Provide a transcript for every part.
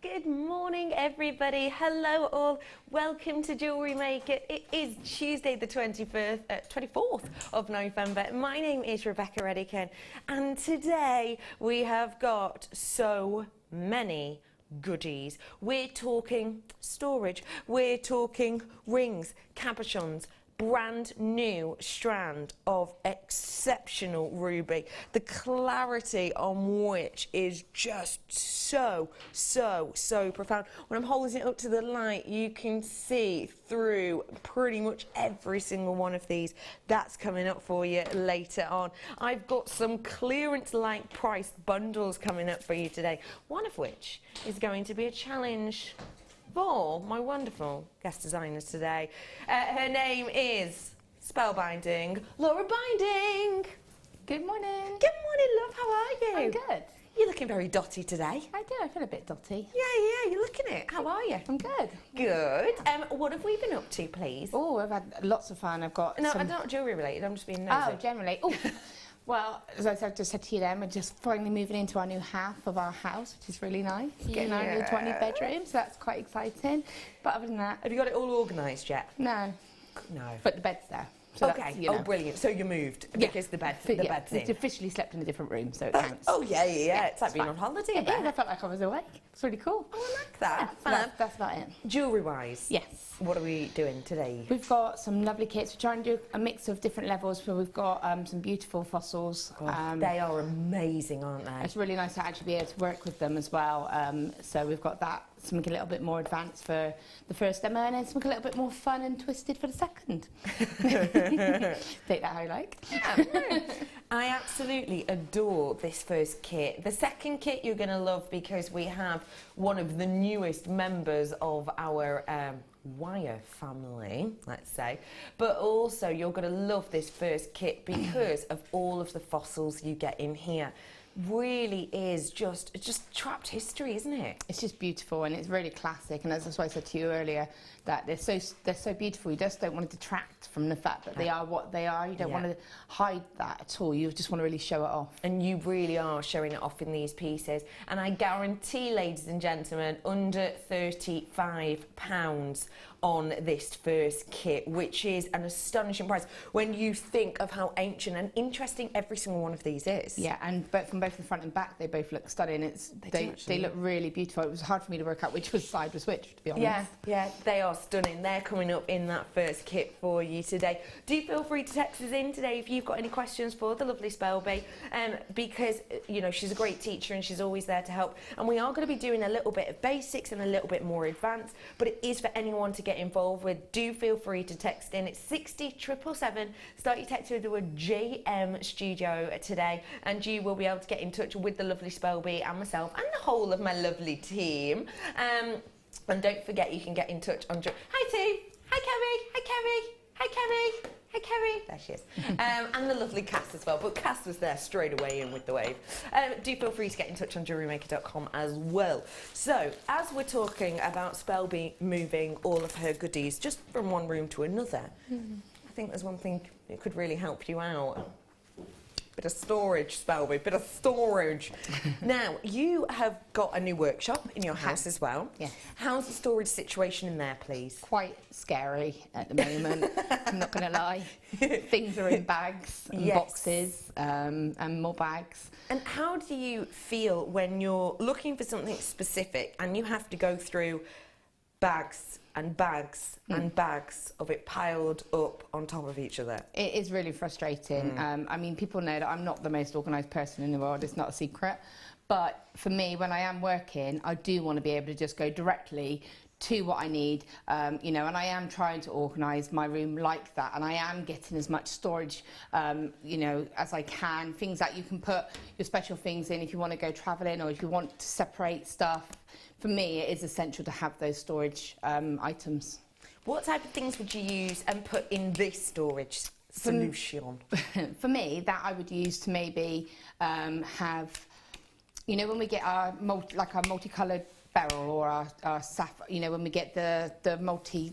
Good morning, everybody. Hello, all. Welcome to JewelleryMaker. It is Tuesday, the 24th of November. My name is Rebecca Redican, and today we have got so many goodies. We're talking storage. We're talking rings, cabochons, brand new strand of exceptional ruby. The clarity on which is just so profound. When I'm holding it up to the light, you can see through pretty much every single one of these. That's coming up for you later on. I've got some clearance-like priced bundles coming up for you today, one of which is going to be a challenge for my wonderful guest designers today. Her name is Spellbinding Laura Binding. Good morning. Good morning, love. How are you? I'm good. You're looking very dotty today. I do. I feel a bit dotty. Yeah, you're looking it. How are you? I'm good. Good. What have we been up to, please? Oh, I've had lots of fun. I've got No, I'm not jewellery related. I'm just being nosy. Oh, generally. Oh. Well, as I just said to you then, we're just finally moving into our new half of our house, which is really nice. Getting into our new bedroom, so that's quite exciting. But other than that... Have you got it all organised yet? No. No. But the bed's there. So okay. Oh, brilliant. So you moved because the bed's in. We've officially slept in a different room, so it counts. Oh, yeah. It's like being on holiday. It is. I felt like I was awake. It's really cool. Oh, I like that. Yeah, that's about it. Jewellery-wise? Yes. What are we doing today? We've got some lovely kits. We're trying to do a mix of different levels. So we've got some beautiful fossils. They are amazing, aren't they? It's really nice to actually be able to work with them as well. So we've got that, something a little bit more advanced for the first demo, and then something a little bit more fun and twisted for the second. Take that how you like. Yeah. I absolutely adore this first kit. The second kit you're going to love because we have one of the newest members of our wire family, let's say, but also you're going to love this first kit because of all of the fossils you get in here. Really is just trapped history, isn't it? It's just beautiful, and it's really classic, and that's why I said to you earlier that they're so beautiful. You just don't want to detract from the fact that they are what they are. You don't want to hide that at all. You just want to really show it off. And you really are showing it off in these pieces, and I guarantee, ladies and gentlemen, under £35 on this first kit, which is an astonishing price when you think of how ancient and interesting every single one of these is. Yeah, but from both the front and back, they both look stunning. They look really beautiful. It was hard for me to work out which side was which, to be honest. Yeah, they are stunning. They're coming up in that first kit for you today. Do feel free to text us in today if you've got any questions for the lovely Spellby, because you know she's a great teacher and she's always there to help. And we are going to be doing a little bit of basics and a little bit more advanced, but it is for anyone to get involved with. Do feel free to text in. It's 60777. Start your text with the word JM Studio today, and you will be able to get in touch with the lovely Spellby and myself and the whole of my lovely team. And don't forget, you can get in touch on... Hi, team. Hi, Kerry. Hi, Kerry. Hi, Kerry. Hi, Kerry. There she is. And the lovely Cass as well. But Cass was there straight away in with the wave. Do feel free to get in touch on JewelleryMaker.com as well. So, as we're talking about Spellby moving all of her goodies just from one room to another, I think there's one thing that could really help you out. Bit of storage, Spellby, bit of storage. Now, you have got a new workshop in your house as well. Yes. How's the storage situation in there, please? Quite scary at the moment, I'm not going to lie. Things are in bags and boxes and more bags. And how do you feel when you're looking for something specific and you have to go through bags and bags and bags of it piled up on top of each other? It is really frustrating. I mean, people know that I'm not the most organised person in the world. It's not a secret. But for me, when I am working, I do want to be able to just go directly to what I need, you know, and I am trying to organise my room like that, and I am getting as much storage, you know, as I can. Things that you can put your special things in if you want to go travelling or if you want to separate stuff. For me, it is essential to have those storage items. What type of things would you use and put in this storage solution? For me, that I would use to maybe have, you know, when we get our multicoloured beryl or our sapphire, you know, when we get the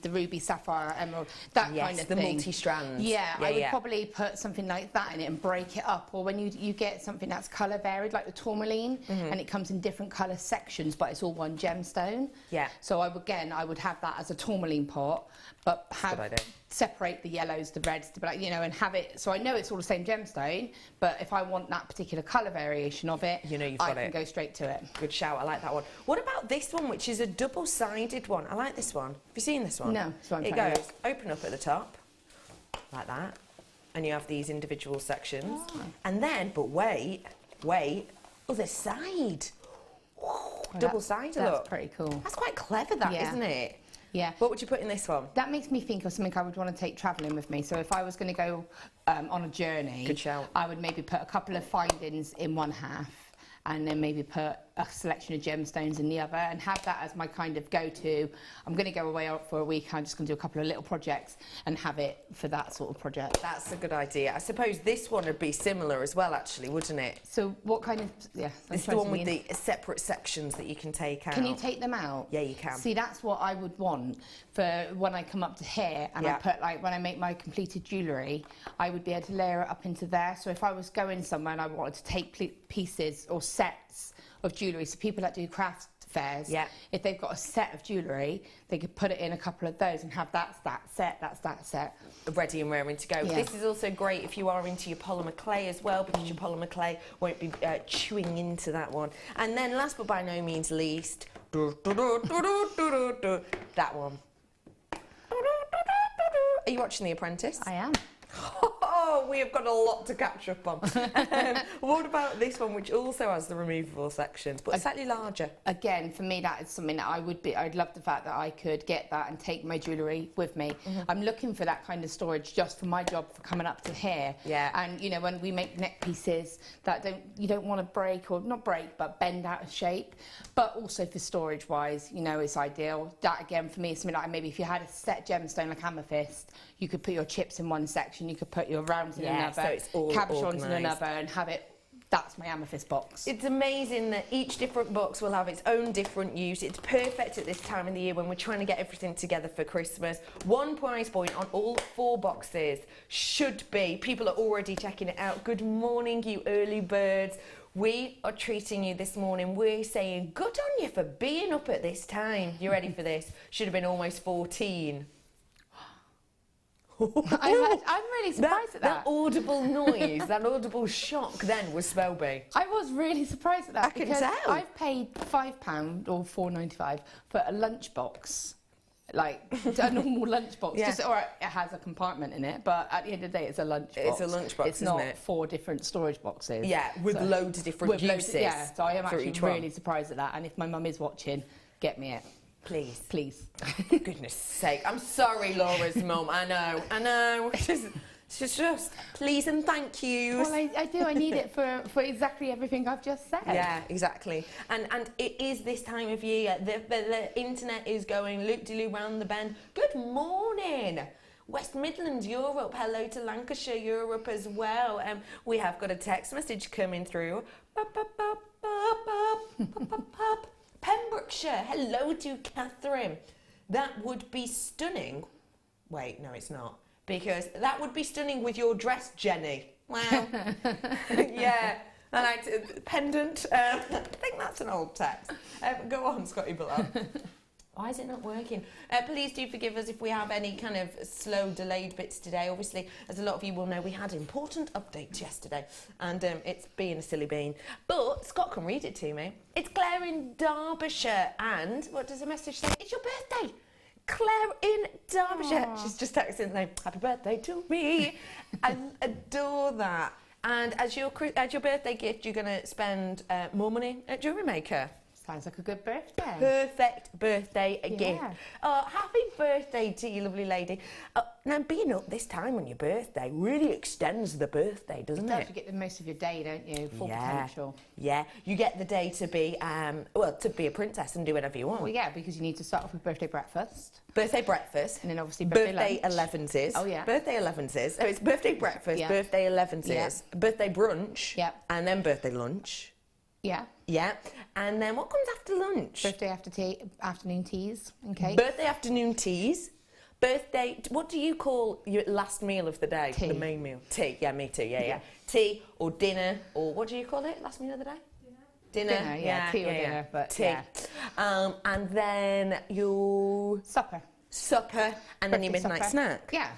ruby, sapphire, emerald, that kind of the thing. multi-strands. Yeah, I would probably put something like that in it and break it up. Or when you get something that's colour varied, like the tourmaline, and it comes in different colour sections, but it's all one gemstone. Yeah. So I would have that as a tourmaline pot, but separate the yellows, the reds, you know, and have it. So I know it's all the same gemstone, but if I want that particular colour variation of it, you know, I can go straight to it. Good shout. I like that one. What about this one, which is a double-sided one? I like this one. Have you seen this one? No. It goes open up at the top, like that, and you have these individual sections, and then, but wait, other side. Double-sided. That's pretty cool. That's quite clever, that, isn't it? Yeah. What would you put in this one? That makes me think of something I would want to take travelling with me. So if I was going to go on a journey, good shout, I would maybe put a couple of findings in one half, and then maybe put a selection of gemstones in the other, and have that as my kind of go-to. I'm going to go away out for a week, I'm just going to do a couple of little projects and have it for that sort of project. That's a good idea. I suppose this one would be similar as well, actually, wouldn't it? So what kind of, This is the one with the separate sections that you can take out. Can you take them out? Yeah, you can. See, that's what I would want for when I come up to here, and I put, like, when I make my completed jewellery, I would be able to layer it up into there. So if I was going somewhere and I wanted to take pieces or sets of jewellery, so people that do craft fairs, if they've got a set of jewellery, they could put it in a couple of those and have that's that set. Ready and raring to go. Yeah. This is also great if you are into your polymer clay as well, because your polymer clay won't be chewing into that one. And then last but by no means least, that one. Are you watching The Apprentice? I am. Oh, we have got a lot to catch up on. What about this one, which also has the removable sections, but slightly larger? Again, for me, that is something that I'd love the fact that I could get that and take my jewellery with me. I'm looking for that kind of storage just for my job for coming up to here. Yeah. And, you know, when we make neck pieces that you don't want to break, or not break, but bend out of shape, but also for storage-wise, you know, it's ideal. That, again, for me, is something like maybe if you had a set gemstone like Amethyst, you could put your chips in one section, you could put your rounds in another, so it's all cabochons in another, and have it. That's my Amethyst box. It's amazing that each different box will have its own different use. It's perfect at this time of the year when we're trying to get everything together for Christmas. One price point on all 4 boxes should be, people are already checking it out. Good morning, you early birds. We are treating you this morning. We're saying good on you for being up at this time. You ready for this? Should have been almost 14. I'm really surprised at that. That audible noise, that audible shock then was Spellby. I was really surprised at that. I can tell. I've paid £5 or £4.95 for a lunchbox, like a normal lunchbox. Or it has a compartment in it, but at the end of the day, it's a lunchbox. It's a lunchbox, it's isn't not it? 4 different storage boxes. Yeah, with loads of different uses. So I am actually really surprised at that. And if my mum is watching, get me it. Please. Please. For goodness sake. I'm sorry, Laura's mum. I know. It's just please and thank you. Well, I do. I need it for exactly everything I've just said. Yeah, exactly. And it is this time of year. The internet is going loop-de-loop round the bend. Good morning. West Midlands, Europe. Hello to Lancashire, Europe as well. We have got a text message coming through. Pembrokeshire, hello to Catherine. That would be stunning. Wait, no, it's not. Because that would be stunning with your dress, Jenny. Wow. Yeah. And pendant. I think that's an old text. Go on, Scotty below. Why is it not working? Please do forgive us if we have any kind of slow, delayed bits today. Obviously, as a lot of you will know, we had important updates yesterday, and it's being a silly bean. But Scott can read it to me. It's Claire in Derbyshire, and what does the message say? It's your birthday. Claire in Derbyshire. Aww. She's just texting saying, happy birthday to me. I adore that. And as your birthday gift, you're going to spend more money at JewelleryMaker. Sounds like a good birthday. Perfect birthday gift. Happy birthday to you, lovely lady. Now, being up this time on your birthday really extends the birthday, doesn't it? You get the most of your day, don't you? Full potential. Yeah, you get the day to be, to be a princess and do whatever you want. Well, yeah, because you need to start off with birthday breakfast. Birthday breakfast. And then obviously birthday lunch. 11s. Oh, yeah. Birthday 11s. So it's birthday breakfast, birthday 11s, birthday brunch, and then birthday lunch. Yeah. Yeah. And then what comes after lunch? Birthday afternoon teas and cakes. Birthday afternoon teas. Birthday, what do you call your last meal of the day? Tea. The main meal. Tea, yeah, me too, yeah. Tea or dinner, or what do you call it, last meal of the day? Dinner, yeah, tea or dinner, but tea. yeah. And then your... Supper. And then your midnight snack. Yeah.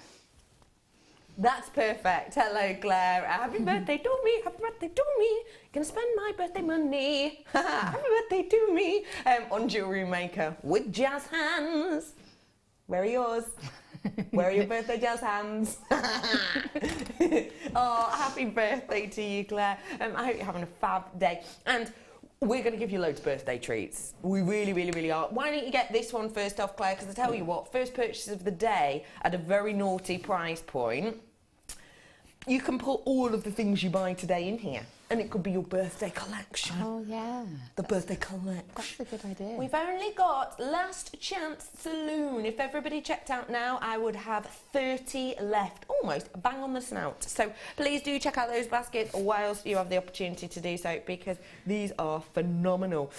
That's perfect. Hello, Claire. Happy birthday to me. Happy birthday to me. Gonna spend my birthday money. Happy birthday to me. On JewelleryMaker with jazz hands. Where are yours? Where are your birthday jazz hands? Oh, happy birthday to you, Claire. I hope you're having a fab day. And we're going to give you loads of birthday treats. We really, really, really are. Why don't you get this one first off, Claire? Because I tell you what, first purchases of the day at a very naughty price point, you can put all of the things you buy today in here. And it could be your birthday collection. Oh, yeah. The birthday collection. That's a good idea. We've only got last chance saloon. If everybody checked out now, I would have 30 left. Almost bang on the snout. So please do check out those baskets whilst you have the opportunity to do so, because these are phenomenal.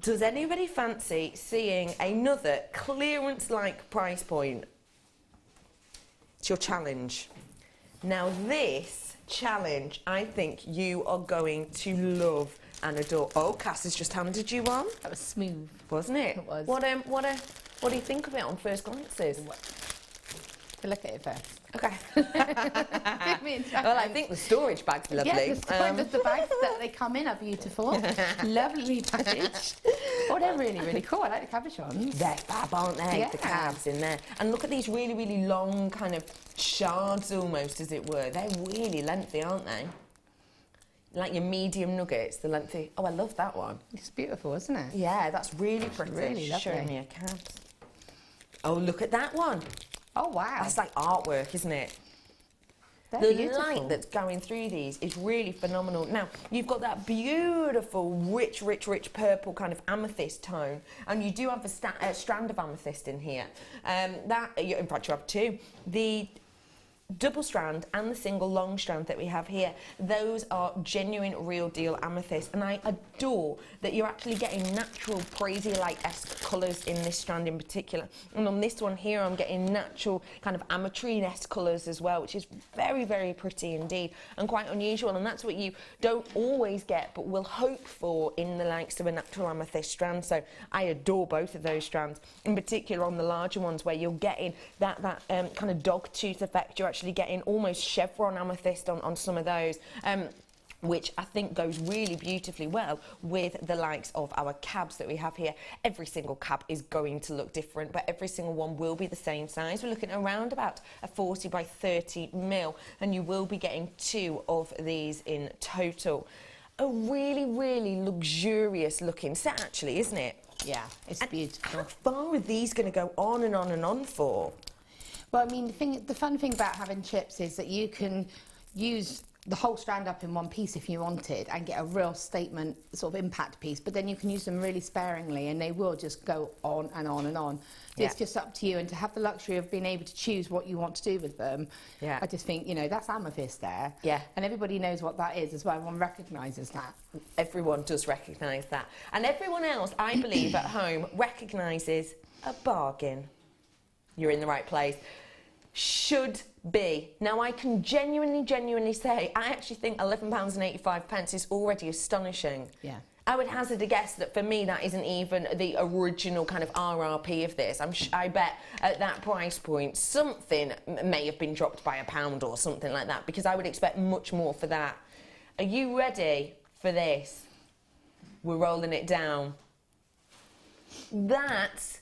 Does anybody fancy seeing another clearance-like price point? It's your challenge. Now this challenge, I think you are going to love and adore. Oh, Cass has just handed you one. That was smooth. Wasn't it? It was. What do you think of it on first glances? Look at it first. Okay. Give me a chance. Well, I think the storage bag's lovely. Yeah, the bags that they come in are beautiful. Lovely package. Oh, they're really, really cool. I like the cabochons. They're fab, aren't they? Yeah. The cabs in there. And look at these really, really long kind of shards almost, as it were. They're really lengthy, aren't they? Like your medium nuggets, the lengthy. Oh, I love that one. It's beautiful, isn't it? Yeah, that's really pretty. Really lovely. Showing me a cabs. Oh, look at that one. Oh, wow. That's like artwork, isn't it? They're The beautiful. light that's going through these is really phenomenal. Now, you've got that beautiful, rich, rich, rich purple kind of amethyst tone, and you do have a strand of amethyst in here. In fact, you have two. The double strand and the single long strand that we have here, those are genuine, real deal amethyst, and I adore that you're actually getting natural brazier-like-esque colours in this strand in particular. And on this one here, I'm getting natural kind of ametrine-esque colours as well, which is very, very pretty indeed and quite unusual, and that's what you don't always get but will hope for in the likes of a natural amethyst strand. So I adore both of those strands, in particular on the larger ones where you're getting that kind of dog tooth effect. You're actually getting almost chevron amethyst on some of those, which I think goes really beautifully well with the likes of our cabs that we have here. Every single cab is going to look different, but every single one will be the same size. We're looking around about a 40 by 30 mil, and you will be getting two of these in total. A really, really luxurious looking set, actually, isn't it? Yeah, it's beautiful. How far are these going to go on and on and on for? Well, I mean, the fun thing about having chips is that you can use the whole strand up in one piece if you wanted and get a real statement sort of impact piece, but then you can use them really sparingly and they will just go on and on and on. So it's just up to you, and to have the luxury of being able to choose what you want to do with them. Yeah. I just think, you know, that's amethyst there. Yeah. And everybody knows what that is as well. Everyone recognises that. Everyone does recognise that. And everyone else, I believe, at home recognises a bargain. You're in the right place. Should be. Now, I can genuinely say, I actually think £11.85 is already astonishing. Yeah. I would hazard a guess that for me, that isn't even the original kind of RRP of this. I bet at that price point, something may have been dropped by £1 or something like that, because I would expect much more for that. Are you ready for this? We're rolling it down. That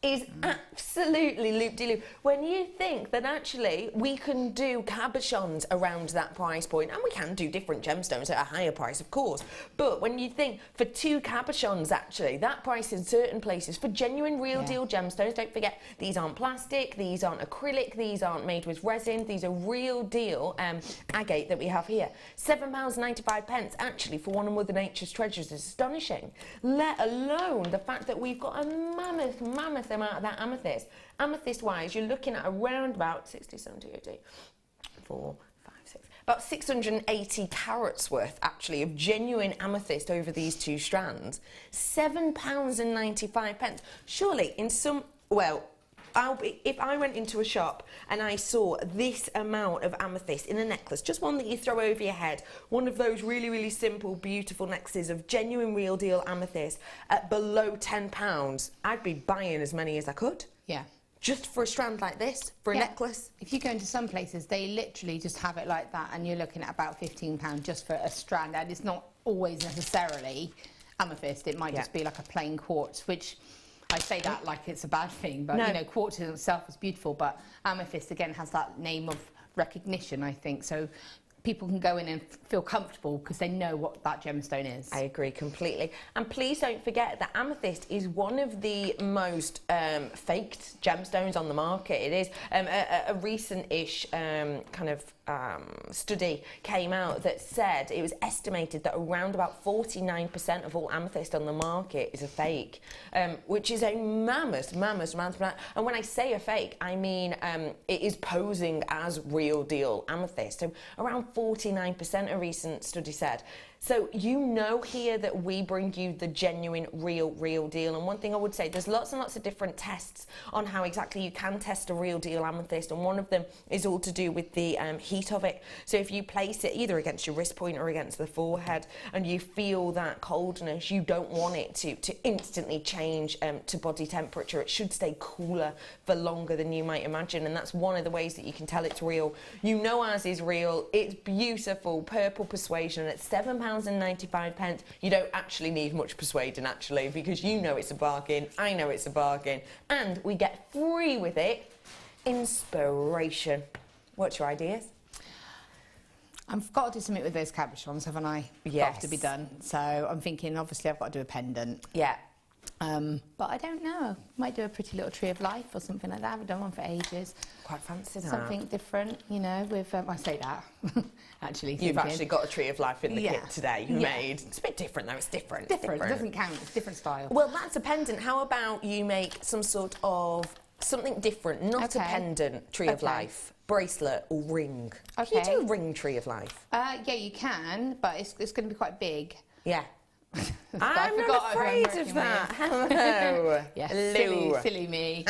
is absolutely loop-de-loop. When you think that actually we can do cabochons around that price point, and we can do different gemstones at a higher price, of course, but when you think for two cabochons, actually, that price in certain places for genuine real-deal gemstones, don't forget, these aren't plastic, these aren't acrylic, these aren't made with resin, these are real-deal agate that we have here. £7.95 actually for one of Mother Nature's treasures is astonishing, let alone the fact that we've got a mammoth amount of that amethyst. Amethyst wise, you're looking at around about 60, 70, 80, 4, 5, 6, about 680 carats worth, actually, of genuine amethyst over these 2 strands. £7.95. Surely, in some... Well, if I went into a shop and I saw this amount of amethyst in a necklace, just one that you throw over your head, one of those really, really simple, beautiful necklaces of genuine, real deal amethyst at below £10, I'd be buying as many as I could. Yeah. Just for a strand like this, for a necklace. If you go into some places, they literally just have it like that, and you're looking at about £15 just for a strand, and it's not always necessarily amethyst. It might just be like a plain quartz, which... I say that like it's a bad thing, but you know, quartz in itself is beautiful, but amethyst again has that name of recognition, I think, so people can go in and feel comfortable because they know what that gemstone is. I agree completely. And please don't forget that amethyst is one of the most faked gemstones on the market. It is a recent-ish kind of study came out that said it was estimated that around about 49% of all amethyst on the market is a fake, which is a mammoth amount. And when I say a fake, I mean it is posing as real deal amethyst. So around 49%, a recent study said. So you know here that we bring you the genuine, real deal. And one thing I would say, there's lots and lots of different tests on how exactly you can test a real deal amethyst. And one of them is all to do with the heat of it. So if you place it either against your wrist point or against the forehead and you feel that coldness, you don't want it to instantly change to body temperature. It should stay cooler for longer than you might imagine. And that's one of the ways that you can tell it's real. You know ours is real. It's beautiful, purple persuasion at £7.95. You don't actually need much persuading, actually, because you know it's a bargain, I know it's a bargain, and we get free with it inspiration. What's your ideas? I've got to do something with those cabochons, haven't I? Yes. Got to be done. So I'm thinking, obviously, I've got to do a pendant. Yeah. But I don't know. Might do a pretty little tree of life or something like that. I haven't done one for ages. Quite fancy that. Something different, you know, with... I say that, actually. You've actually got a tree of life in the kit today you made. It's a bit different, though. It's different. Different. It doesn't count. It's different style. Well, that's a pendant. How about you make some sort of something different, not a pendant tree of life, bracelet or ring. Okay. Can you do a ring tree of life? Yeah, you can, but it's going to be quite big. Yeah. I'm not afraid of that. Hello. Yeah, hello. Silly me.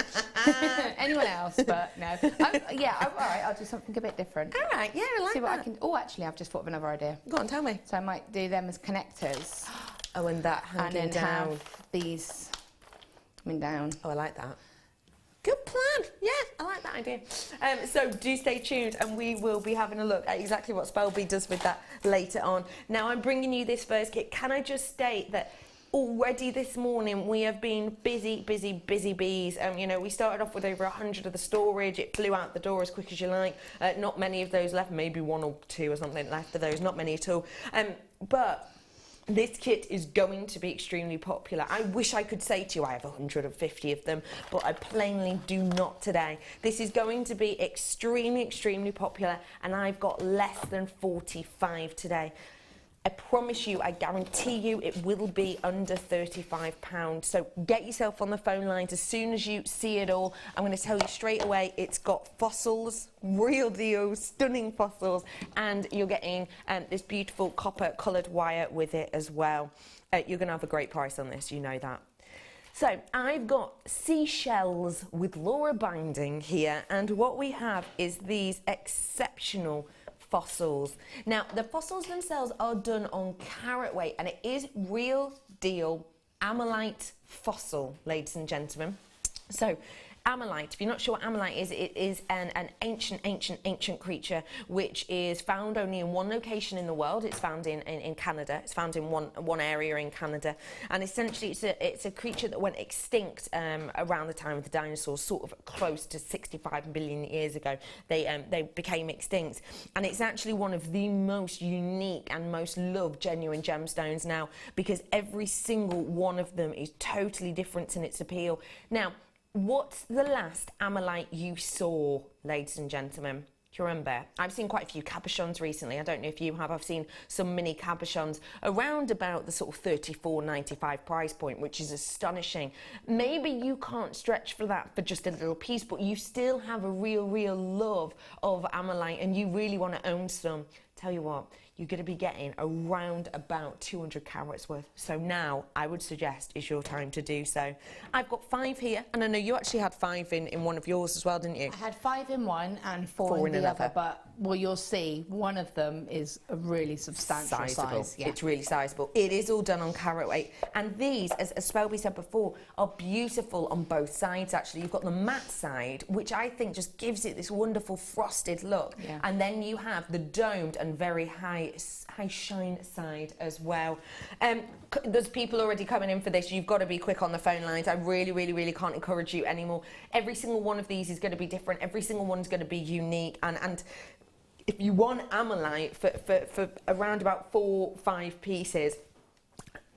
Anyone else, but no. All right, I'll do something a bit different. All right, yeah, I like See what that. I can... Oh, actually, I've just thought of another idea. Go on, tell me. So I might do them as connectors. Oh, and that hanging and then down. have these coming down. Oh, I like that. Good plan. Yeah, I like that idea. So do stay tuned and we will be having a look at exactly what Spellbee does with that later on. Now, I'm bringing you this first kit. Can I just state that already this morning we have been busy bees. You know, we started off with over 100 of the storage. It flew out the door as quick as you like. Not many of those left, maybe 1 or 2 or something left of those, not many at all. But this kit is going to be extremely popular. I wish I could say to you I have 150 of them, but I plainly do not today. This is going to be extremely popular, and I've got less than 45 today. I promise you, I guarantee you, it will be under £35. So get yourself on the phone lines as soon as you see it all. I'm going to tell you straight away, it's got fossils, real deal, stunning fossils, and you're getting this beautiful copper coloured wire with it as well. You're going to have a great price on this, you know that. So I've got seashells with Laura binding here, and what we have is these exceptional fossils. Now, the fossils themselves are done on carat weight, and it is real deal amelite fossil, ladies and gentlemen. So amelite, if you're not sure what amelite is, it is an ancient creature which is found only in one location in the world. It's found in Canada. It's found in one area in Canada, and essentially it's a creature that went extinct around the time of the dinosaurs, sort of close to 65 million years ago. They became extinct, and it's actually one of the most unique and most loved genuine gemstones now, because every single one of them is totally different in its appeal. Now, what's the last amelite you saw, ladies and gentlemen? Do you remember? I've seen quite a few cabochons recently. I don't know if you have. I've seen some mini cabochons around about the sort of $34.95 price point, which is astonishing. Maybe you can't stretch for that for just a little piece, but you still have a real love of amelite and you really want to own some. tell you what, you're going to be getting around about 200 carats worth. So now I would suggest it's your time to do so. I've got 5 here, and I know you actually had 5 in one of yours as well, didn't you? I had 5 in one and 4 in the other, but well, you'll see one of them is a really substantial size. Yeah. It's really sizable. It is all done on carat weight, and these, as Spelby said before, are beautiful on both sides. Actually, you've got the matte side, which I think just gives it this wonderful frosted look, and then you have the domed and very high shine side as well. There's people already coming in for this. You've got to be quick on the phone lines. I really can't encourage you anymore. Every single one of these is going to be different. Every single one's going to be unique, and if you want Amelite for around about 4-5 pieces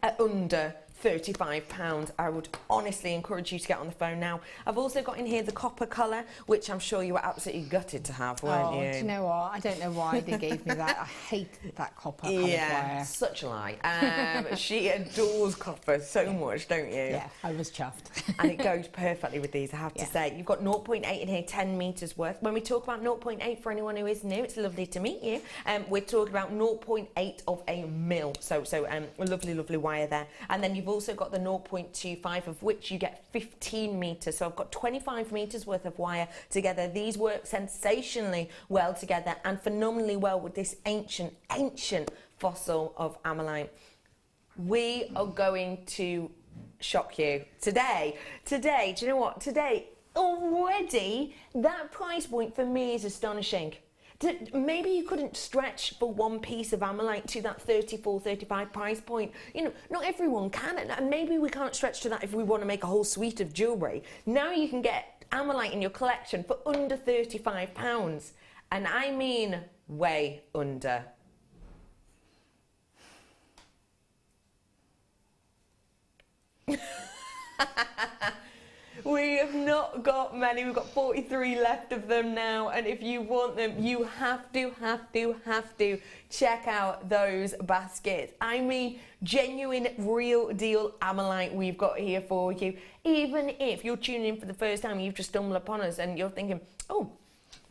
at under £35, I would honestly encourage you to get on the phone now. I've also got in here the copper colour, which I'm sure you were absolutely gutted to have, weren't you? Do you know what? I don't know why they gave me that. I hate that copper coloured wire. Such a lie. She adores copper so much, don't you? Yeah, I was chuffed. And it goes perfectly with these, I have to say. You've got 0.8 in here, 10 metres worth. When we talk about 0.8, for anyone who is new, it's lovely to meet you. We're talking about 0.8 of a mil. So a lovely wire there. And then you've also got the 0.25, of which you get 15 metres. So I've got 25 metres worth of wire together. These work sensationally well together and phenomenally well with this ancient fossil of Amelite. We are going to shock you today. Do you know what? Today, already, that price point for me is astonishing. Maybe you couldn't stretch for one piece of Amelite to that 34, 35 price point. You know, not everyone can, and maybe we can't stretch to that if we want to make a whole suite of jewellery. Now you can get Amelite in your collection for under £35, and I mean way under. We have not got many. We've got 43 left of them now, and if you want them, you have to check out those baskets. I mean, genuine, real deal Amelite we've got here for you. Even if you're tuning in for the first time, you've just stumbled upon us and you're thinking, oh,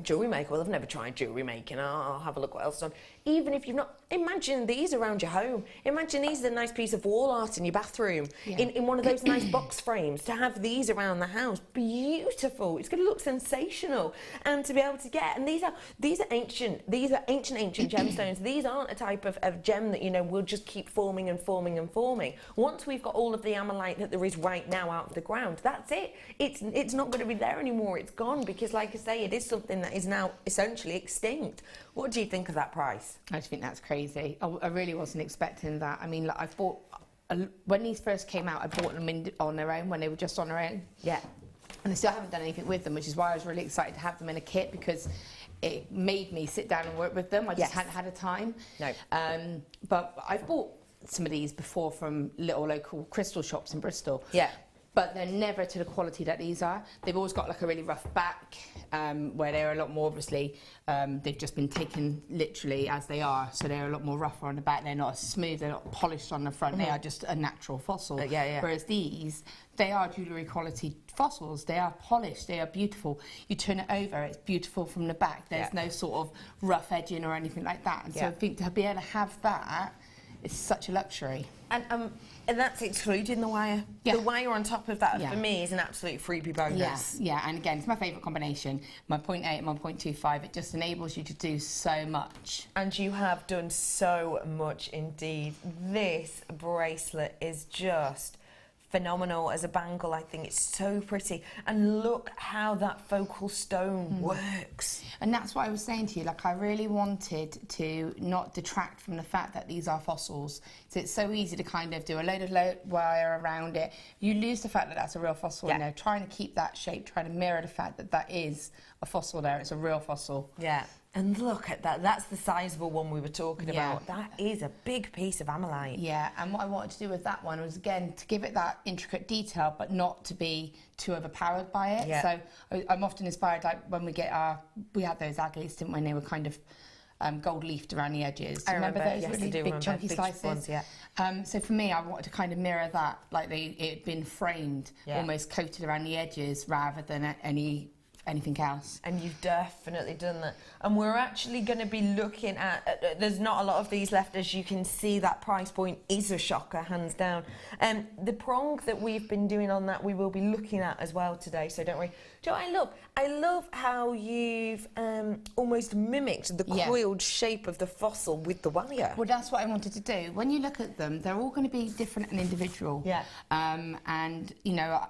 JewelleryMaker, well, I've never tried jewellery making. I'll have a look what else is on. Even if you've not, imagine these around your home. Imagine these as a nice piece of wall art in your bathroom, in one of those nice box frames. To have these around the house, beautiful. It's going to look sensational, and to be able to get. And these are ancient gemstones. These aren't a type of gem that, you know, will just keep forming and forming and forming. Once we've got all of the Amelite that there is right now out of the ground, that's it. It's not going to be there anymore. It's gone, because, like I say, it is something that is now essentially extinct. What do you think of that price? I just think that's crazy. I really wasn't expecting that. I mean, like, I bought, when these first came out, I bought them on their own, when they were just on their own. Yeah. And I still haven't done anything with them, which is why I was really excited to have them in a kit, because it made me sit down and work with them. I just hadn't had a time. No. But I've bought some of these before from little local crystal shops in Bristol. Yeah. But they're never to the quality that these are. They've always got like a really rough back, where they're a lot more, obviously, they've just been taken literally as they are, so they're a lot more rougher on the back. They're not as smooth, they're not polished on the front, they are just a natural fossil. Whereas these, they are jewellery quality fossils. They are polished, they are beautiful. You turn it over, it's beautiful from the back. There's no sort of rough edging or anything like that. And so I think to be able to have that, it's such a luxury. And that's excluding the wire. Yeah. The wire on top of that, for me, is an absolute freebie bonus. Yes, and again, it's my favourite combination. My 0.8 and my 0.25, it just enables you to do so much. And you have done so much indeed. This bracelet is just phenomenal as a bangle. I think it's so pretty, and look how that focal stone works. And that's what I was saying to you, like, I really wanted to not detract from the fact that these are fossils. So it's so easy to kind of do a load of wire around it. You lose the fact that that's a real fossil in there. Trying to keep that shape, trying to mirror the fact that that is a fossil there. It's a real fossil. Yeah. And look at that, that's the sizable one we were talking about. That is a big piece of Amelite. Yeah, and what I wanted to do with that one was, again, to give it that intricate detail, but not to be too overpowered by it. Yeah. So I'm often inspired, like, when we get we had those agates, didn't we, when they were kind of gold leafed around the edges. Do you remember those really big chunky slices? Ones, so for me, I wanted to kind of mirror that, like it had been framed, almost coated around the edges, rather than any anything else. And you've definitely done that. And we're actually going to be looking at, there's not a lot of these left, as you can see. That price point is a shocker, hands down. The prong that we've been doing on that, we will be looking at as well today, so don't worry. Do you know what I love how you've almost mimicked the coiled shape of the fossil with the wire. Well, that's what I wanted to do. When you look at them, they're all going to be different and individual. Yeah. And, you know,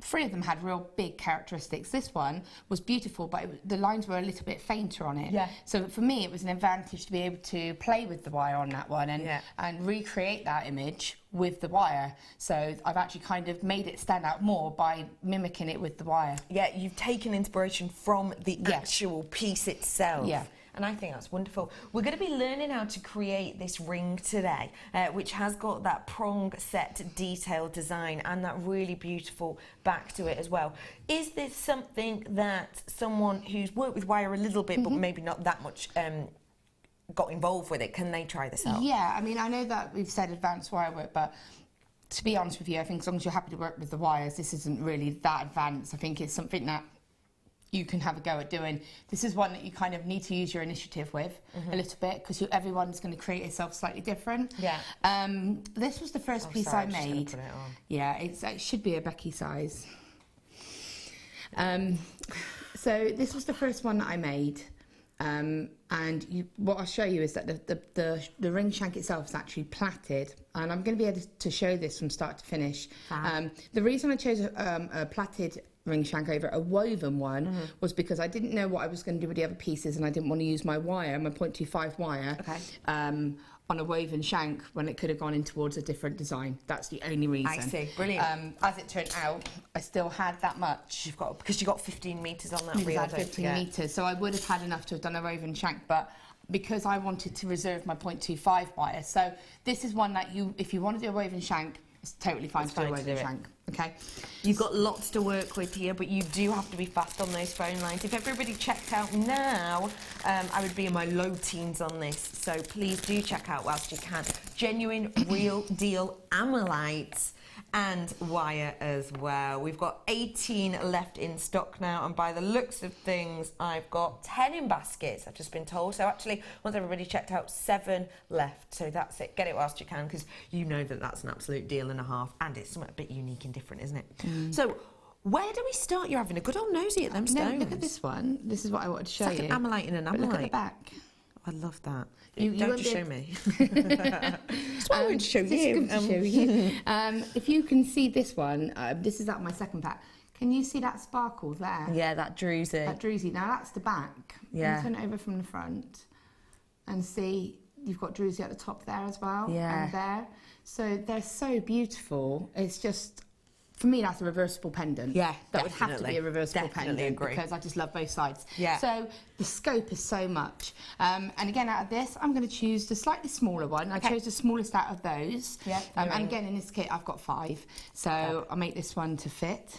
3 of them had real big characteristics. This one was beautiful, but the lines were a little bit fainter on it. Yeah. So for me, it was an advantage to be able to play with the wire on that one and recreate that image with the wire. So I've actually kind of made it stand out more by mimicking it with the wire. Yeah, you've taken inspiration from the actual piece itself. Yeah. And I think that's wonderful. We're going to be learning how to create this ring today, which has got that prong set detail design and that really beautiful back to it as well. Is this something that someone who's worked with wire a little bit, but maybe not that much, got involved with it, can they try this out? Yeah, I mean, I know that we've said advanced wire work, but to be honest with you, I think as long as you're happy to work with the wires, this isn't really that advanced. I think it's something that you can have a go at doing. This is one that you kind of need to use your initiative with a little bit, because everyone's going to create itself slightly different. Yeah. This was the first piece I made. Put it on. Yeah, it should be a Becky size. So this was the first one that I made. And what I'll show you is that the ring shank itself is actually plaited, and I'm going to be able to show this from start to finish. The reason I chose a plaited ring shank over a woven one was because I didn't know what I was going to do with the other pieces, and I didn't want to use my wire, my 0.25 wire, on a woven shank when it could have gone in towards a different design. That's the only reason. I see, brilliant. As it turned out, I still had that much. Because you got 15 metres on that reel. I had 15 metres, so I would have had enough to have done a woven shank, but because I wanted to reserve my 0.25 wire, so this is one that if you want to do a woven shank, it's totally fine to do a woven shank. Okay. You've got lots to work with here, but you do have to be fast on those phone lines. If everybody checked out now, I would be in my low teens on this. So please do check out whilst you can. Genuine, real deal Amylite and wire as well. We've got 18 left in stock now, and by the looks of things, I've got 10 in baskets, I've just been told. So actually, once everybody checked out, 7 left. So that's it. Get it whilst you can, because you know that that's an absolute deal and a half, and it's something a bit unique and different, isn't it? So where do we start? You're having a good old nosy at them stones. No, look at this one. This is what I wanted to show you. It's like an Amylite in an Amylite. But look at the back. I love that. You don't just show me. That's what I want to show you. If you can see this one, this is at my second pack. Can you see that sparkle there? Yeah, that druzy. That druzy. Now that's the back. Yeah. Turn it over from the front and see you've got druzy at the top there as well. Yeah. And there. So they're so beautiful. It's just, for me, that's a reversible pendant. Yeah, that would have to be a reversible pendant, agree. because I just love both sides. Yeah. So the scope is so much. And again, out of this, I'm going to choose the slightly smaller one. I chose the smallest out of those. Yeah. And again, in this kit, I've got 5. So I'll make this one to fit.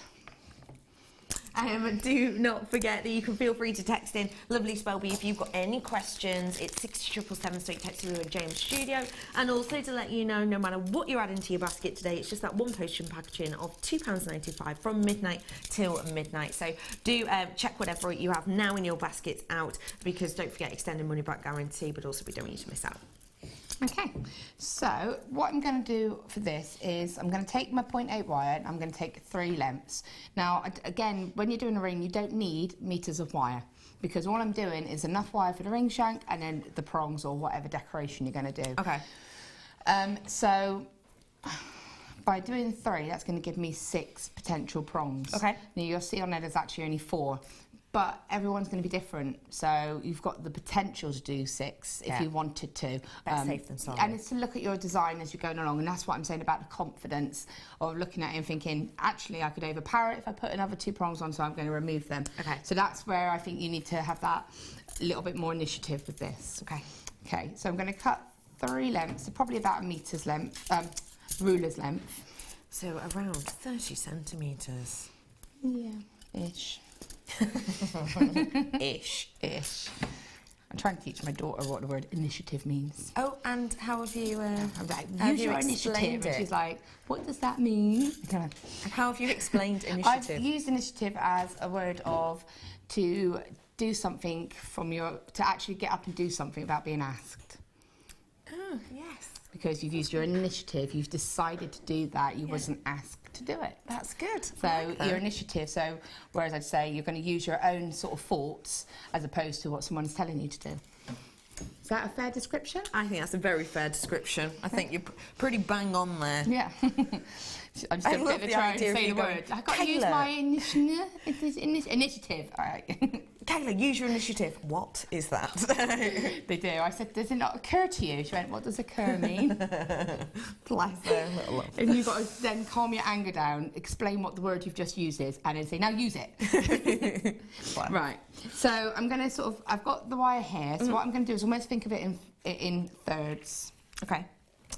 Do not forget that you can feel free to text in Lovely Spelby if you've got any questions. It's 60777, so you text through with James Studio. And also to let you know, no matter what you're adding to your basket today, it's just that one postage packaging of £2.95 from midnight till midnight. So do check whatever you have now in your baskets out, because don't forget extended money back guarantee, but also we don't want you to miss out. Okay, so what I'm going to do for this is I'm going to take my 0.8 wire and I'm going to take 3 lengths. Now, again, when you're doing a ring, you don't need metres of wire, because all I'm doing is enough wire for the ring shank and then the prongs or whatever decoration you're going to do. Okay. So by doing 3, that's going to give me 6 potential prongs. Okay. Now, you'll see on there there's actually only 4. But everyone's going to be different, so you've got the potential to do 6 if you wanted to. Better safe than sorry. And it's to look at your design as you're going along, and that's what I'm saying about the confidence of looking at it and thinking, actually, I could overpower it if I put another 2 prongs on, so I'm going to remove them. Okay. So that's where I think you need to have that little bit more initiative with this. Okay. Okay, so I'm going to cut 3 lengths, so probably about a meter's length, ruler's length. So around 30 centimetres. Yeah, ish. Ish. I'm trying to teach my daughter what the word initiative means. Oh, And how have you? I'm like, have use you your initiative. explained And it? she's like, what does that mean? And how have you explained initiative? I've used initiative as a word of to do something to actually get up and do something without being asked. Oh, yes. Because you've used your initiative, you've decided to do that, you wasn't asked to do it. That's good. So your initiative, whereas I'd say you're going to use your own sort of thoughts as opposed to what someone's telling you to do. Is that a fair description? I think that's a very fair description. I think you're pretty bang on there. Yeah. I'm just going to try and say the word. I've got to use my initiative. All right. Kayla, use your initiative. What is that? They do. I said, does it not occur to you? She went, what does occur mean? Bless her. And you've got to then calm your anger down, explain what the word you've just used is, and then say, now use it. Right. So I'm going to I've got the wire here, so what I'm going to do is almost think of it in thirds. Okay.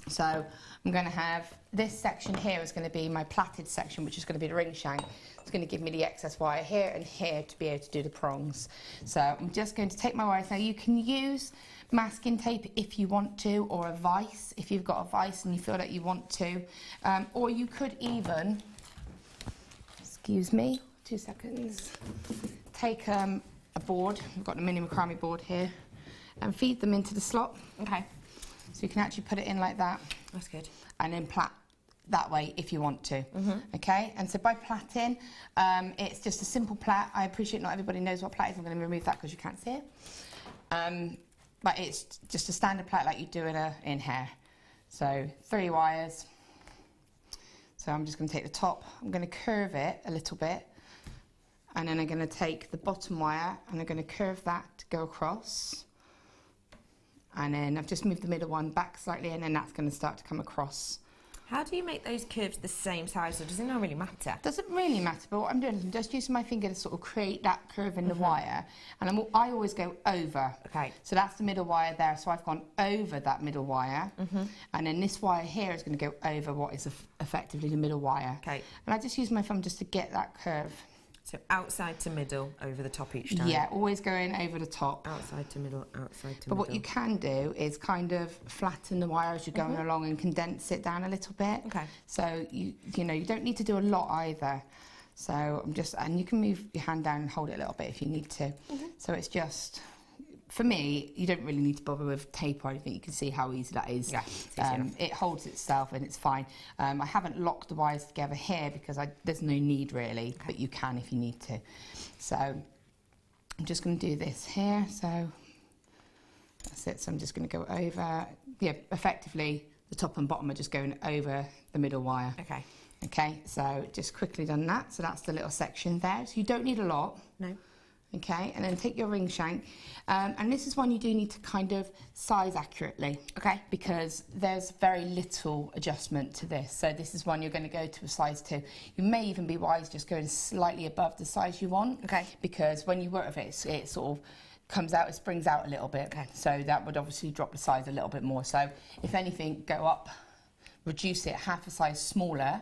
So I'm going to have this section here is going to be my plaited section, which is going to be the ring shank. It's going to give me the excess wire here and here to be able to do the prongs. So I'm just going to take my wires. Now you can use masking tape if you want to, or a vise if you've got a vise and you feel that you want to, or you could even, excuse me, 2 seconds, take a board. I've got the mini macrame board here, and feed them into the slot. Okay. So you can actually put it in like that. That's good. And then plait that way if you want to. Okay, and so by plaiting, it's just a simple plait. I appreciate not everybody knows what plait is. I'm going to remove that because you can't see it. But it's just a standard plait like you do in hair. So 3 wires. So I'm just going to take the top, I'm going to curve it a little bit, and then I'm going to take the bottom wire and I'm going to curve that to go across. And then I've just moved the middle one back slightly, and then that's going to start to come across. How do you make those curves the same size, or does it not really matter? Doesn't really matter, but what I'm doing is I'm just using my finger to sort of create that curve in the wire, and I always go over. Okay. So that's the middle wire there, so I've gone over that middle wire, and then this wire here is going to go over what is effectively the middle wire. Okay. And I just use my thumb just to get that curve. So outside to middle, over the top each time? Yeah, always going over the top. Outside to middle, outside to But middle. what you can do is kind of flatten the wire as you're going along and condense it down a little bit. Okay. So you don't need to do a lot either. So and you can move your hand down and hold it a little bit if you need to. So it's just, for me, you don't really need to bother with tape or anything. You can see how easy that is. Yeah, it's easy enough. It holds itself and it's fine. I haven't locked the wires together here because there's no need really, but you can if you need to. So I'm just going to do this here. So that's it. So I'm just going to go over. Yeah, effectively the top and bottom are just going over the middle wire. Okay. Okay, so just quickly done that. So that's the little section there. So you don't need a lot. No. Okay, and then take your ring shank, and this is one you do need to kind of size accurately, Okay. because there's very little adjustment to this. So this is one you're going to go to a size 2. You may even be wise just going slightly above the size you want, Okay. because when you work with it, it sort of comes out, it springs out a little bit. Okay. So that would obviously drop the size a little bit more. So if anything, go up, reduce it half a size smaller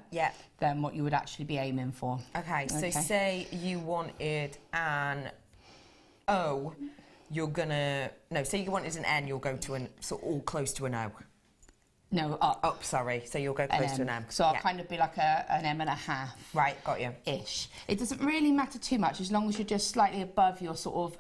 than what you would actually be aiming for. Okay, so say you wanted an O, say you wanted an N, you'll go to an, so all close to an O. No, up. Up, sorry, so you'll go close to an M. So I'll kind of be like an M and a half. Right, got you. Ish. It doesn't really matter too much as long as you're just slightly above your sort of.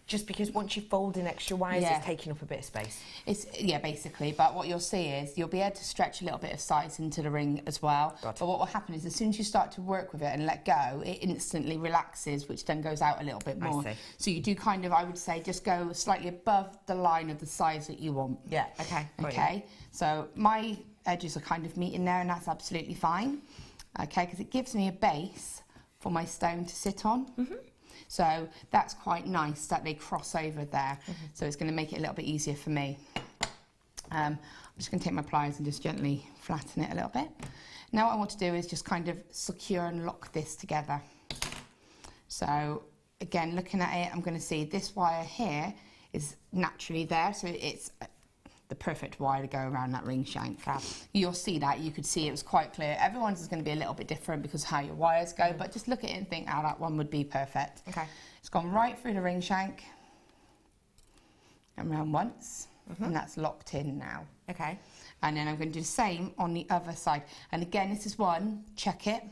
Just because once you fold in extra wires, it's taking up a bit of space. Basically. But what you'll see is you'll be able to stretch a little bit of size into the ring as well. Got it. But what will happen is as soon as you start to work with it and let go, it instantly relaxes, which then goes out a little bit more. I see. So you do kind of, I would say, just go slightly above the line of the size that you want. Yeah, okay. Okay. So my edges are kind of meeting there, and that's absolutely fine. Okay, because it gives me a base for my stone to sit on. So that's quite nice that they cross over there. So it's going to make it a little bit easier for me. I'm just going to take my pliers and just gently flatten it a little bit. Now what I want to do is just kind of secure and lock this together. So again, looking at it, I'm going to see this wire here is naturally there. So it's the perfect wire to go around that ring shank. You'll see that, you could see it was quite clear. Everyone's is going to be a little bit different because of how your wires go, but just look at it and think, oh, that one would be perfect. Okay. It's gone right through the ring shank and round once. and that's locked in now. Okay. And then I'm going to do the same on the other side. And again, this is one, check it.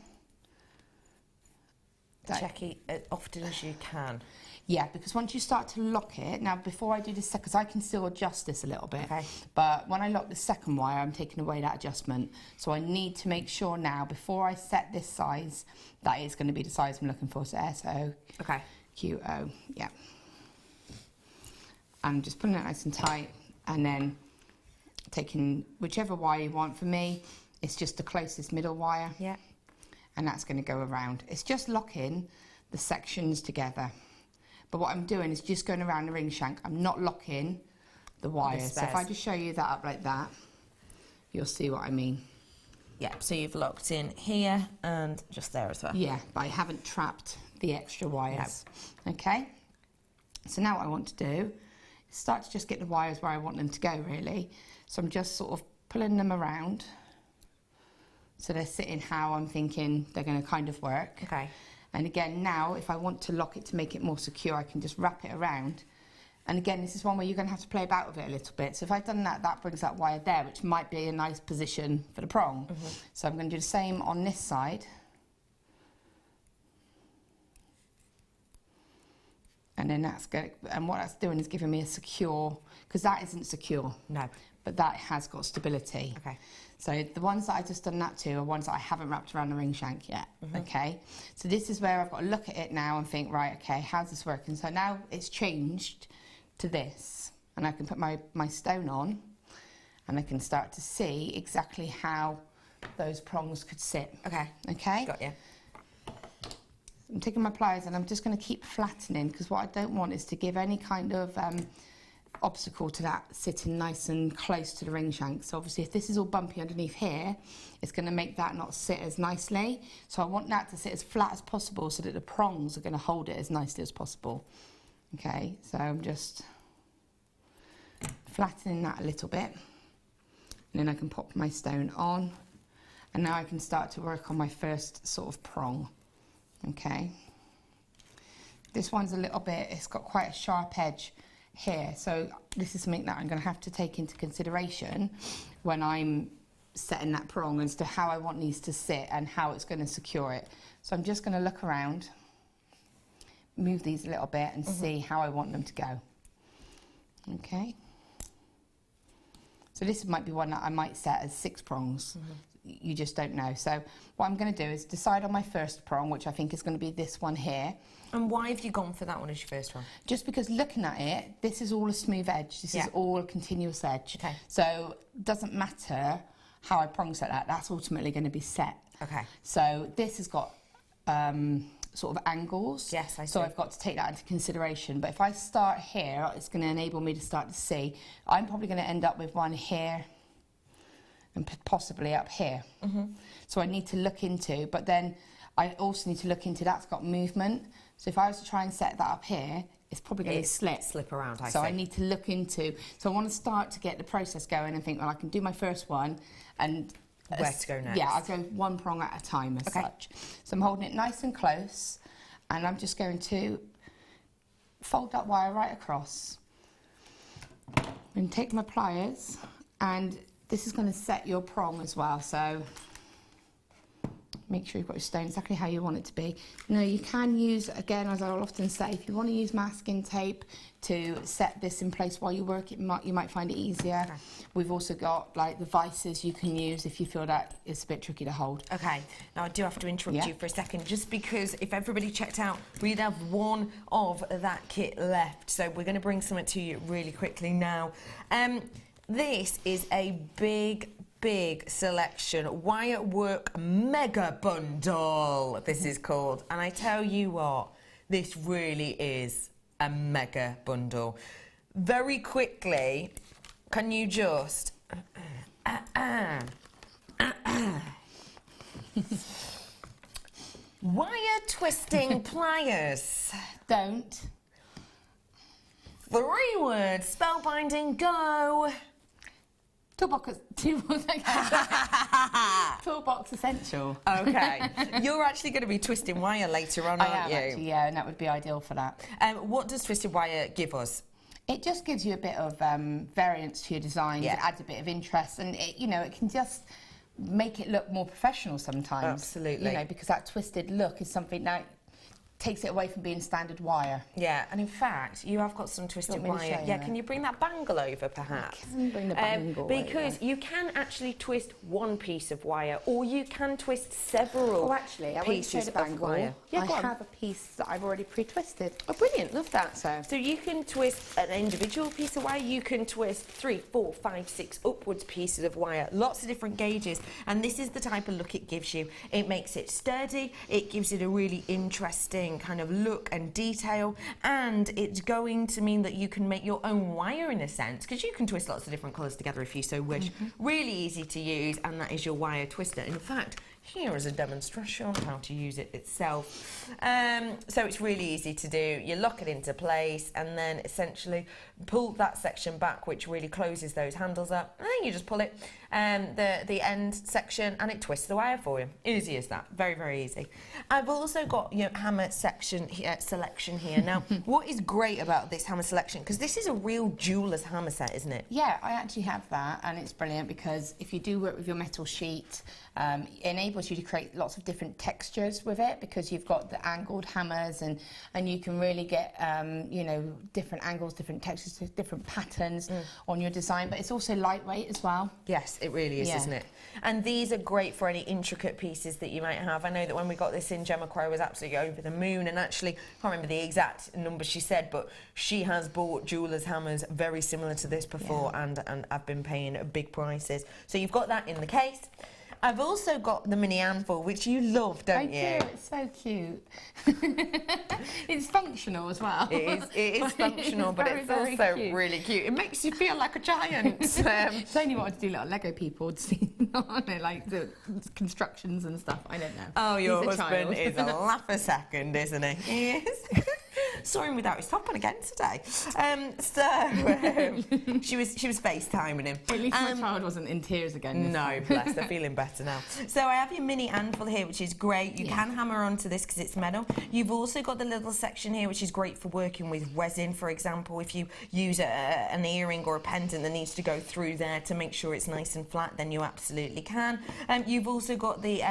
Check it as often as you can. Yeah, because once you start to lock it, now before I do this, because I can still adjust this a little bit, okay. But when I lock the second wire, I'm taking away that adjustment. So I need to make sure now, before I set this size, that is going to be the size I'm looking for. So S-O, okay. Q-O, yeah. I'm just putting it nice and tight, and then taking whichever wire you want. For me, it's just the closest middle wire. Yeah. And that's going to go around. It's just locking the sections together. But what I'm doing is just going around the ring shank. I'm not locking the wires. So if I just show you that up like that, you'll see what I mean. Yeah, so you've locked in here and just there as well. Yeah, but I haven't trapped the extra wires. No. Okay? So now what I want to do is start to just get the wires where I want them to go, really. So I'm just sort of pulling them around. So they're sitting how I'm thinking they're going to kind of work. Okay. And again, now, if I want to lock it to make it more secure, I can just wrap it around. And again, this is one where you're going to have to play about with it a little bit. So if I've done that, that brings that wire there, which might be a nice position for the prong. So I'm going to do the same on this side. And then that's good. And what that's doing is giving me a secure, because that isn't secure. No. But that has got stability. Okay. So the ones that I just done that to are ones that I haven't wrapped around the ring shank yet. Okay. So this is where I've got to look at it now and think, right, okay, how's this working? So now it's changed to this, and I can put my stone on, and I can start to see exactly how those prongs could sit. Okay. Okay. Got you. I'm taking my pliers and I'm just going to keep flattening, because what I don't want is to give any kind of obstacle to that sitting nice and close to the ring shank. So obviously if this is all bumpy underneath here, it's going to make that not sit as nicely. So I want that to sit as flat as possible so that the prongs are going to hold it as nicely as possible. Okay, so I'm just flattening that a little bit, and then I can pop my stone on, and now I can start to work on my first sort of prong. Okay, this one's a little bit, it's got quite a sharp edge here, so this is something that I'm going to have to take into consideration when I'm setting that prong as to how I want these to sit and how it's going to secure it. So I'm just going to look around, move these a little bit and see how I want them to go. Okay, so this might be one that I might set as 6 prongs. You just don't know. So what I'm going to do is decide on my first prong, which I think is going to be this one here. And why have you gone for that one as your first one? Just because looking at it, this is all a smooth edge. This is all a continuous edge. Okay. So it doesn't matter how I prong set that, that's ultimately going to be set. Okay. So this has got sort of angles. Yes, I see. So I've got to take that into consideration. But if I start here, it's going to enable me to start to see. I'm probably going to end up with one here and possibly up here. So I need to look into, but then I also need to look into that's got movement. So if I was to try and set that up here, it's probably going to slip around. So I need to look into. So I want to start to get the process going and think, well, I can do my first one and where to go next? Yeah, I'll go one prong at a time as such. So I'm holding it nice and close, and I'm just going to fold that wire right across and take my pliers, and this is going to set your prong as well. So make sure you've got your stone exactly how you want it to be. Now you can use, again, as I'll often say, if you want to use masking tape to set this in place while you work, you might find it easier. Okay. We've also got like the vices you can use if you feel that it's a bit tricky to hold. Okay, now I do have to interrupt you for a second, just because if everybody checked out, we'd have one of that kit left. So we're going to bring something to you really quickly now. This is a big selection. Wire Work Mega Bundle, this is called. And I tell you what, this really is a mega bundle. Very quickly, can you just... wire twisting pliers. Don't. 3 words, spellbinding, go. Toolbox essential. Okay. You're actually going to be twisting wire later on, aren't you? Actually, yeah, and that would be ideal for that. What does twisted wire give us? It just gives you a bit of variance to your designs. It adds a bit of interest, and it, you know, it can just make it look more professional sometimes. Absolutely. You know, because that twisted look is something that takes it away from being standard wire. Yeah, and in fact, you have got some twisted wire. Yeah, can you bring that bangle over, perhaps? I can bring the bangle because you can actually twist one piece of wire, or you can twist several pieces of wire. Yeah, I have a piece that I've already pre-twisted. Oh, brilliant, love that. So you can twist an individual piece of wire, you can twist 3, 4, 5, 6 upwards pieces of wire, lots of different gauges, and this is the type of look it gives you. It makes it sturdy, it gives it a really interesting kind of look and detail, and it's going to mean that you can make your own wire in a sense, because you can twist lots of different colours together if you so wish. Really easy to use, and that is your wire twister. In fact, here is a demonstration on how to use it itself. So it's really easy to do. You lock it into place and then essentially pull that section back, which really closes those handles up, and then you just pull it, the end section, and it twists the wire for you. Easy as that. Very, very easy. I've also got your hammer selection here. Now, what is great about this hammer selection, because this is a real jeweller's hammer set, isn't it? Yeah, I actually have that, and it's brilliant because if you do work with your metal sheet, it enables you to create lots of different textures with it, because you've got the angled hammers, and you can really get you know, different angles, different textures, different patterns on your design. But it's also lightweight as well. Yes, it really is, isn't it? And these are great for any intricate pieces that you might have. I know that when we got this in, Gemma Crow was absolutely over the moon, and actually, I can't remember the exact number she said, but she has bought jewellers' hammers very similar to this before, and I've been paying big prices. So you've got that in the case. I've also got the mini anvil, which you love, don't you? I do, it's so cute. It's functional as well. It is functional, but it's also really cute. It makes you feel like a giant. It's only what to do little Lego people to see, like the constructions and stuff. I don't know. Oh, your husband is a laugh a second, isn't he? Yes. Saw him without his top on again today. She was FaceTiming him. At least my child wasn't in tears again. No, bless, they're feeling better now. So I have your mini anvil here, which is great. You can hammer onto this because it's metal. You've also got the little section here, which is great for working with resin, for example. If you use an earring or a pendant that needs to go through there to make sure it's nice and flat, then you absolutely can. You've also got the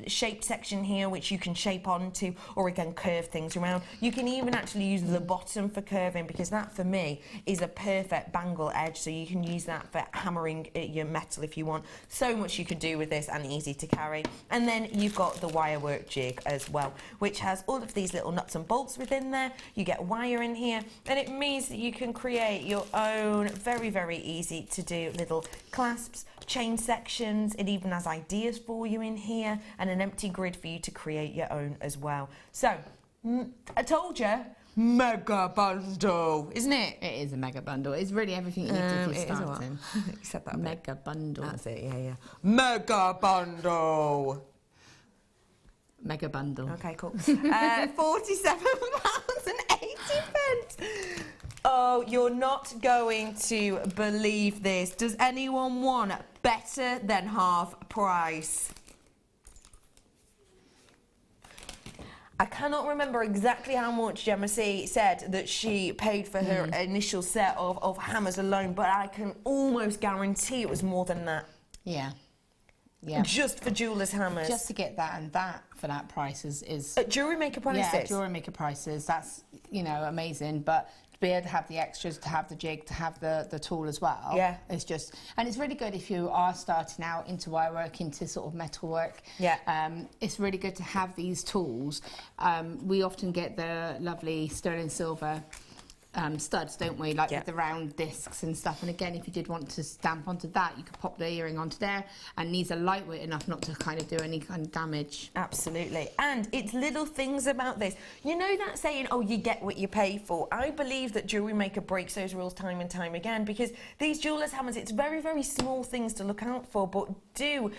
shape section here, which you can shape onto, or again curve things around. You can even actually use the bottom for curving, because that for me is a perfect bangle edge, so you can use that for hammering your metal if you want. So much you could do with this, and easy to carry. And then you've got the wire work jig as well, which has all of these little nuts and bolts within there. You get wire in here, and it means that you can create your own very, very easy to do little clasps, chain sections. It even has ideas for you in here, and an empty grid for you to create your own as well. So I told you, mega bundle, isn't it? It is a mega bundle. It's really everything you need to if you're starting. You said that. Mega bundle. That's it. Yeah. Mega bundle. Mega bundle. Okay, cool. £47.80. Oh, you're not going to believe this. Does anyone want better than half price? I cannot remember exactly how much Gemma C said that she paid for her initial set of hammers alone, but I can almost guarantee it was more than that. Yeah. Just for jewellers' hammers. Just to get that and that for that price is at JewelleryMaker prices. Yeah, JewelleryMaker prices. That's, you know, amazing. But to be able to have the extras, to have the jig, to have the tool as well. Yeah. It's just, and it's really good if you are starting out into wire work, into sort of metal work. Yeah. It's really good to have these tools. We often get the lovely sterling silver studs, don't we, like with the round discs and stuff. And again, if you did want to stamp onto that, you could pop the earring onto there, and these are lightweight enough not to kind of do any kind of damage. Absolutely. And it's little things about this, you know, that saying, oh, you get what you pay for. I believe that JewelleryMaker breaks those rules time and time again, because these jewellers' hammers, it's very, very small things to look out for, but do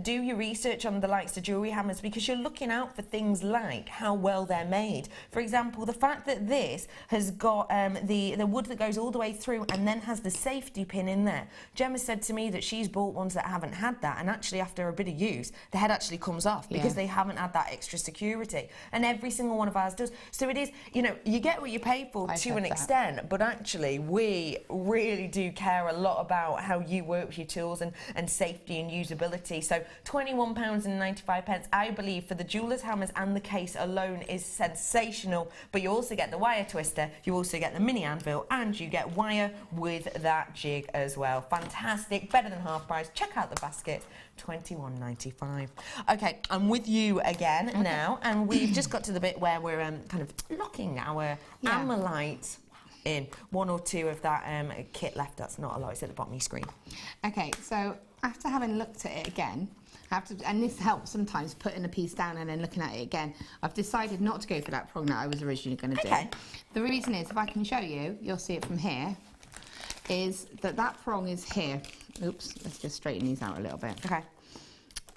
your research on the likes of jewellery hammers, because you're looking out for things like how well they're made. For example, the fact that this has got the wood that goes all the way through and then has the safety pin in there. Gemma said to me that she's bought ones that haven't had that, and actually after a bit of use, the head actually comes off because they haven't had that extra security. And every single one of ours does. So it is, you know, you get what you pay for to an extent, but actually we really do care a lot about how you work with your tools and safety and usability. So £21.95, I believe, for the jeweler's hammers and the case alone is sensational. But you also get the wire twister, you also get the mini anvil, and you get wire with that jig as well. Fantastic, better than half price. Check out the basket, £21.95. Okay, I'm with you again now, and we've just got to the bit where we're kind of locking our Amelite in. One or two of that kit left. That's not a lot. It's at the bottom of your screen. Okay, so after having looked at it again, I have to, and this helps sometimes, putting a piece down and then looking at it again, I've decided not to go for that prong that I was originally going to do. The reason is, if I can show you, you'll see it from here, is that that prong is here. Oops, let's just straighten these out a little bit.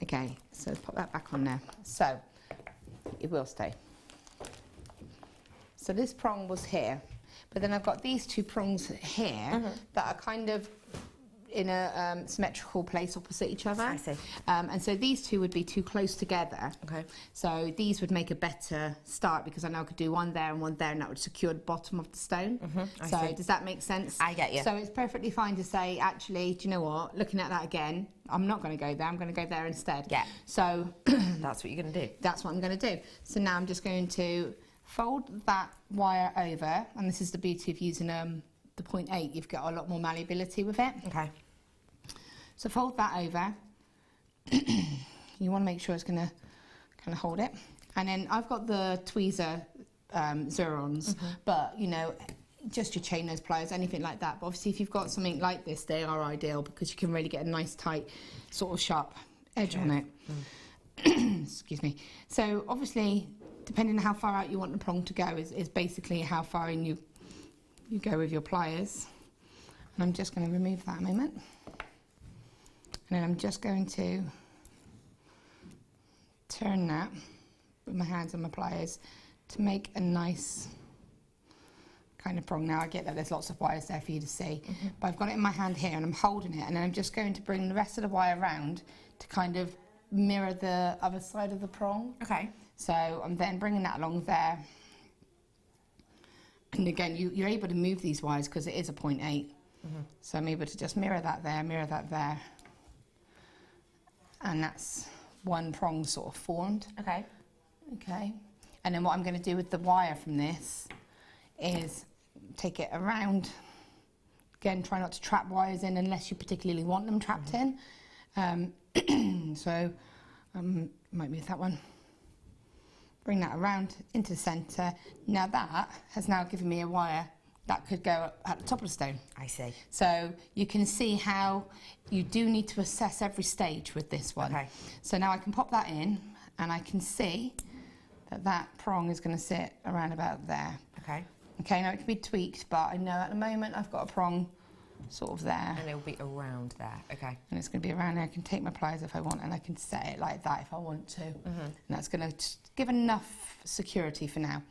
Okay, so pop that back on there. So it will stay. So this prong was here, but then I've got these two prongs here that are kind of in a symmetrical place opposite each other. I see. And so these two would be too close together. So these would make a better start, because I know I could do one there, and that would secure the bottom of the stone. So does that make sense? I get you. So it's perfectly fine to say, actually, do you know what? Looking at that again, I'm not going to go there. I'm going to go there instead. So that's what you're going to do. That's what I'm going to do. So now I'm just going to fold that wire over, and this is the beauty of using the 0.8. You've got a lot more malleability with it. So fold that over. You want to make sure it's going to kind of hold it. And then I've got the tweezer Zurons, but you know, just your chain nose pliers, anything like that. But obviously if you've got something like this, they are ideal, because you can really get a nice tight sort of sharp edge on it. Excuse me. So obviously, depending on how far out you want the prong to go is basically how far in you go with your pliers. And I'm just going to remove that a moment. And then I'm just going to turn that with my hands and my pliers to make a nice kind of prong. Now I get that there's lots of wires there for you to see, but I've got it in my hand here and I'm holding it, and then I'm just going to bring the rest of the wire around to kind of mirror the other side of the prong. So I'm then bringing that along there. And again, you're able to move these wires because it is a 0.8. So I'm able to just mirror that there. And that's one prong sort of formed. Okay. And then what I'm going to do with the wire from this is take it around. Again, try not to trap wires in unless you particularly want them trapped in. So might move that one. Bring that around into the centre. Now that has now given me a wire that could go at the top of the stone. I see. So you can see how you do need to assess every stage with this one. So now I can pop that in, and I can see that that prong is going to sit around about there. Okay, now it can be tweaked, but I know at the moment I've got a prong sort of there. And it will be around there. And it's going to be around there. I can take my pliers if I want, and I can set it like that if I want to. And that's going to give enough security for now.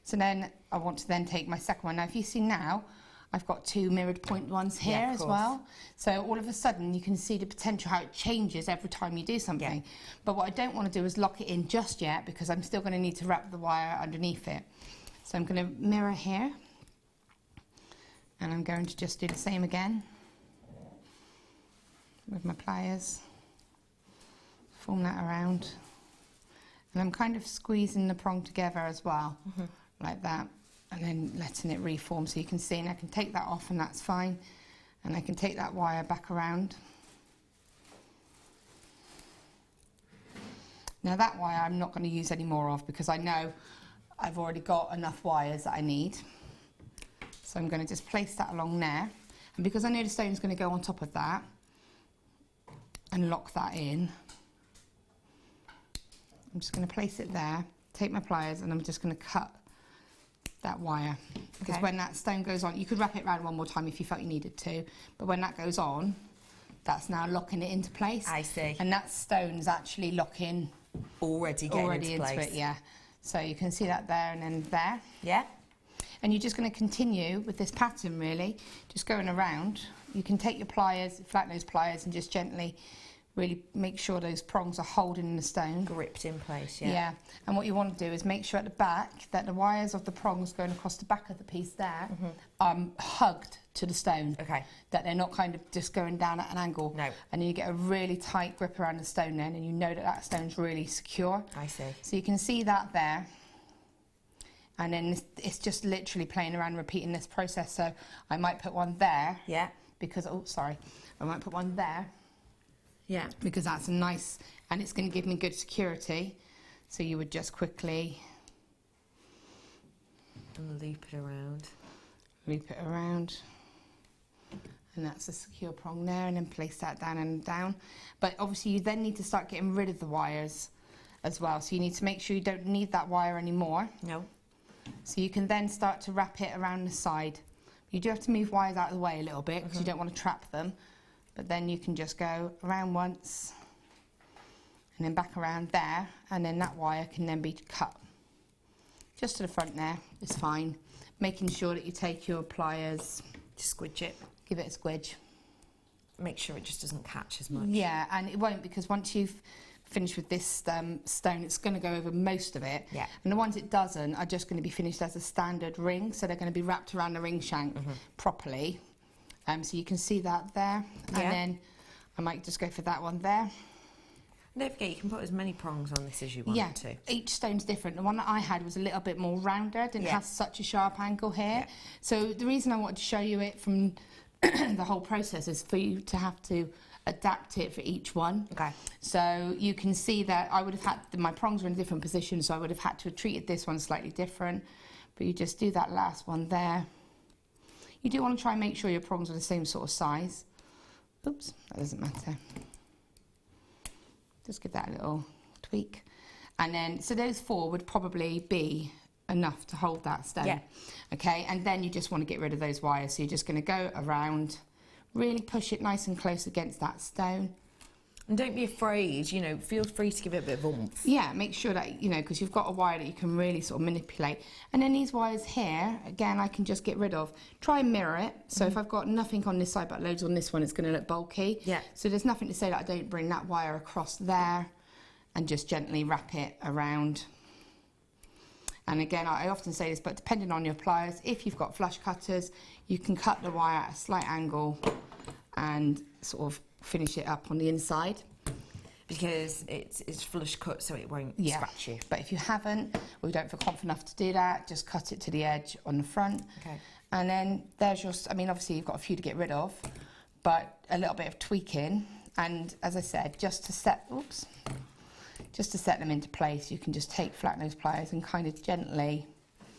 So then I want to then take my second one. Now, if you see now, I've got two mirrored point ones here as well. So all of a sudden, you can see the potential, how it changes every time you do something. But what I don't want to do is lock it in just yet, because I'm still going to need to wrap the wire underneath it. So I'm going to mirror here. And I'm going to just do the same again with my pliers. Form that around. And I'm kind of squeezing the prong together as well. Like that, and then letting it reform, so you can see, and I can take that off and that's fine, and I can take that wire back around. Now that wire I'm not going to use any more of, because I know I've already got enough wires that I need. So I'm going to just place that along there, and because I know the stone's going to go on top of that and lock that in, I'm just going to place it there, take my pliers, and I'm just going to cut that wire, because when that stone goes on, you could wrap it around one more time if you felt you needed to, but when that goes on, that's now locking it into place. I see. And that stone's actually locking already into place. It, So you can see that there and then there. And you're just going to continue with this pattern, really, just going around. You can take your pliers, flat nose pliers, and just gently really make sure those prongs are holding the stone. Gripped in place, yeah. Yeah, and what you want to do is make sure at the back that the wires of the prongs going across the back of the piece there are hugged to the stone. Okay. That they're not kind of just going down at an angle. No. And then you get a really tight grip around the stone then, and you know that that stone's really secure. I see. So you can see that there. And then it's just literally playing around, repeating this process. So I might put one there. Yeah. Because, oh, sorry. I might put one there. Yeah. Because that's a nice, and it's going to give me good security. So you would just quickly and loop it around. Loop it around. And that's a secure prong there, and then place that down and down. But obviously you then need to start getting rid of the wires as well. So you need to make sure you don't need that wire anymore. No. So you can then start to wrap it around the side. You do have to move wires out of the way a little bit because you don't want to trap them. But then you can just go around once and then back around there, and then that wire can then be cut. Just to the front there is fine. Making sure that you take your pliers, Just squidge it. give it a squidge. Make sure it just doesn't catch as much. Yeah, and it won't, because once you've finished with this stone, it's going to go over most of it. Yeah. And the ones it doesn't are just going to be finished as a standard ring, so they're going to be wrapped around the ring shank properly. So you can see that there. Yeah. And then I might just go for that one there. Don't forget, you can put as many prongs on this as you want to. Each stone's different. The one that I had was a little bit more rounded and has such a sharp angle here. Yeah. So the reason I wanted to show you it from the whole process is for you to have to adapt it for each one. Okay. So you can see that I would have had, my prongs were in a different position, so I would have had to have treated this one slightly different. But you just do that last one there. You do want to try and make sure your prongs are the same sort of size. Oops, that doesn't matter. Just give that a little tweak. And then, so those four would probably be enough to hold that stone. Yeah. Okay, and then you just want to get rid of those wires. So you're just going to go around, really push it nice and close against that stone. And don't be afraid, you know, feel free to give it a bit of oomph. Yeah, make sure that, you know, because you've got a wire that you can really sort of manipulate. And then these wires here, again, I can just get rid of. Try and mirror it. So if I've got nothing on this side but loads on this one, it's going to look bulky. Yeah. So there's nothing to say that I don't bring that wire across there and just gently wrap it around. And again, I often say this, but depending on your pliers, if you've got flush cutters, you can cut the wire at a slight angle and sort of finish it up on the inside. Because it's flush cut, so it won't scratch you. But if you haven't, or you don't feel confident enough to do that, just cut it to the edge on the front. Okay. And then there's your, I mean, obviously you've got a few to get rid of, but a little bit of tweaking. And as I said, just to set them into place, you can just take flat nose pliers and kind of gently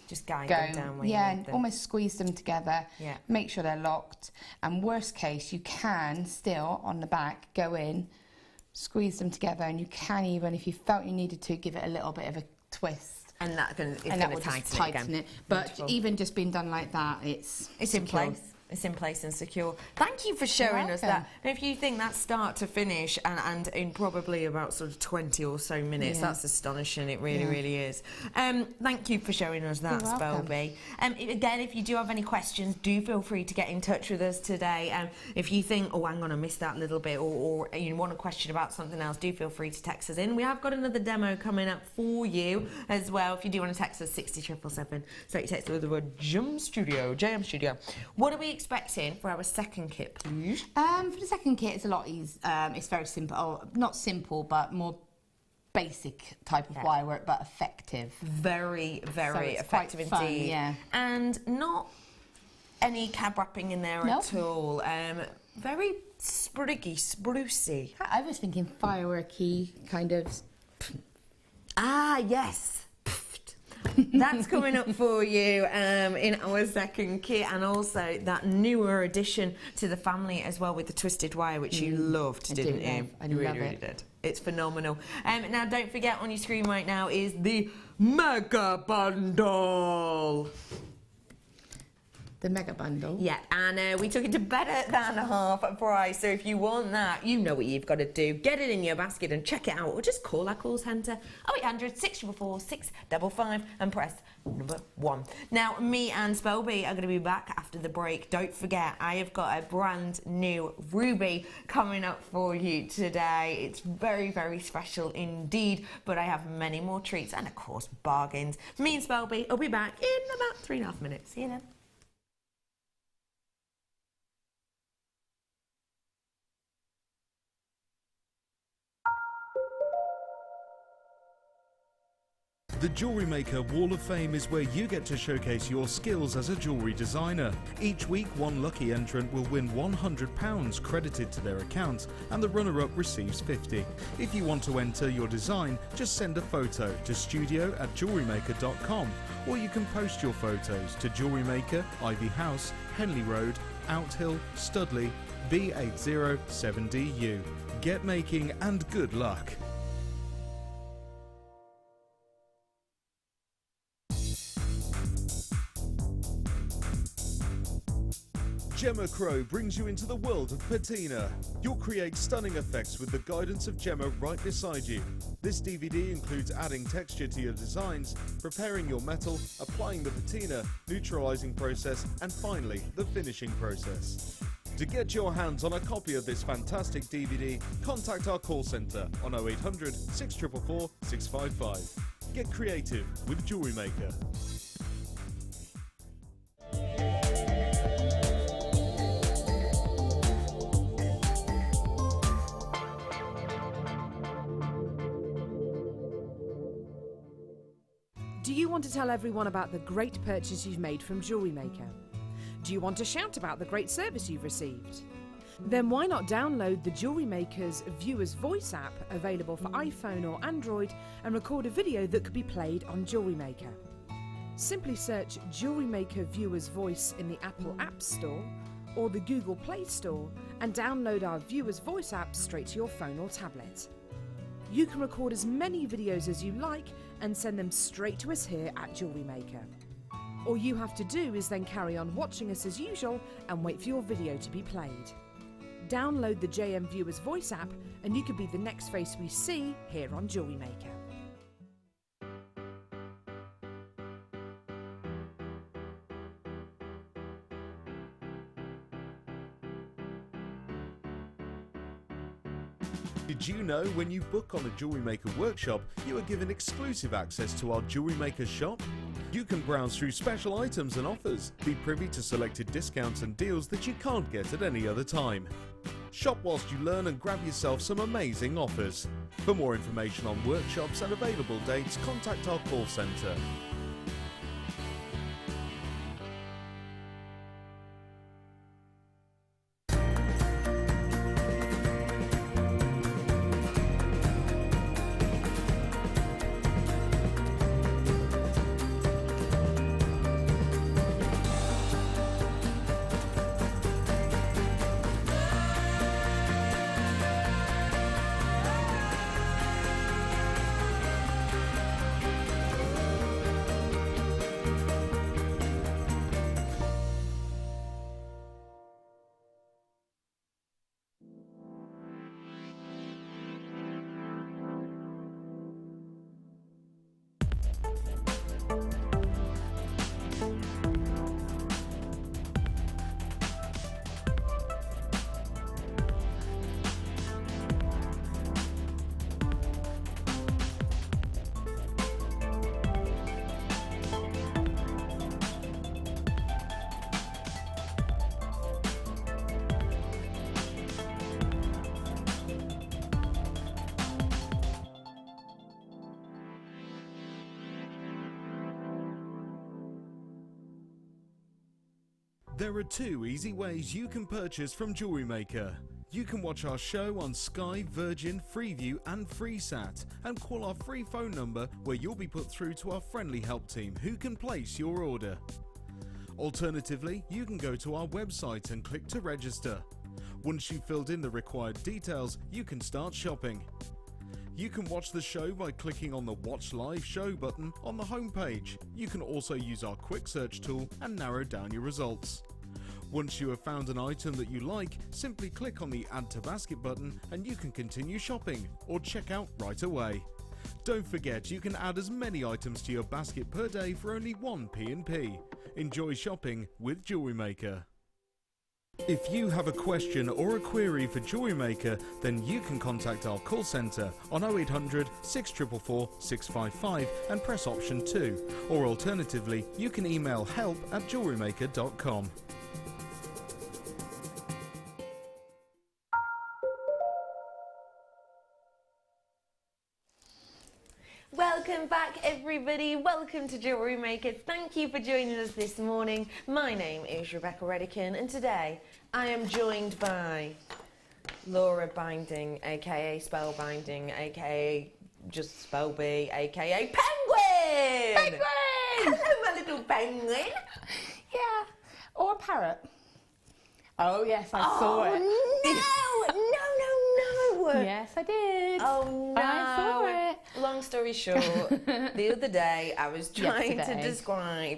just guide them down where you and need them. almost squeeze them together. Yeah. Make sure they're locked. And worst case, you can still on the back go in, squeeze them together, and you can even, if you felt you needed to, give it a little bit of a twist. And that is And going that to will just tighten it. But Beautiful. even just being done like that, it's in secure. place. It's in place and secure. Thank you for showing us that. welcome. Now, if you think that's start to finish and in probably about sort of 20 or so minutes, Yeah. that's astonishing. It really, Yeah. really is. Thank you for showing us that, You're welcome. Spelby. Again, if you do have any questions, do feel free to get in touch with us today. If you think, oh, hang on, I missed that little bit, or you want a question about something else, do feel free to text us in. We have got another demo coming up for you as well. If you do want to text us, 60777. So you text with the word JM Studio. What are we expecting for our second kit, please? For the second kit, it's a lot easier. It's very simple. Oh, not simple, but more basic type of wire work, but effective. Very, So very it's effective quite fun, indeed. yeah. And not any cab wrapping in there Nope. at all. Very spriggy, sprucey. I was thinking fireworky kind of. Ah, yes. That's coming up for you in our second kit, and also that newer addition to the family as well with the twisted wire, which you loved, I didn't do you? love. I You love really it. did. It's phenomenal. Now, don't forget, on your screen right now is the Mega Bundle. The mega bundle. Yeah, and we took it to better than half price. So if you want that, you know what you've got to do. Get it in your basket and check it out, or just call our call centre 0800 644 655 and press number 1. Now, me and Spelby are going to be back after the break. Don't forget, I have got a brand new ruby coming up for you today. It's very, very special indeed, but I have many more treats and, of course, bargains. Me and Spelby will be back in about 3.5 minutes. See you then. The Jewellery Maker Wall of Fame is where you get to showcase your skills as a jewellery designer. Each week, one lucky entrant will win £100 credited to their account, and the runner-up receives £50. If you want to enter your design, just send a photo to studio@jewellerymaker.com, or you can post your photos to Jewellery Maker, Ivy House, Henley Road, Outhill, Studley, B807DU. Get making and good luck. Gemma Crow brings you into the world of patina. You'll create stunning effects with the guidance of Gemma right beside you. This DVD includes adding texture to your designs, preparing your metal, applying the patina, neutralizing process, and finally, the finishing process. To get your hands on a copy of this fantastic DVD, contact our call centre on 0800 644 655. Get creative with Jewellery Maker. Do you want to tell everyone about the great purchase you've made from Jewellery Maker? Do you want to shout about the great service you've received? Then why not download the Jewellery Maker's Viewer's Voice app, available for iPhone or Android, and record a video that could be played on Jewellery Maker. Simply search Jewellery Maker Viewer's Voice in the Apple App Store or the Google Play Store and download our Viewer's Voice app straight to your phone or tablet. You can record as many videos as you like and send them straight to us here at Jewellery Maker. All you have to do is then carry on watching us as usual and wait for your video to be played. Download the JM Viewer's Voice app and you could be the next face we see here on Jewellery Maker. Did you know when you book on a Jewellery Maker workshop, you are given exclusive access to our Jewellery Maker shop? You can browse through special items and offers, be privy to selected discounts and deals that you can't get at any other time. Shop whilst you learn and grab yourself some amazing offers. For more information on workshops and available dates, contact our call centre. There are 2 easy ways you can purchase from Jewellery Maker. You can watch our show on Sky, Virgin, Freeview and FreeSat and call our free phone number where you'll be put through to our friendly help team who can place your order. Alternatively, you can go to our website and click to register. Once you've filled in the required details, you can start shopping. You can watch the show by clicking on the Watch Live Show button on the homepage. You can also use our quick search tool and narrow down your results. Once you have found an item that you like, simply click on the Add to Basket button and you can continue shopping or check out right away. Don't forget, you can add as many items to your basket per day for only 1 P&P. Enjoy shopping with JewelleryMaker. If you have a question or a query for JewelleryMaker, then you can contact our call centre on 0800 644 655 and press option 2. Or alternatively, you can email help@jewellerymaker.com. Welcome back, everybody. Welcome to JewelleryMaker. Thank you for joining us this morning. My name is Rebecca Redican, and today I am joined by Laura Binding, aka Spellbinding, aka just Spellbee, aka Penguin! Penguin! Hello, my little penguin. Yeah. Or a parrot. Oh, yes, I saw it. No. Yes, I did. Oh, no. I saw it. Long story short, the other day I was trying to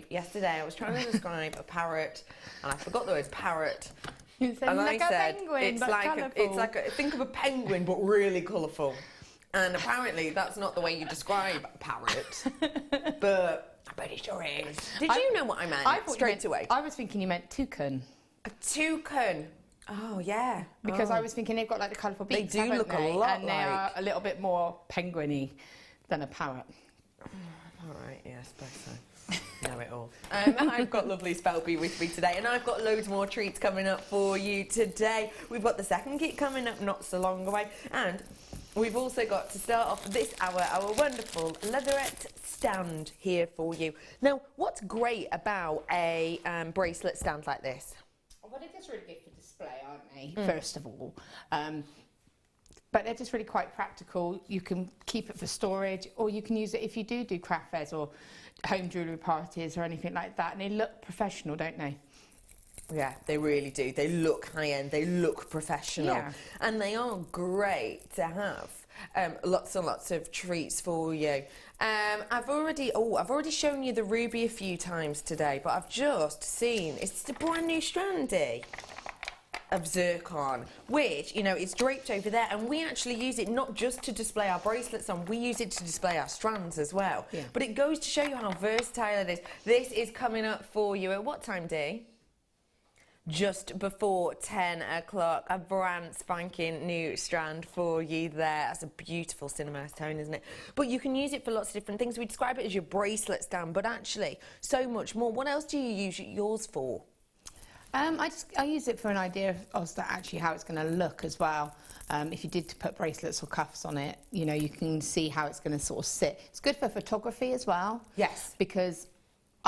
Yesterday. describe a parrot, and I forgot the word parrot. You said And like I a said, penguin, but colourful. think of a penguin, but really colourful. And apparently that's not the way you describe a parrot, but I bet it sure is. Did you know what I meant I thought straight away? I was thinking you meant toucan. A toucan. Oh, yeah. Because I was thinking they've got like the colourful beaks, They do haven't look a they? lot and they are a little bit more penguin-y than a parrot. All right, yeah, I suppose so. Know it all. I've got lovely Spellbee with me today, and I've got loads more treats coming up for you today. We've got the second kit coming up not so long away, and we've also got, to start off this hour, our wonderful leatherette stand here for you. Now, what's great about a bracelet stand like this? Well, they're just really good for display, aren't they, first of all? But they're just really quite practical. You can keep it for storage, or you can use it if you do craft fairs or home jewellery parties or anything like that. And they look professional, don't they? Yeah, they really do. They look high-end, they look professional. Yeah. And they are great to have. Lots and lots of treats for you. I've already shown you the ruby a few times today, but I've just seen, it's a brand new strandy of zircon, which, you know, it's draped over there, and we actually use it not just to display our bracelets on, we use it to display our strands as well. Yeah. But it goes to show you how versatile it is. This is coming up for you at what time, Dee? Just before 10 o'clock, a brand spanking new strand for you there. That's a beautiful cinnamon tone, isn't it? But you can use it for lots of different things. We describe it as your bracelet stand, but actually so much more. What else do you use yours for? I use it for an idea of actually how it's going to look as well. If you did to put bracelets or cuffs on it, you know, you can see how it's going to sort of sit. It's good for photography as well. Yes. Because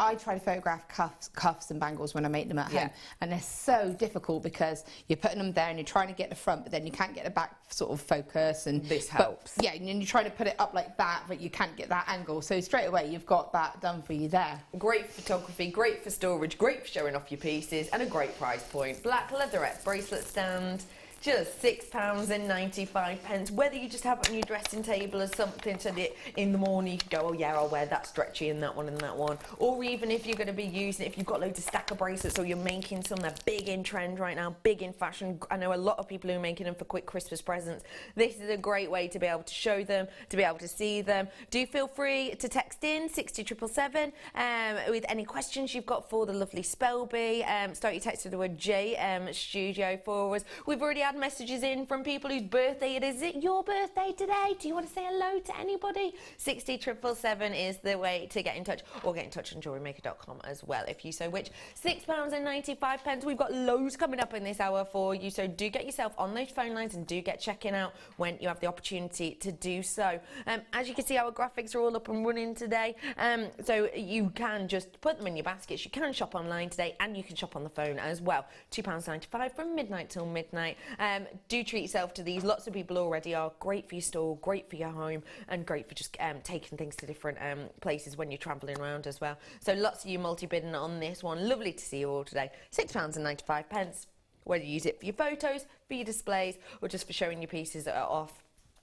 I try to photograph cuffs and bangles when I make them at home, and they're so difficult because you're putting them there and you're trying to get the front, but then you can't get the back sort of focus. And this helps. Yeah, and you're trying to put it up like that, but you can't get that angle. So straight away, you've got that done for you there. Great photography, great for storage, great for showing off your pieces, and a great price point. Black leatherette bracelet stand. Just £6.95. Whether you just have it on your dressing table or something, so that in the morning you can go, oh yeah, I'll wear that stretchy and that one and that one. Or even if you're going to be using it, if you've got loads of stack of bracelets or you're making some, they're big in trend right now, big in fashion. I know a lot of people who are making them for quick Christmas presents. This is a great way to be able to show them, to be able to see them. Do feel free to text in 60777 with any questions you've got for the lovely Spellbee. Start your text with the word JM Studio for us. We've already had messages in from people whose birthday it is. Is it your birthday today? Do you want to say hello to anybody? 60777 is the way to get in touch, or get in touch on JewelleryMaker.com as well if you so wish. £6.95. We've got loads coming up in this hour for you, so do get yourself on those phone lines and do get checking out when you have the opportunity to do so. As you can see, our graphics are all up and running today, so you can just put them in your baskets. You can shop online today, and you can shop on the phone as well. £2.95 from midnight till midnight. Do treat yourself to these. Lots of people already are. Great for your store, great for your home, and great for just taking things to different places when you're travelling around as well. So lots of you multi-bidding on this one. Lovely to see you all today. £6.95. Whether you use it for your photos, for your displays, or just for showing your pieces off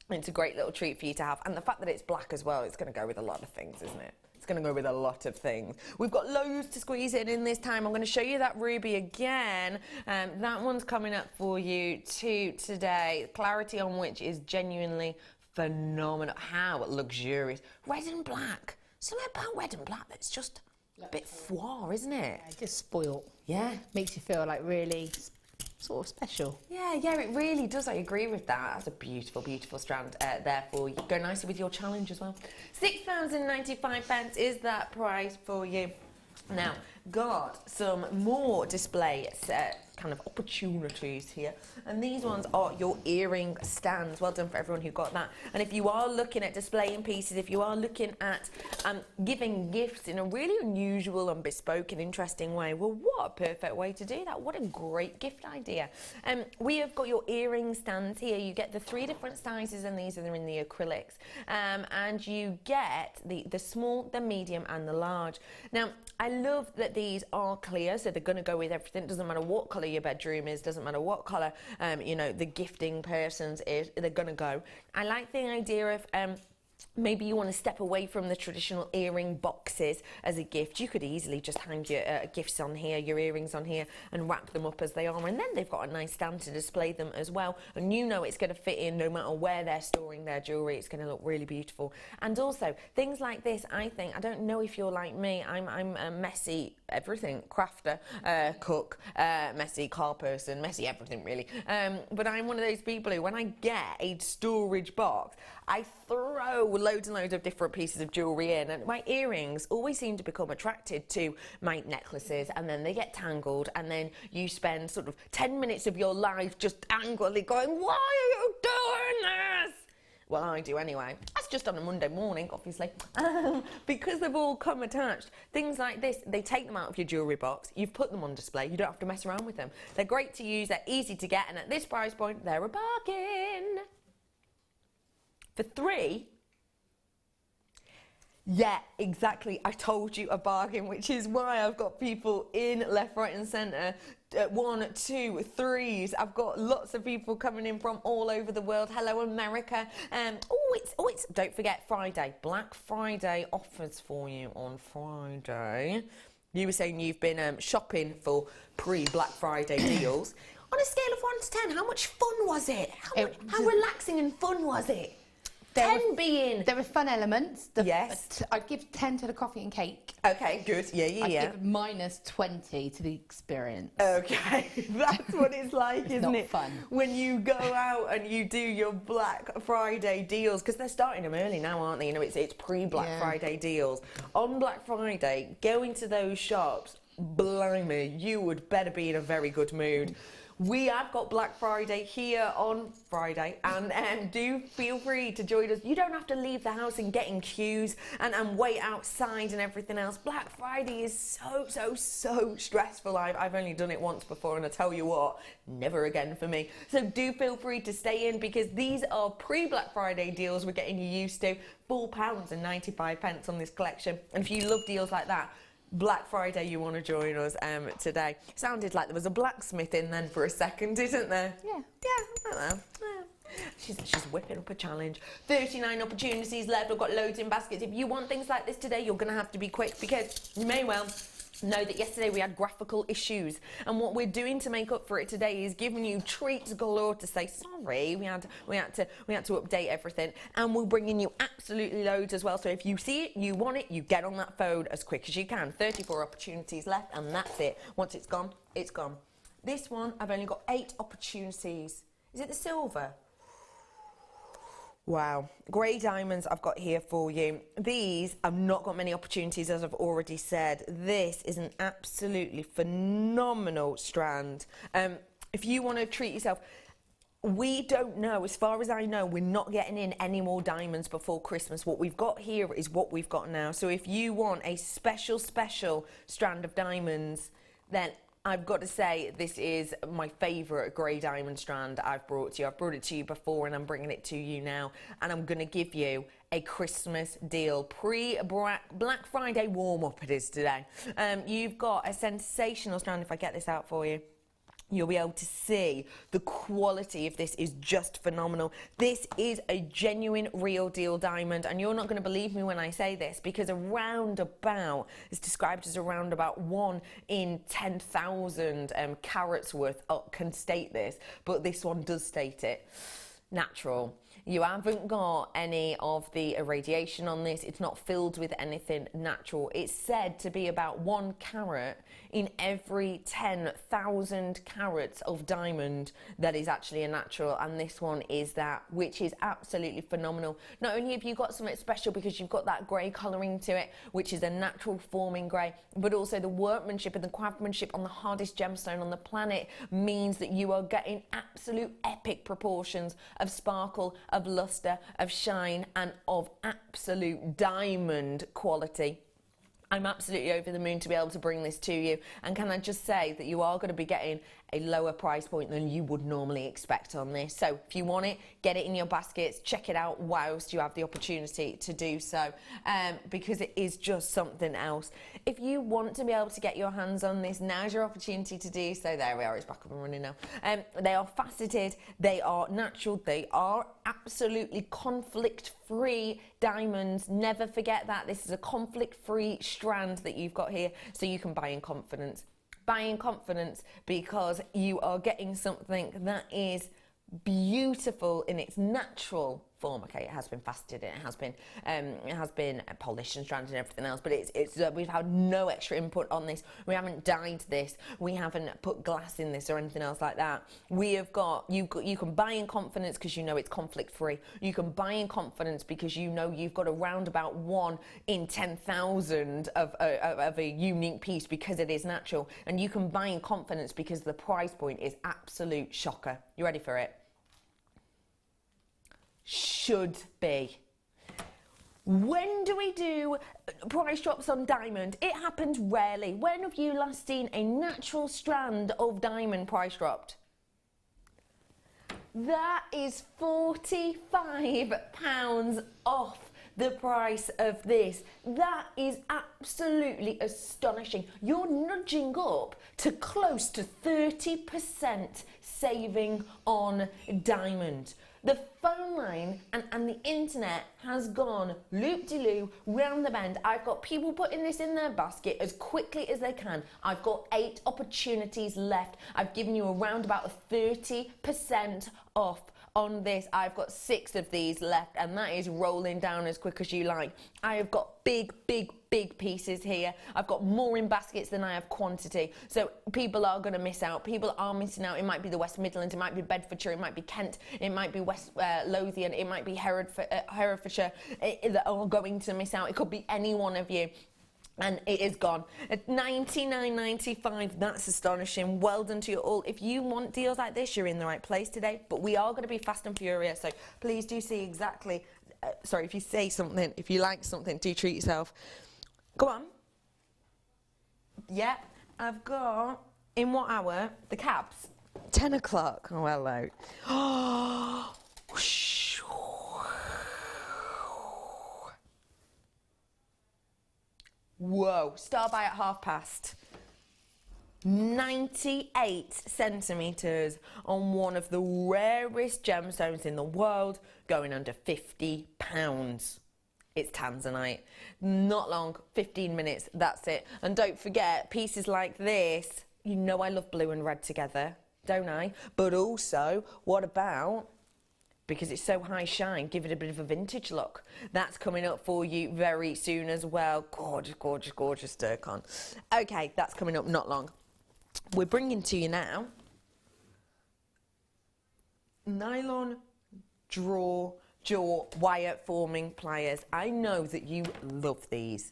It's a great little treat for you to have. And the fact that it's black as well, it's going to go with a lot of things, isn't it? It's going to go with a lot of things. We've got loads to squeeze in this time. I'm going to show you that ruby again. That one's coming up for you too today. Clarity on which is genuinely phenomenal. How luxurious. Red and black. Something about red and black that's just a bit foire, isn't it? Yeah, just spoiled. Yeah. Makes you feel like really sort of special. Yeah, it really does. I agree with that. That's a beautiful, beautiful strand there for you. Go nicely with your challenge as well. £6.95 is that price for you. Now, got some more display kind of opportunities here, and these ones are your earring stands. Well done for everyone who got that. And if you are looking at displaying pieces, if you are looking at giving gifts in a really unusual and bespoke and interesting way, well, what a perfect way to do that. What a great gift idea. We have got your earring stands here. You get the 3 different sizes, and these are in the acrylics, and you get the small, the medium and the large. Now, I love that these are clear, so they're going to go with everything. It doesn't matter what colour your bedroom is, doesn't matter what colour you know, the gifting person's is, they're going to go. I like the idea of maybe you want to step away from the traditional earring boxes as a gift. You could easily just hang your gifts on here, your earrings on here, and wrap them up as they are, and then they've got a nice stand to display them as well, and you know it's going to fit in no matter where they're storing their jewellery. It's going to look really beautiful. And also things like this, I think, I don't know if you're like me, I'm a messy everything crafter, cook, messy car person, messy everything really, but I'm one of those people who, when I get a storage box, I throw loads and loads of different pieces of jewellery in, and my earrings always seem to become attracted to my necklaces, and then they get tangled, and then you spend sort of 10 minutes of your life just angrily going, why are you doing this? Well, I do anyway. That's just on a Monday morning, obviously, because they've all come attached. Things like this, they take them out of your jewellery box, you've put them on display, you don't have to mess around with them. They're great to use, they're easy to get, and at this price point, they're a bargain. For 3, yeah, exactly. I told you, a bargain, which is why I've got people in left, right and centre. 1, 2, 3s. I've got lots of people coming in from all over the world. Hello, America. It's don't forget Friday. Black Friday offers for you on Friday. You were saying you've been shopping for pre-Black Friday deals. On a scale of 1 to 10, how much fun was it? How relaxing and fun was it? 10 being... There were fun elements. Yes. I'd give 10 to the coffee and cake. Okay, good. Yeah. I'd give -20 to the experience. Okay, that's what it's like, isn't it? Not fun. When you go out and you do your Black Friday deals, because they're starting them early now, aren't they? You know, it's pre-Black Friday deals. On Black Friday, go into those shops, blimey, you would better be in a very good mood. We have got Black Friday here on Friday, and do feel free to join us. You don't have to leave the house and get in queues and wait outside and everything else. Black Friday is so stressful. I've only done it once before, and I tell you what, never again for me. So do feel free to stay in, because these are pre-Black Friday deals we're getting you used to. £4.95 on this collection, and if you love deals like that, Black Friday, you want to join us today. Sounded like there was a blacksmith in then for a second, didn't there? Yeah. I don't know. Yeah. She's whipping up a challenge. 39 opportunities left. I've got loads in baskets. If you want things like this today, you're going to have to be quick, because you may well know that yesterday we had graphical issues, and what we're doing to make up for it today is giving you treats galore to say sorry. We had to update everything, and we're bringing you absolutely loads as well. So if you see it, you want it, you get on that phone as quick as you can. 34 opportunities left, and that's it. Once it's gone, it's gone. This one, I've only got 8 opportunities. Is it the silver? Wow. Grey diamonds I've got here for you. These, I've not got many opportunities, as I've already said. This is an absolutely phenomenal strand. If you want to treat yourself, we don't know, as far as I know, we're not getting in any more diamonds before Christmas. What we've got here is what we've got now. So if you want a special strand of diamonds, then I've got to say, this is my favourite grey diamond strand I've brought to you. I've brought it to you before, and I'm bringing it to you now. And I'm going to give you a Christmas deal. Pre-Black Friday warm-up it is today. You've got a sensational strand, if I get this out for you. you'll be able to see the quality of this is just phenomenal. This is a genuine, real deal diamond, and you're not going to believe me when I say this, because around about, it's described as around about 1 in 10,000 carats worth can state this, but this one does state it. Natural. You haven't got any of the irradiation on this. It's not filled with anything natural. It's said to be about 1 carat in every 10,000 carats of diamond that is actually a natural, and this one is that, which is absolutely phenomenal. Not only have you got something special because you've got that grey colouring to it, which is a natural forming grey, but also the workmanship and the craftsmanship on the hardest gemstone on the planet means that you are getting absolute epic proportions of sparkle, of luster, of shine, and of absolute diamond quality. I'm absolutely over the moon to be able to bring this to you, and can I just say that you are going to be getting a lower price point than you would normally expect on this. So if you want it, get it in your baskets, check it out whilst you have the opportunity to do so, because it is just something else. If you want to be able to get your hands on this, now's your opportunity to do so. There we are, it's back up and running now. They are faceted, they are natural, they are absolutely conflict-free diamonds. Never forget that. This is a conflict-free strand that you've got here, so you can buy in confidence. Buy in confidence, because you are getting something that is beautiful in its natural form. Okay, it has been faceted, it has been polished and stranded and everything else, but we've had no extra input on this. We haven't dyed this, we haven't put glass in this or anything else like that. We have got, you can buy in confidence because you know it's conflict free. You can buy in confidence because you know you've got around about 1 in 10,000 of a unique piece because it is natural, and you can buy in confidence because the price point is absolute shocker. You ready for it? Should be. When do we do price drops on diamond? It happens rarely. When have you last seen a natural strand of diamond price dropped? That is £45 off the price of this. That is absolutely astonishing. You're nudging up to close to 30% saving on diamond. The phone line and the internet has gone loop-de-loo, round the bend. I've got people putting this in their basket as quickly as they can. I've got 8 opportunities left. I've given you around about a 30% off on this. I've got 6 of these left, and that is rolling down as quick as you like. I have got big pieces here. I've got more in baskets than I have quantity, so people are going to miss out. People are missing out. It might be the West Midlands, it might be Bedfordshire, it might be Kent, it might be West Lothian, it might be Herefordshire that are going to miss out. It could be any one of you. And it is gone at $99.95. That's astonishing. Well done to you all. If you want deals like this, you're in the right place today. But we are going to be fast and furious, so please do see exactly. Sorry, if you say something, if you like something, do treat yourself. Go on. Yeah, I've got, in what hour? The cabs. 10 o'clock. Oh, hello. Oh, whoa, start by at 1:30. 98 centimetres on one of the rarest gemstones in the world, going under £50. It's tanzanite. Not long, 15 minutes, that's it. And don't forget, pieces like this, you know I love blue and red together, don't I? But also, what about, because it's so high shine, give it a bit of a vintage look. That's coming up for you very soon as well. Gorgeous, gorgeous, gorgeous zircon. Okay, that's coming up not long. We're bringing to you now nylon jaw wire forming pliers. I know that you love these.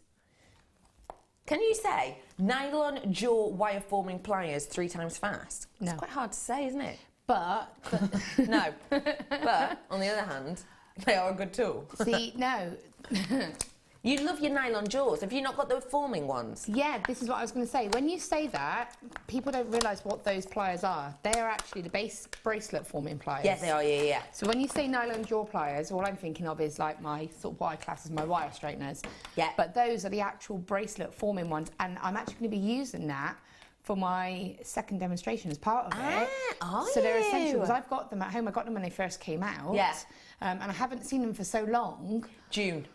Can you say nylon jaw wire forming pliers 3 times fast? No. It's quite hard to say, isn't it? But No. But on the other hand, they are a good tool. see, no. You love your nylon jaws. Have you not got the forming ones? Yeah, this is what I was going to say. When you say that, people don't realise what those pliers are. They are actually the base bracelet forming pliers. Yes, they are, yeah. So when you say nylon jaw pliers, all I'm thinking of is like my sort of what I class as my wire straighteners. Yeah. But those are the actual bracelet forming ones, and I'm actually going to be using that for my second demonstration as part of it. Are so they're you? essential because I've got them at home. I got them when they first came out. Yeah. And I haven't seen them for so long. June.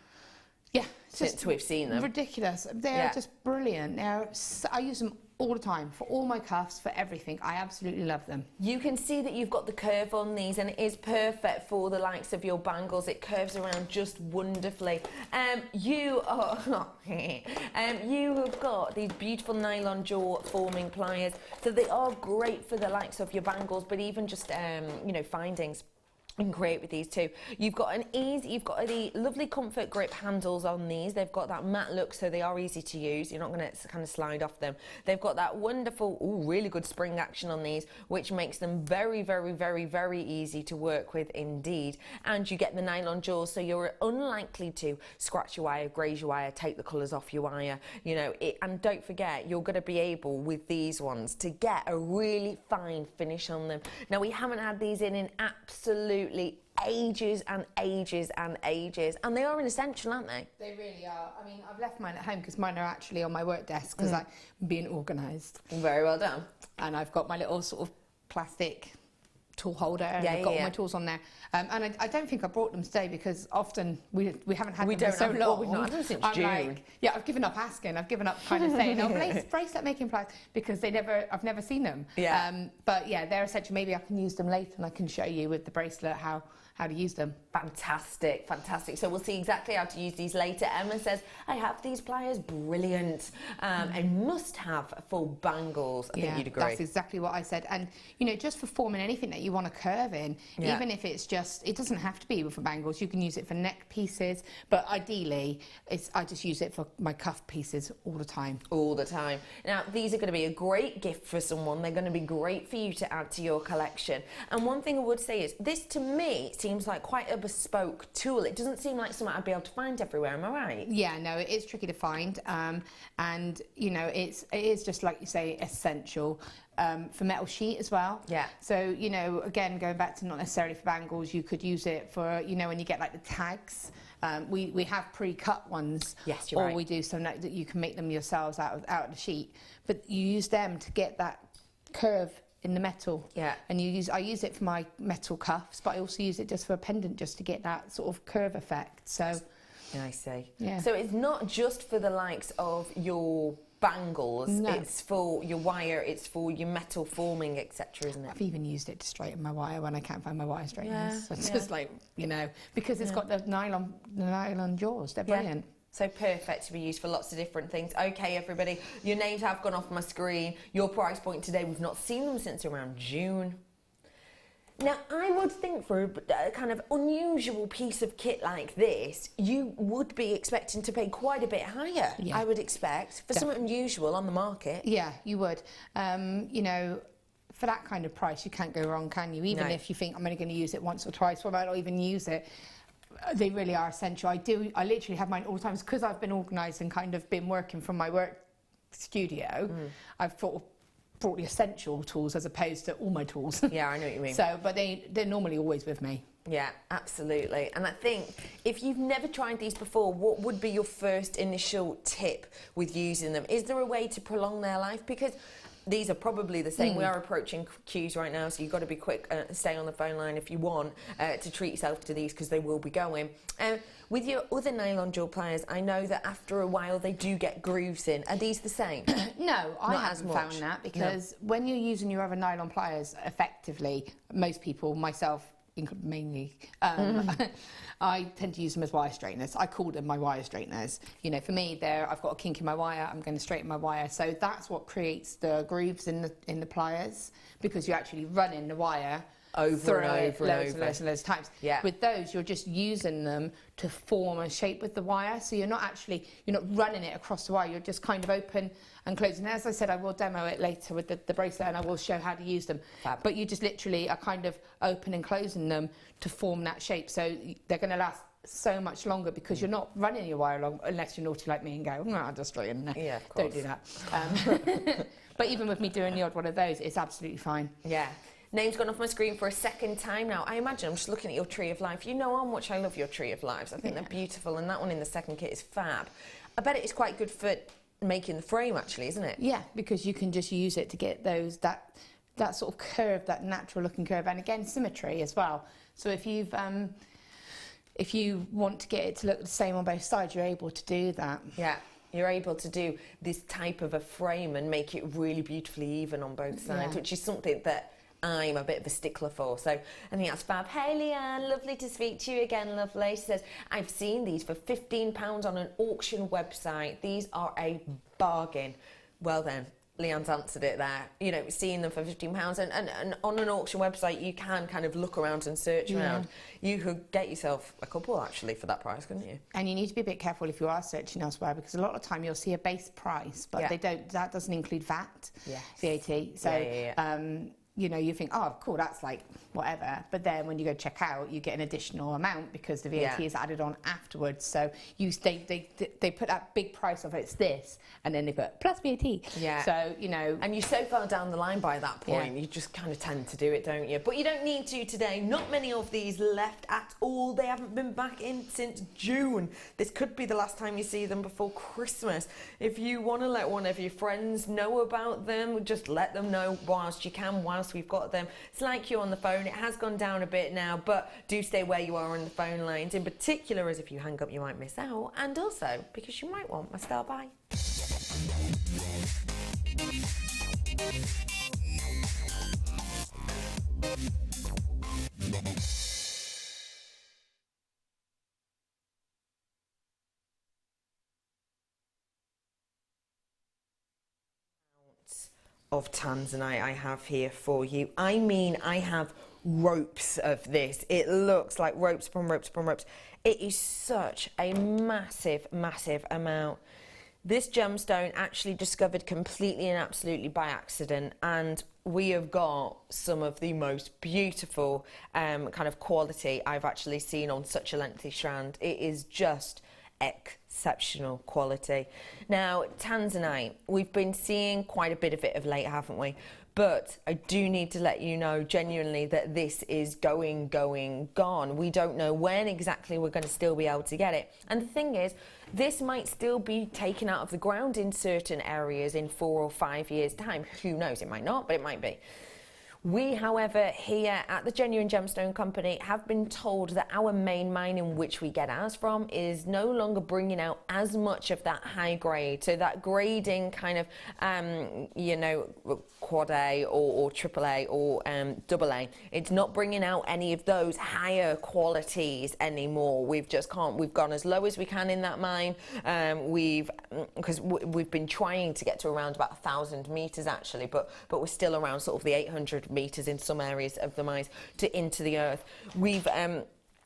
Yeah. Since we've seen them. Ridiculous. They're just brilliant. I use them all the time for all my cuffs, for everything. I absolutely love them. You can see that you've got the curve on these, and it is perfect for the likes of your bangles. It curves around just wonderfully. You have got these beautiful nylon jaw forming pliers, so they are great for the likes of your bangles, but even just you know, findings. You can create with these too. You've got the lovely comfort grip handles on these. They've got that matte look, so they are easy to use. You're not going to kind of slide off them. They've got that wonderful, really good spring action on these, which makes them very, very, very, very easy to work with indeed. And you get the nylon jaws, so you're unlikely to scratch your wire, graze your wire, take the colours off your wire. You know, and don't forget, you're going to be able with these ones to get a really fine finish on them. Now, we haven't had these in absolutely ages and ages and ages, and they are an essential, aren't they? They really are. I mean, I've left mine at home because mine are actually on my work desk because I'm being organised. Very well done. And I've got my little sort of plastic tool holder, and I've got all my tools on there. And I don't think I brought them today because often we haven't had them for so long. We've not had them since June. Like, yeah, I've given up asking. I've given up kind of saying, oh, bracelet making pliers, because I've never seen them. Yeah. But yeah, they're essential. Maybe I can use them later and I can show you with the bracelet how to use them. Fantastic, fantastic. So we'll see exactly how to use these later. Emma says, I have these pliers, brilliant. And must have for bangles. I think you'd agree. That's exactly what I said. And, you know, just for forming anything that you want to curve in, even if it's just, it doesn't have to be for bangles. You can use it for neck pieces, but ideally, I just use it for my cuff pieces all the time. All the time. Now, these are going to be a great gift for someone. They're going to be great for you to add to your collection. And one thing I would say is, this to me seems like quite a bespoke tool. It doesn't seem like something I'd be able to find everywhere, am I right? Yeah, no, it is tricky to find, and you know, it is just like you say, essential for metal sheet as well. Yeah. So, you know, again, going back to not necessarily for bangles, you could use it for, you know, when you get like the tags. We have pre-cut ones. Yes, you're right. Or we do some that you can make them yourselves out of the sheet, but you use them to get that curve in the metal. Yeah. And I use it for my metal cuffs, but I also use it just for a pendant, just to get that sort of curve effect. So I see. Yeah. So it's not just for the likes of your bangles, it's for your wire, it's for your metal forming, etc., isn't it? I've even used it to straighten my wire when I can't find my wire straighteners. So it's just like, you know, because it's got the nylon jaws, they're brilliant. So perfect to be used for lots of different things. Okay, everybody, your names have gone off my screen. Your price point today, we've not seen them since around June. Now, I would think for a kind of unusual piece of kit like this, you would be expecting to pay quite a bit higher, I would expect, for something unusual on the market. Yeah, you would. You know, for that kind of price, you can't go wrong, can you? Even if you think, I'm only going to use it once or twice, or I might not even use it. They really are essential. I literally have mine all the time because I've been organised and kind of been working from my work studio. I've brought the essential tools as opposed to all my tools. Yeah, I know what you mean. So, but they're normally always with me. Yeah, absolutely. And I think if you've never tried these before, what would be your first initial tip with using them? Is there a way to prolong their life? Because these are probably the same. We are approaching queues right now, so you've got to be quick, stay on the phone line if you want to treat yourself to these, because they will be going. With your other nylon jaw pliers, I know that after a while they do get grooves in. Are these the same? No, I haven't found that, because when you're using your other nylon pliers effectively, most people, myself mainly, I tend to use them as wire straighteners. I call them my wire straighteners. You know, for me, I've got a kink in my wire, I'm going to straighten my wire. So that's what creates the grooves in the pliers, because you're actually running the wire over and loads of times. Yeah. With those, you're just using them to form a shape with the wire. So you're not running it across the wire. You're just kind of open and closing. As I said, I will demo it later with the bracelet, and I will show how to use them. Fab. But you just literally are kind of open and closing them to form that shape. So they're going to last so much longer, because you're not running your wire along, unless you're naughty like me and go, I'll just straighten that. Yeah, of course. Don't do that. But even with me doing the odd one of those, it's absolutely fine. Yeah. Name's gone off my screen for a second time now. I imagine, I'm just looking at your Tree of Life. You know how much I love your Tree of Lives. I think they're beautiful, and that one in the second kit is fab. I bet it is quite good for making the frame actually, isn't it? Yeah, because you can just use it to get that sort of curve, that natural looking curve, and again symmetry as well. So if you want to get it to look the same on both sides, you're able to do that. Yeah, you're able to do this type of a frame and make it really beautifully even on both sides, which is something that I'm a bit of a stickler for. So I think that's fab. Hey Leanne, lovely to speak to you again, lovely. She says, I've seen these for £15 on an auction website. These are a bargain. Well then, Leanne's answered it there. You know, seeing them for £15 and on an auction website you can kind of look around and search around. You could get yourself a couple actually for that price, couldn't you? And you need to be a bit careful if you are searching elsewhere, because a lot of the time you'll see a base price, but that doesn't include VAT. VAT. So you know, you think, oh, cool, that's like whatever. But then when you go check out, you get an additional amount because the VAT is added on afterwards. So they put that big price of it's this, and then they put plus VAT. Yeah. So, you know. And you're so far down the line by that point, you just kind of tend to do it, don't you? But you don't need to today. Not many of these left at all. They haven't been back in since June. This could be the last time you see them before Christmas. If you want to let one of your friends know about them, just let them know whilst you can, whilst we've got them. It's like you on the phone. It has gone down a bit now, but do stay where you are on the phone lines, in particular as if you hang up you might miss out, and also because you might want my style buy. Of tanzanite I have here for you. I mean, I have ropes of this. It looks like ropes upon ropes upon ropes. It is such a massive, massive amount. This gemstone actually discovered completely and absolutely by accident, and we have got some of the most beautiful kind of quality I've actually seen on such a lengthy strand. It is just exceptional quality. Now, tanzanite, we've been seeing quite a bit of it of late, haven't we? But I do need to let you know genuinely that this is gone. We don't know when exactly we're going to still be able to get it. And the thing is, this might still be taken out of the ground in certain areas in 4 or 5 years' time. Who knows? It might not, but it might be. We, however, here at the Genuine Gemstone Company have been told that our main mine in which we get ours from is no longer bringing out as much of that high grade. So that grading kind of, you know, quad A or triple A or double A, it's not bringing out any of those higher qualities anymore. We've gone as low as we can in that mine. Because we've been trying to get to around about 1,000 meters actually, but we're still around sort of the 800 meters in some areas of the mines into the earth.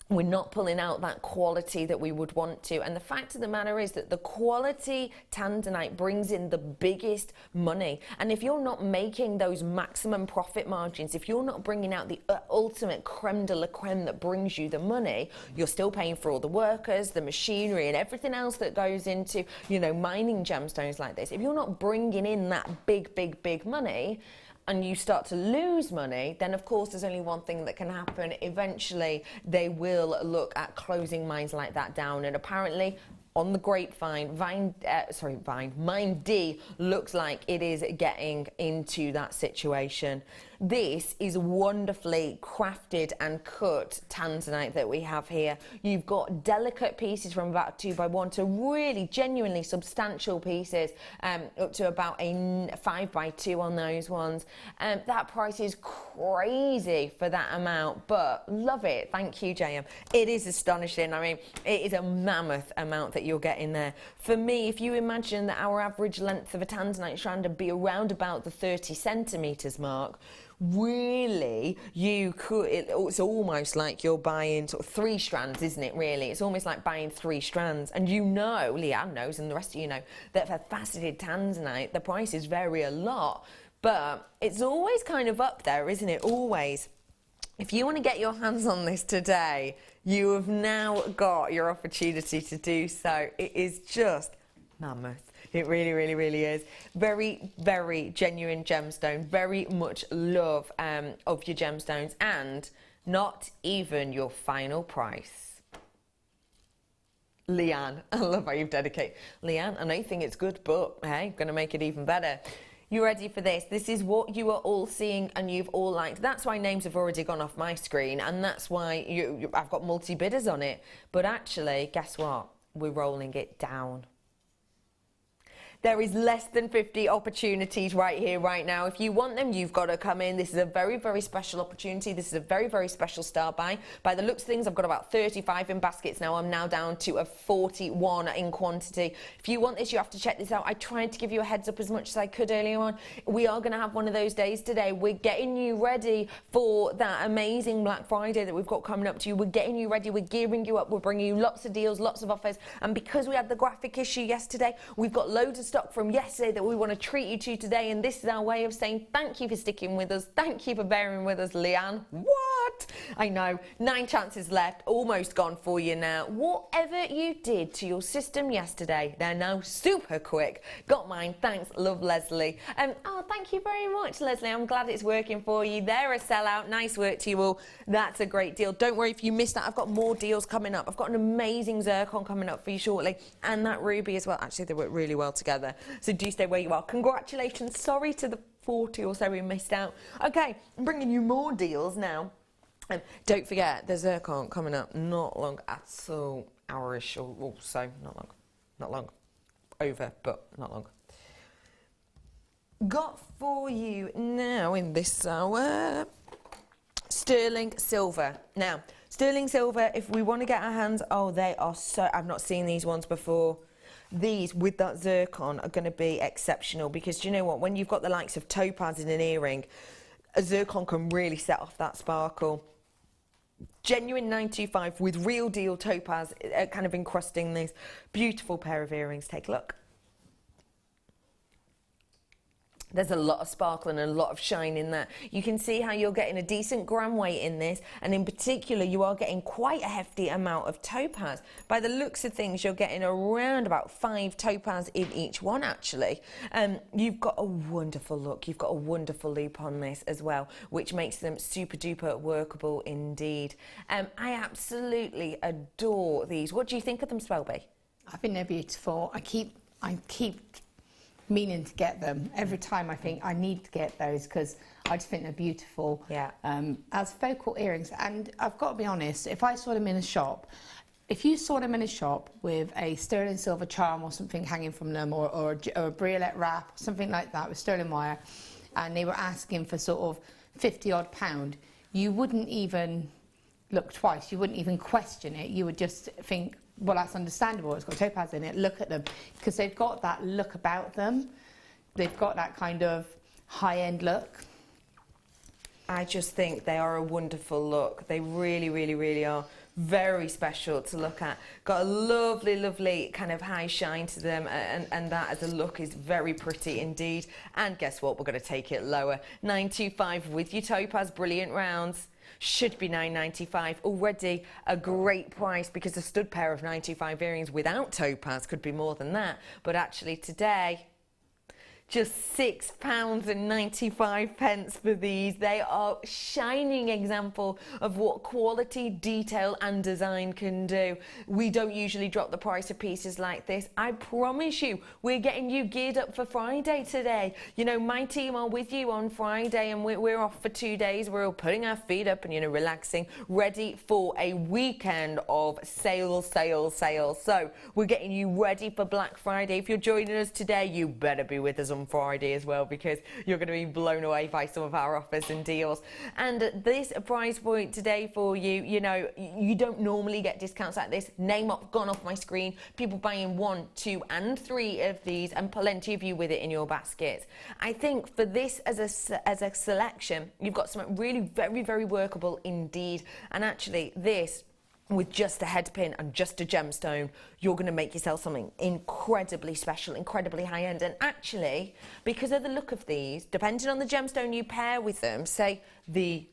We're not pulling out that quality that we would want to, and the fact of the matter is that the quality tanzanite brings in the biggest money, and if you're not making those maximum profit margins, if you're not bringing out the ultimate creme de la creme that brings you the money, you're still paying for all the workers, the machinery and everything else that goes into, you know, mining gemstones like this. If you're not bringing in that big money, and you start to lose money, then of course there's only one thing that can happen. Eventually they will look at closing mines like that down, and apparently on the grapevine, Mine D looks like it is getting into that situation. This is wonderfully crafted and cut tanzanite that we have here. You've got delicate pieces from about 2x1 to really genuinely substantial pieces, up to about a 5x2 on those ones. That price is crazy for that amount, but love it. Thank you, JM. It is astonishing. I mean, it is a mammoth amount that you're getting there. For me, if you imagine that our average length of a tanzanite strand would be around about the 30 centimeters mark, really, it's almost like you're buying sort of 3 strands, isn't it, really? It's almost like buying 3 strands. And you know, Leanne knows, and the rest of you know, that for faceted tanzanite, the prices vary a lot. But it's always kind of up there, isn't it? Always. If you want to get your hands on this today, you have now got your opportunity to do so. It is just mammoth. It really, really, really is. Very, very genuine gemstone. Very much love of your gemstones, and not even your final price. Leanne. I love how you've dedicated. Leanne, I know you think it's good, but hey, going to make it even better. You ready for this? This is what you are all seeing and you've all liked. That's why names have already gone off my screen, and that's why I've got multi-bidders on it. But actually, guess what? We're rolling it down. There is less than 50 opportunities right here, right now. If you want them, you've got to come in. This is a very, very special opportunity. This is a very, very special start buy. By the looks of things, I've got about 35 in baskets now. I'm now down to a 41 in quantity. If you want this, you have to check this out. I tried to give you a heads up as much as I could earlier on. We are going to have one of those days today. We're getting you ready for that amazing Black Friday that we've got coming up to you. We're getting you ready. We're gearing you up. We're bringing you lots of deals, lots of offers. And because we had the graphic issue yesterday, we've got loads of stock from yesterday that we want to treat you to today, and this is our way of saying thank you for sticking with us, thank you for bearing with us. Leanne, what? I know, 9 chances left, almost gone for you now. Whatever you did to your system yesterday, they're now super quick. Got mine, thanks, love Leslie. Oh, thank you very much, Leslie. I'm glad it's working for you. They're a sellout. Nice work to you all. That's a great deal. Don't worry if you missed that. I've got more deals coming up. I've got an amazing zircon coming up for you shortly, and that ruby as well. Actually, they work really well together. So do stay where you are. Congratulations. Sorry to the 40 or so we missed out. Okay, I'm bringing you more deals now. Don't forget, there's zircon coming up not long at all. Hour-ish or so. Not long. Not long. Over, but not long. Got for you now in this hour sterling silver. Now, sterling silver, if we want to get our hands, oh, they are so, I've not seen these ones before. These with that zircon are going to be exceptional, because do you know what? When you've got the likes of topaz in an earring, a zircon can really set off that sparkle. Genuine 925 with real deal topaz kind of encrusting this beautiful pair of earrings. Take a look. There's a lot of sparkle and a lot of shine in that. You can see how you're getting a decent gram weight in this, and in particular you are getting quite a hefty amount of topaz. By the looks of things, you're getting around about 5 topaz in each one actually. You've got a wonderful look, you've got a wonderful loop on this as well, which makes them super duper workable indeed. I absolutely adore these. What do you think of them, Spelby? I think they're beautiful. I keep meaning to get them. Every time I think I need to get those because I just think they're beautiful. Yeah. As focal earrings, and I've got to be honest, if I saw them in a shop, if you saw them in a shop with a sterling silver charm or something hanging from them, or a briolette wrap, something like that with sterling wire, and they were asking for sort of 50 odd pound, you wouldn't even look twice, you wouldn't even question it, you would just think, well, that's understandable, it's got topaz in it, look at them, because they've got that look about them, they've got that kind of high-end look. I just think they are a wonderful look. They really, really, really are very special to look at. Got a lovely, lovely kind of high shine to them, and that as a look is very pretty indeed. And guess what? We're going to take it lower. 925 with your topaz, brilliant rounds. Should be £9.95. Already a great price, because a stud pair of 925 earrings without topaz could be more than that. But actually today, just £6.95 for these. They are a shining example of what quality, detail and design can do. We don't usually drop the price of pieces like this. I promise you, we're getting you geared up for Friday today. You know, my team are with you on Friday, and we're off for 2 days. We're all putting our feet up and, you know, relaxing, ready for a weekend of sales. So we're getting you ready for Black Friday. If you're joining us today, you better be with us on Friday as well, because you're going to be blown away by some of our offers and deals. And this price point today for you, you know, you don't normally get discounts like this. Name up, gone off my screen. People buying 1, 2 and 3 of these, and plenty of you with it in your baskets. I think for this as a selection, you've got something really very, very workable indeed. And actually this, with just a head pin and just a gemstone, you're going to make yourself something incredibly special, incredibly high-end. And actually, because of the look of these, depending on the gemstone you pair with them, say the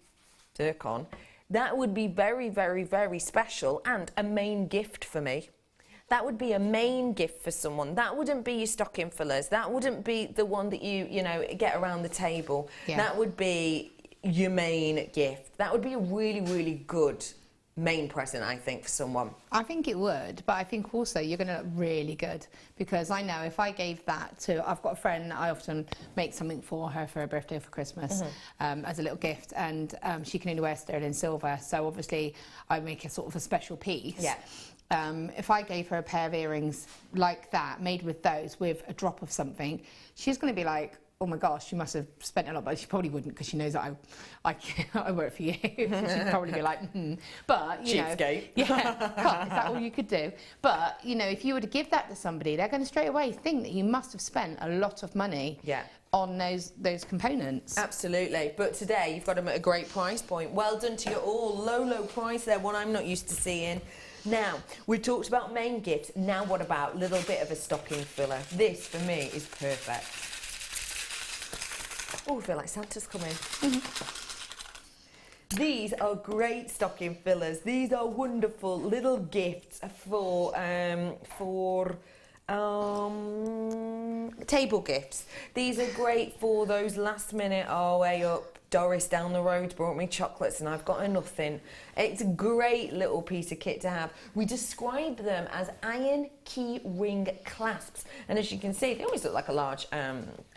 zircon, that would be very, very, very special and a main gift for me. That would be a main gift for someone. That wouldn't be your stocking fillers. That wouldn't be the one that you know, get around the table. Yeah. That would be your main gift. That would be a really, really good main present, I think, for someone. I think it would, but I think also you're going to look really good, because I know if I gave that to, I've got a friend that I often make something for her for her birthday or for Christmas as a little gift, and she can only wear sterling silver, so obviously I make a sort of a special piece. Yeah. If I gave her a pair of earrings like that, made with those, with a drop of something, she's going to be like, oh my gosh, she must have spent a lot, but she probably wouldn't, because she knows that I work for you. She'd probably be like, But, you know, cheapskate. Yeah, God, is that all you could do? But, you know, if you were to give that to somebody, they're going to straight away think that you must have spent a lot of money on those components. Absolutely. But today, you've got them at a great price point. Well done to you all. Low price there, one I'm not used to seeing. Now, we've talked about main gifts. Now what about a little bit of a stocking filler? This, for me, is perfect. Oh, I feel like Santa's coming. These are great stocking fillers. These are wonderful little gifts for table gifts. These are great for those last minute, oh, way up, Doris down the road brought me chocolates and I've got a nothing. It's a great little piece of kit to have. We describe them as iron key ring clasps, and as you can see, they always look like a large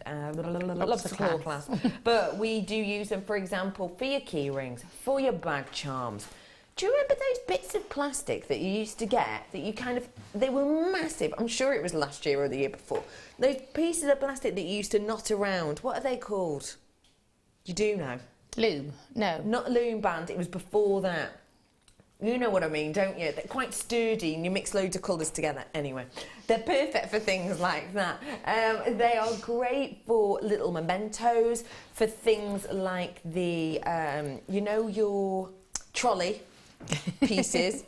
lobster claw clasp. But we do use them, for example, for your key rings, for your bag charms. Do you remember those bits of plastic that you used to get that you they were massive? I'm sure it was last year or the year before. Those pieces of plastic that you used to knot around, what are they called? You do know? Loom? No. Not loom band, it was before that. You know what I mean, don't you? They're quite sturdy and you mix loads of colours together. Anyway, they're perfect for things like that. They are great for little mementos, for things like the, you know, your trolley pieces.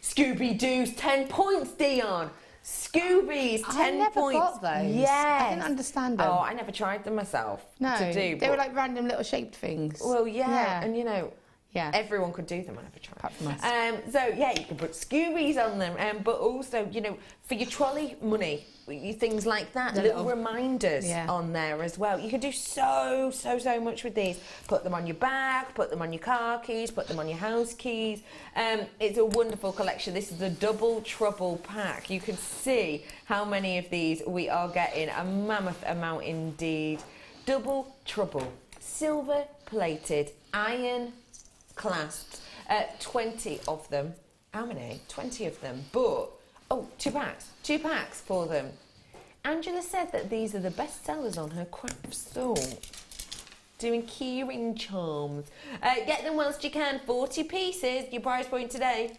Scooby-Doo's 10 points, Dion. Scooby's 10 points. I never got those. Yes. I didn't understand them. Oh, I never tried them myself. No, to do. They were like random little shaped things. Well, yeah. And you know, everyone could do them. I never tried. Apart from us. So yeah, you can put Scoobies on them, but also, you know, for your trolley money, things like that, little reminders on there as well. You can do so much with these. Put them on your bag, put them on your car keys, put them on your house keys. It's a wonderful collection. This is the double trouble pack. You can see how many of these we are getting, a mammoth amount indeed. Double trouble, silver plated, iron clasps, 20 of them. How many? 20 of them. But, oh, 2 packs for them. Angela said that these are the best sellers on her craft store. Doing keyring charms. Get them whilst you can. 40 pieces, your price point today.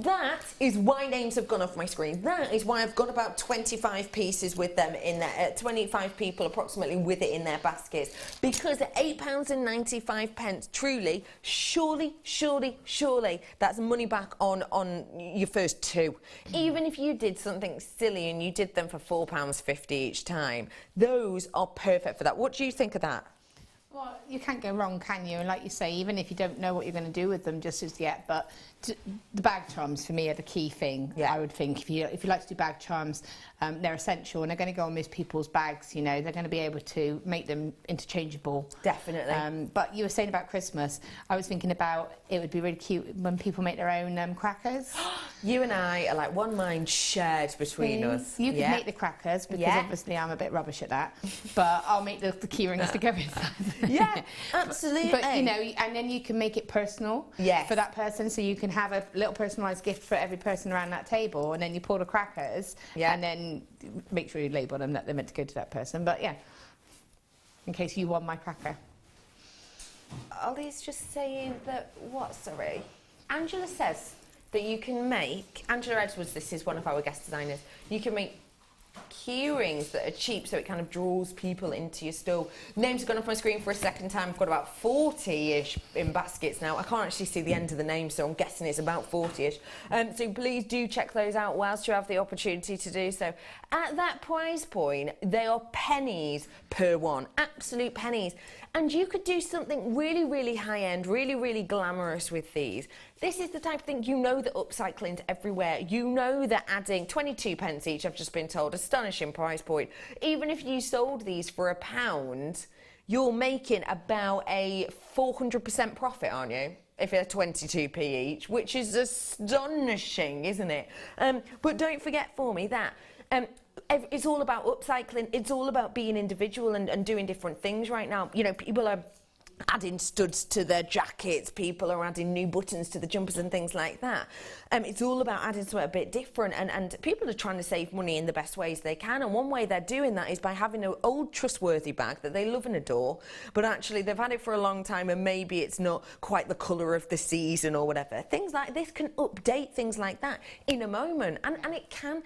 That is why names have gone off my screen. That is why I've got about 25 pieces with them in there, 25 people approximately with it in their baskets. Because at £8.95, truly, surely, that's money back on your first 2. Even if you did something silly and you did them for £4.50 each time, those are perfect for that. What do you think of that? Well, you can't go wrong, can you? And like you say, even if you don't know what you're going to do with them just as yet, but the bag charms for me are the key thing. I would think if you like to do bag charms, they're essential and they're going to go on most people's bags. You know, they're going to be able to make them interchangeable. Definitely. But you were saying about Christmas. I was thinking about it would be really cute when people make their own crackers. You and I are like one mind shared between us. You can make the crackers because obviously I'm a bit rubbish at that, but I'll make the key rings to go with that. Yeah, absolutely. But you know, and then you can make it personal for that person, so you can have a little personalised gift for every person around that table, and then you pour the crackers, and then make sure you label them that they're meant to go to that person. But yeah, in case you want my cracker. Ollie's just saying that, sorry? Angela says that you can make, Angela Edwards, this is one of our guest designers, you can make key rings that are cheap, so it kind of draws people into your store. Names have gone off my screen for a second time. I've got about 40-ish in baskets now. I can't actually see the end of the name, so I'm guessing it's about 40-ish. So please do check those out whilst you have the opportunity to do so. At that price point, they are pennies per one, absolute pennies. And you could do something really high-end, really glamorous with these. This is the type of thing, you know that upcycling's everywhere. You know that adding 22 pence each, I've just been told, astonishing price point. Even if you sold these for £1, you're making about a 400% profit, aren't you? if they're 22p each, which is astonishing, isn't it? But don't forget for me that it's all about upcycling. It's all about being individual and doing different things right now. You know, people are adding studs to their jackets, people are adding new buttons to the jumpers and things like that. It's all about adding something a bit different, and people are trying to save money in the best ways they can, and one way they're doing that is by having an old trustworthy bag that they love and adore, but actually they've had it for a long time and maybe it's not quite the colour of the season or whatever. Things like this can update things like that in a moment, and it can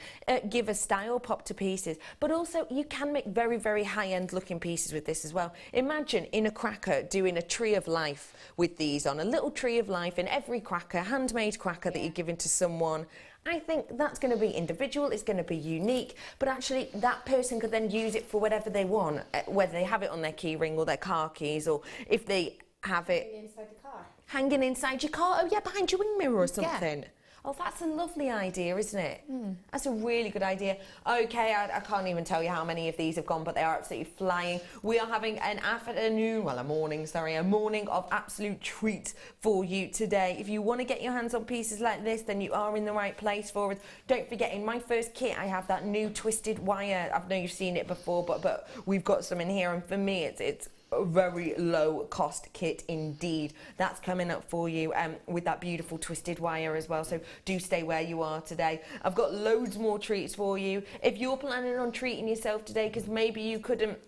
give a style pop to pieces, but also you can make very, very high-end looking pieces with this as well. Imagine in a cracker doing a tree of life with these on, a little tree of life in every cracker, handmade cracker that you're giving to someone. I think that's going to be individual, it's going to be unique, but actually that person could then use it for whatever they want, whether they have it on their key ring or their car keys, or if they have it inside the car. Hanging inside your car. Oh yeah, behind your wing mirror or something. Yeah. Oh, that's a lovely idea, isn't it? That's a really good idea. Okay, I can't even tell you how many of these have gone, but they are absolutely flying. We are having an afternoon, well, a morning of absolute treats for you today. If you want to get your hands on pieces like this, then you are in the right place for it. Don't forget, in my first kit, I have that new twisted wire. I know you've seen it before, but we've got some in here, and for me, it's a very low cost kit indeed. That's coming up for you with that beautiful twisted wire as well, so do stay where you are today. I've got loads more treats for you. If you're planning on treating yourself today because maybe you couldn't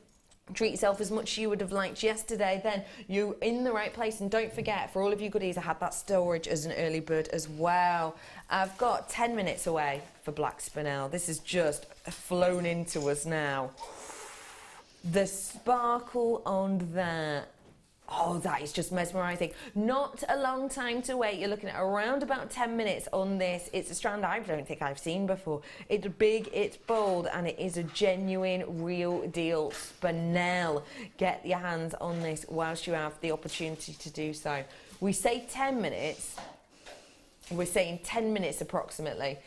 treat yourself as much as you would have liked yesterday, then you're in the right place. And don't forget, for all of you goodies, I had that storage as an early bird as well. I've got 10 minutes away for Black Spinel. This has just flown into us now. The sparkle on that, oh, that is just mesmerising. Not a long time to wait. You're looking at around about 10 minutes on this. It's a strand I don't think I've seen before. It's big, it's bold, and it is a genuine, real deal Spinel. Get your hands on this whilst you have the opportunity to do so. We say 10 minutes. We're saying 10 minutes approximately.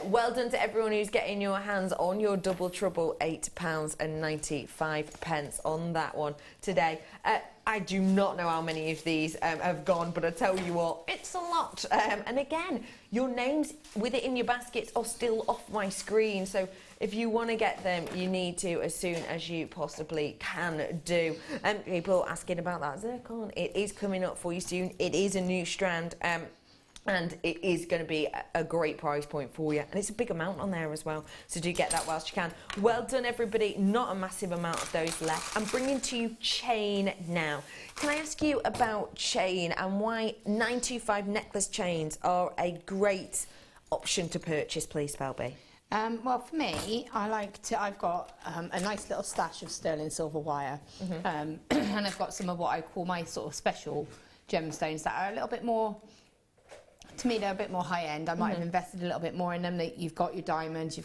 Well done to everyone who's getting your hands on your double trouble £8.95 on that one today. I do not know how many of these have gone, but I tell you what, it's a lot. And again, your names with it in your baskets are still off my screen, so if you want to get them, you need to as soon as you possibly can do. People asking about that zircon, it is coming up for you soon. It is a new strand. And it is going to be a great price point for you. And it's a big amount on there as well. So do get that whilst you can. Well done, everybody. Not a massive amount of those left. I'm bringing to you chain now. Can I ask you about chain and why 925 necklace chains are a great option to purchase, please, Spelby? Well, for me, I've got a nice little stash of sterling silver wire. And I've got some of what I call my sort of special gemstones that are a little bit more, to me, they're a bit more high-end. I might have invested a little bit more in them. You've got your diamonds,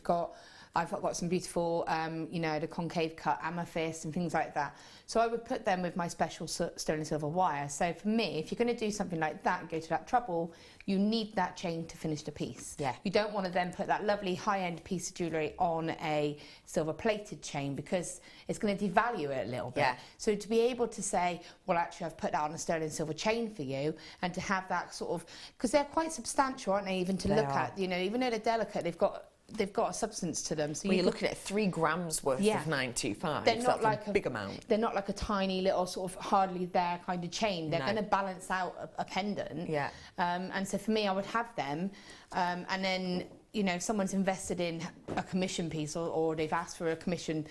I've got some beautiful, you know, the concave cut amethyst and things like that. So I would put them with my special sterling silver wire. So for me, if you're going to do something like that and go to that trouble, you need that chain to finish the piece. Yeah. You don't want to then put that lovely high-end piece of jewellery on a silver-plated chain because it's going to devalue it a little bit. Yeah. So to be able to say, well, actually, I've put that on a sterling silver chain for you, and to have that sort of, because they're quite substantial, aren't they? Even to look at, you know, even though they're delicate, they've got a substance to them. So you're looking at 3 grams worth of 925. They're not like a big amount. They're not like a tiny little sort of hardly there kind of chain. They're going to balance out a pendant. Yeah. And so for me, I would have them, and then, you know, if someone's invested in a commission piece or they've asked for a commission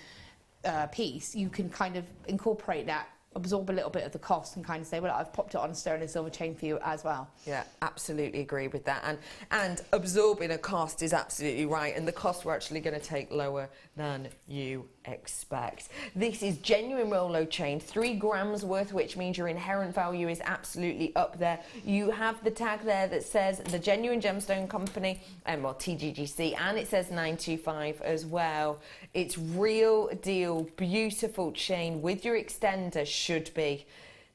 piece, you can kind of incorporate that, absorb a little bit of the cost and kind of say, well, I've popped it on a sterling silver chain for you as well. Yeah, absolutely agree with that. And absorbing a cost is absolutely right, and the cost we're actually going to take lower than you expect. This is genuine Rolo chain, 3 grams worth, which means your inherent value is absolutely up there. You have the tag there that says the Genuine Gemstone Company, well, TGGC, and it says 925 as well. It's real deal, beautiful chain with your extender. Should be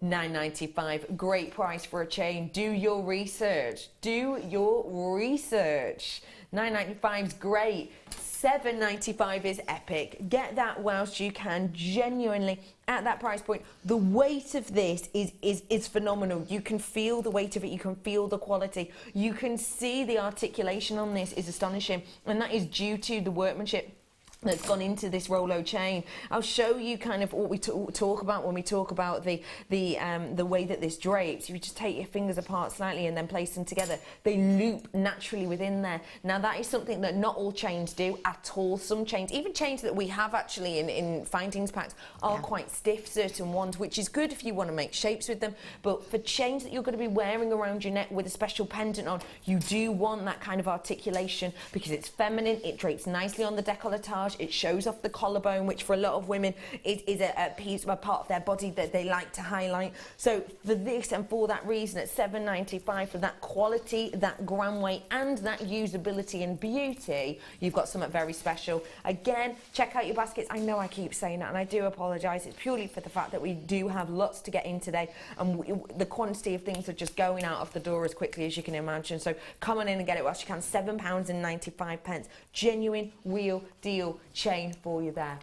$9.95. Great price for a chain. Do your research. Do your research. 9.95 is great. $7.95 is epic. Get that whilst you can, genuinely, at that price point. The weight of this is phenomenal. You can feel the weight of it, you can feel the quality. You can see the articulation on this is astonishing, and that is due to the workmanship that's gone into this Rolo chain. I'll show you kind of what we talk about when we talk about the way that this drapes. You just take your fingers apart slightly and then place them together. They loop naturally within there. Now that is something that not all chains do at all. Some chains, even chains that we have actually in findings packs, are quite stiff, certain ones, which is good if you want to make shapes with them. But for chains that you're going to be wearing around your neck with a special pendant on, you do want that kind of articulation because it's feminine, it drapes nicely on the décolletage. It shows off the collarbone, which for a lot of women is a piece, a part of their body that they like to highlight. So for this and for that reason, at $7.95, for that quality, that gram weight, and that usability and beauty, you've got something very special. Again, check out your baskets. I know I keep saying that, and I do apologise. It's purely for the fact that we do have lots to get in today, and the quantity of things are just going out of the door as quickly as you can imagine. So come on in and get it whilst you can. £7.95. Genuine, real deal chain for you there.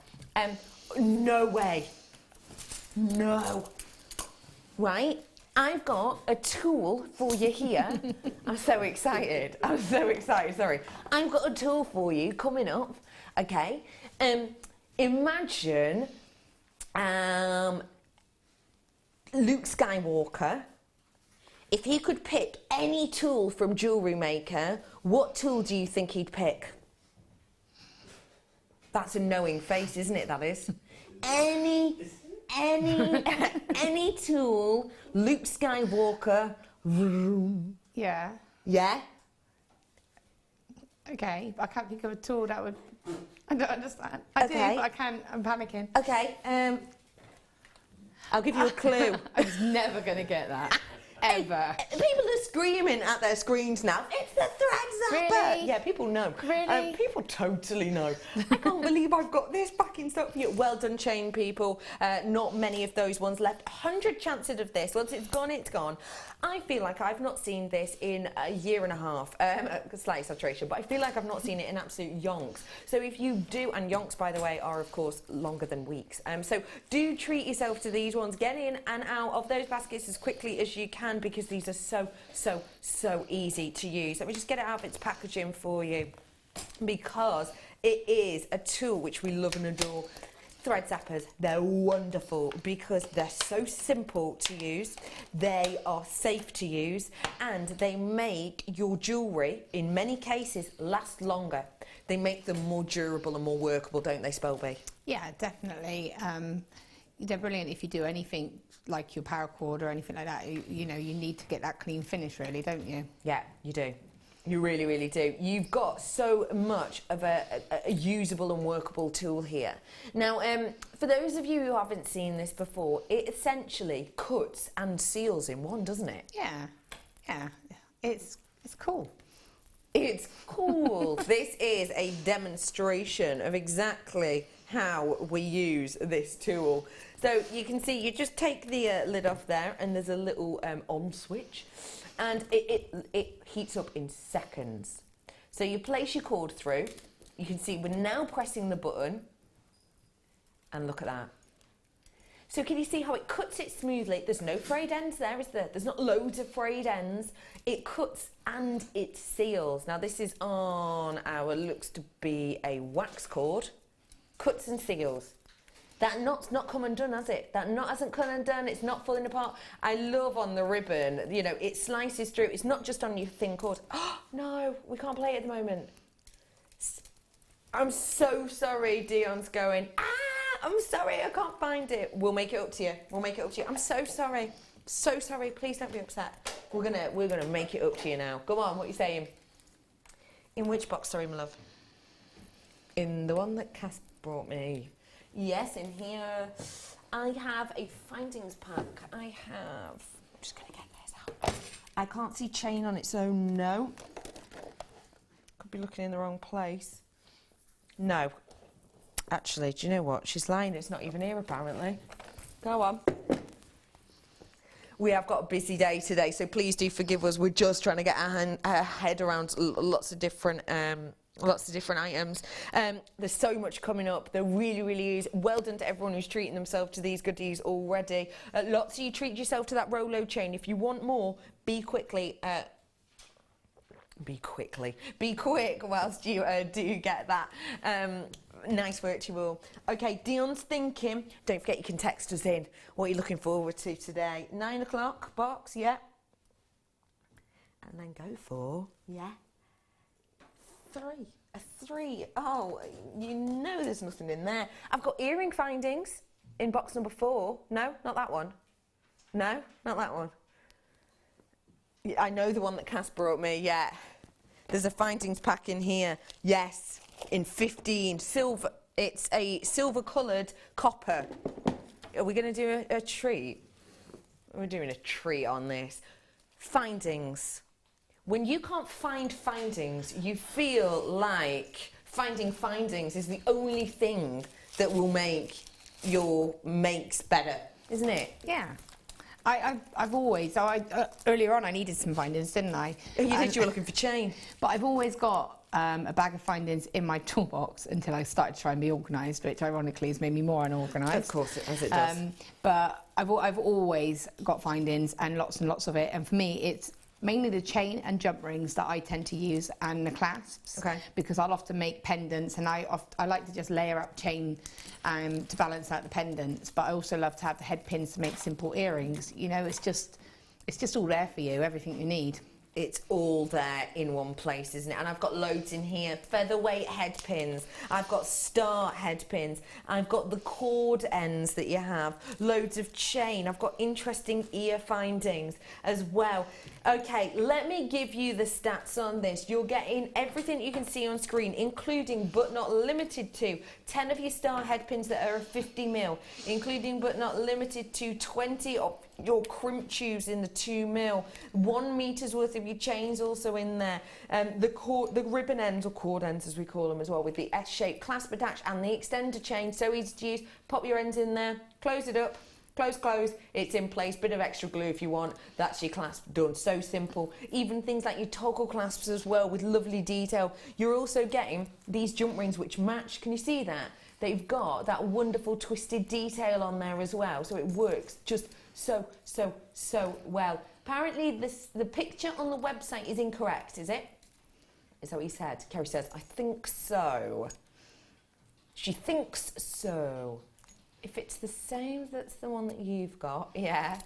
No way. No. Right? I've got a tool for you here. I'm so excited. I'm so excited, sorry. I've got a tool for you coming up, okay? Imagine Luke Skywalker. If he could pick any tool from JewelleryMaker, what tool do you think he'd pick? That's a knowing face, isn't it, that is? Any tool, Luke Skywalker. Yeah. Yeah? Okay, I can't think of a tool that would... I don't understand. I do, but I can't. I'm panicking. Okay, I'll give you a clue. I was never going to get that. Ever. People are screaming at their screens now. It's the thread zapper. Really? Yeah, people know. Really? People totally know. I can't believe I've got this back in stock for you. Well done, chain people. Not many of those ones left. 100 chances of this. Once it's gone, it's gone. I feel like I've not seen this in a year and a half. Slight saturation, but I feel like I've not seen it in absolute yonks. So if you do, and yonks, by the way, are of course longer than weeks. So do treat yourself to these ones. Get in and out of those baskets as quickly as you can, because these are so easy to use. Let me just get it out of its packaging for you, because it is a tool which we love and adore. Thread zappers, they're wonderful because they're so simple to use, they are safe to use, and they make your jewellery, in many cases, last longer. They make them more durable and more workable, don't they, Spelby? Yeah, definitely. They're brilliant if you do anything like your paracord or anything like that. You know, you need to get that clean finish, really, don't you? Yeah, you do. You really, really do. You've got so much of a usable and workable tool here. Now, for those of you who haven't seen this before, it essentially cuts and seals in one, doesn't it? Yeah, yeah. It's cool. It's cool. This is a demonstration of exactly how we use this tool. So you can see, you just take the lid off there, and there's a little on switch, and it heats up in seconds. So you place your cord through. You can see we're now pressing the button, and look at that. So can you see how it cuts it smoothly? There's no frayed ends there, is there? There's not loads of frayed ends. It cuts and it seals. Now this is on our, looks to be a wax cord. Cuts and seals. That knot's not come undone, has it? That knot hasn't come undone, it's not falling apart. I love on the ribbon, you know, it slices through. It's not just on your thin cord. Oh, no, we can't play it at the moment. I'm so sorry, Dion's going, I'm sorry, I can't find it. We'll make it up to you. We'll make it up to you. I'm so sorry. So sorry, please don't be upset. We're gonna make it up to you now. Go on, what are you saying? In which box, sorry, my love? In the one that Cass brought me. Yes, in here. I have a findings pack. I'm just gonna get this out. I can't see chain on it, so no. Could be looking in the wrong place. No. Actually, do you know what? She's lying. It's not even here, apparently. Go on. We have got a busy day today, so please do forgive us. We're just trying to get our head around lots of different items. There's so much coming up. There really, really is. Well done to everyone who's treating themselves to these goodies already. Lots of you treat yourself to that Rolo chain. If you want more, be quick whilst you do get that. Nice work to you all. Okay, Dion's thinking. Don't forget you can text us in. What are you looking forward to today? 9 o'clock box, yeah. And then go for, yeah. 3. A 3. Oh, you know there's nothing in there. I've got earring findings in box number 4. No, not that one. No, not that one. I know the one that Cass brought me, yeah. There's a findings pack in here. Yes, in 15. Silver. It's a silver-coloured copper. Are we going to do a treat? We're doing a treat on this. Findings. When you can't find findings, you feel like finding findings is the only thing that will make your makes better, isn't it? Yeah. I've always, earlier on I needed some findings, didn't I? You said you were looking for chain. But I've always got a bag of findings in my toolbox until I started to try and be organised, which ironically has made me more unorganised. Of course, as it does. But I've always got findings and lots of it. And for me, it's mainly the chain and jump rings that I tend to use, and the clasps. Okay. Because I'll often make pendants, and I like to just layer up chain to balance out the pendants. But I also love to have the head pins to make simple earrings. You know, it's just all there for you, everything you need. It's all there in one place, isn't it? And I've got loads in here. Featherweight head pins. I've got star head pins. I've got the cord ends that you have. Loads of chain. I've got interesting ear findings as well. Okay, let me give you the stats on this. You're getting everything you can see on screen, including but not limited to 10 of your star head pins that are 50 mil, including but not limited to 20 of your crimp tubes in the 2 mil, 1 meter's worth of your chains also in there, the ribbon ends, or cord ends as we call them as well, with the S-shaped clasp attach and the extender chain, so easy to use. Pop your ends in there, close it up, close, it's in place. Bit of extra glue if you want. That's your clasp done. So simple. Even things like your toggle clasps as well, with lovely detail. You're also getting these jump rings which match. Can you see that? They've got that wonderful twisted detail on there as well, so it works just so well. Apparently the picture on the website is incorrect, is it? Is that what you said? Kerry says, I think so. She thinks so. If it's the same that's the one that you've got, yeah,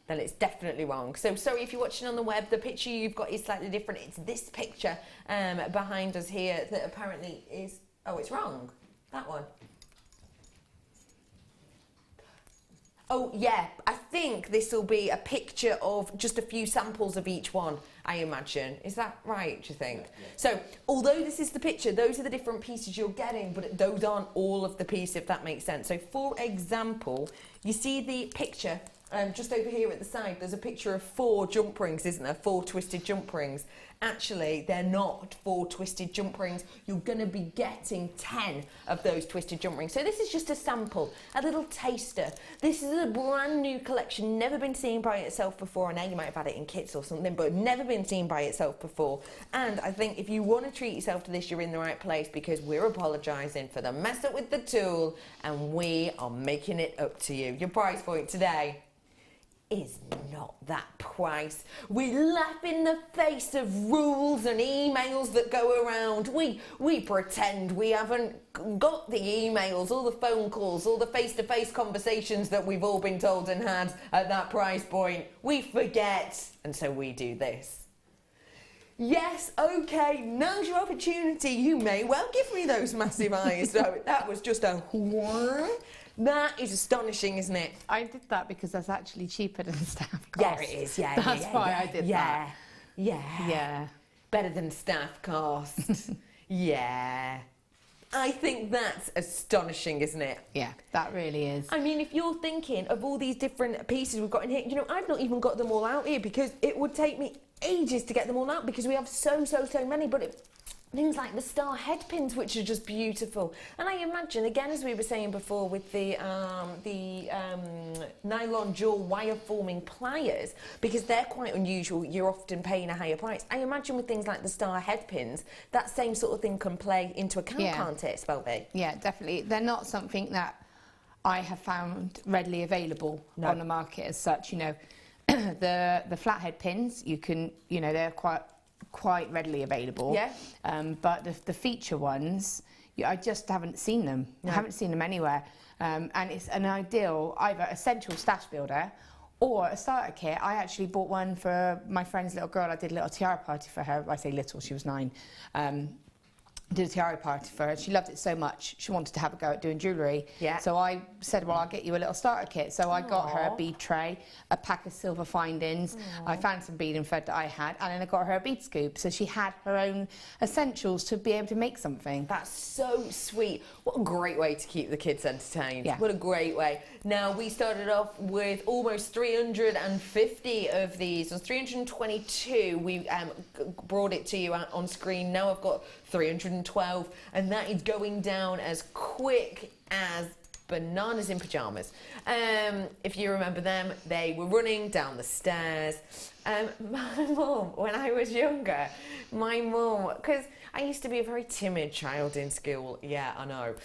then it's definitely wrong. So sorry if you're watching on the web, the picture you've got is slightly different. It's this picture behind us here that apparently is, oh, it's wrong. That one. Oh, yeah, I think this will be a picture of just a few samples of each one, I imagine. Is that right, do you think? Yeah. So, although this is the picture, those are the different pieces you're getting, but those aren't all of the piece, if that makes sense. So, for example, you see the picture just over here at the side, there's a picture of 4 jump rings, isn't there? 4 twisted jump rings. Actually, they're not 4 twisted jump rings. You're going to be getting 10 of those twisted jump rings. So this is just a sample, a little taster. This is a brand new collection, never been seen by itself before. I know you might have had it in kits or something, but never been seen by itself before. And I think if you want to treat yourself to this, you're in the right place, because we're apologising for the mess up with the tool, and we are making it up to you. Your price point today is not that price. We laugh in the face of rules and emails that go around. We pretend we haven't got the emails, all the phone calls, all the face-to-face conversations that we've all been told and had at that price point. We forget, and so we do this. Yes, okay, now's your opportunity. You may well give me those massive eyes. So that was just a whore. That is astonishing, isn't it? I did that because that's actually cheaper than staff cost. Yeah, it is. Yeah, that's why I did that. Yeah. Better than staff cost. Yeah. I think that's astonishing, isn't it? Yeah, that really is. I mean, if you're thinking of all these different pieces we've got in here, you know, I've not even got them all out here because it would take me ages to get them all out because we have so many, but things like the star head pins, which are just beautiful. And I imagine, again, as we were saying before, with the nylon jewel wire forming pliers, because they're quite unusual, you're often paying a higher price. I imagine with things like the star head pins, that same sort of thing can play into account, can't it, Spelby? Yeah, definitely. They're not something that I have found readily available on the market as such. You know, the flathead pins, you can, you know, they're quite readily available. Yeah. But the feature ones, I just haven't seen them. No. I haven't seen them anywhere. And it's an ideal either essential stash builder or a starter kit. I actually bought one for my friend's little girl. I did a little tiara party for her. I say little, she was 9. Did a tiara party for her. She loved it so much, she wanted to have a go at doing jewellery. Yeah. So I said, well, I'll get you a little starter kit. So I got her a bead tray, a pack of silver findings. I found some bead and thread that I had, and then I got her a bead scoop. So she had her own essentials to be able to make something. That's so sweet. What a great way to keep the kids entertained. Yeah. What a great way. Now, we started off with almost 350 of these. There's 322. We brought it to you on screen. Now I've got 312, and that is going down as quick as bananas in pyjamas. If you remember them, they were running down the stairs. My mum, when I was younger, because I used to be a very timid child in school. Yeah, I know.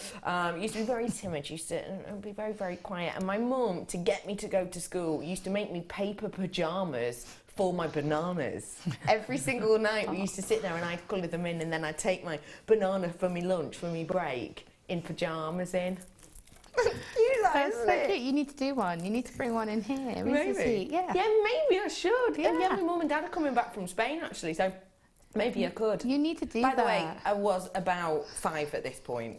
Used to be very timid, used to be very, very quiet. And my mum, to get me to go to school, used to make me paper pyjamas for my bananas. Every single night we used to sit there and I'd colour them in, and then I'd take my banana for me lunch, for me break, in pyjamas in. That's so cute. You need to do one. You need to bring one in here. Maybe. Yeah. Yeah, maybe I should. Yeah. Yeah, my mum and dad are coming back from Spain actually, so maybe I could. You need to do that. By the way, I was about 5 at this point.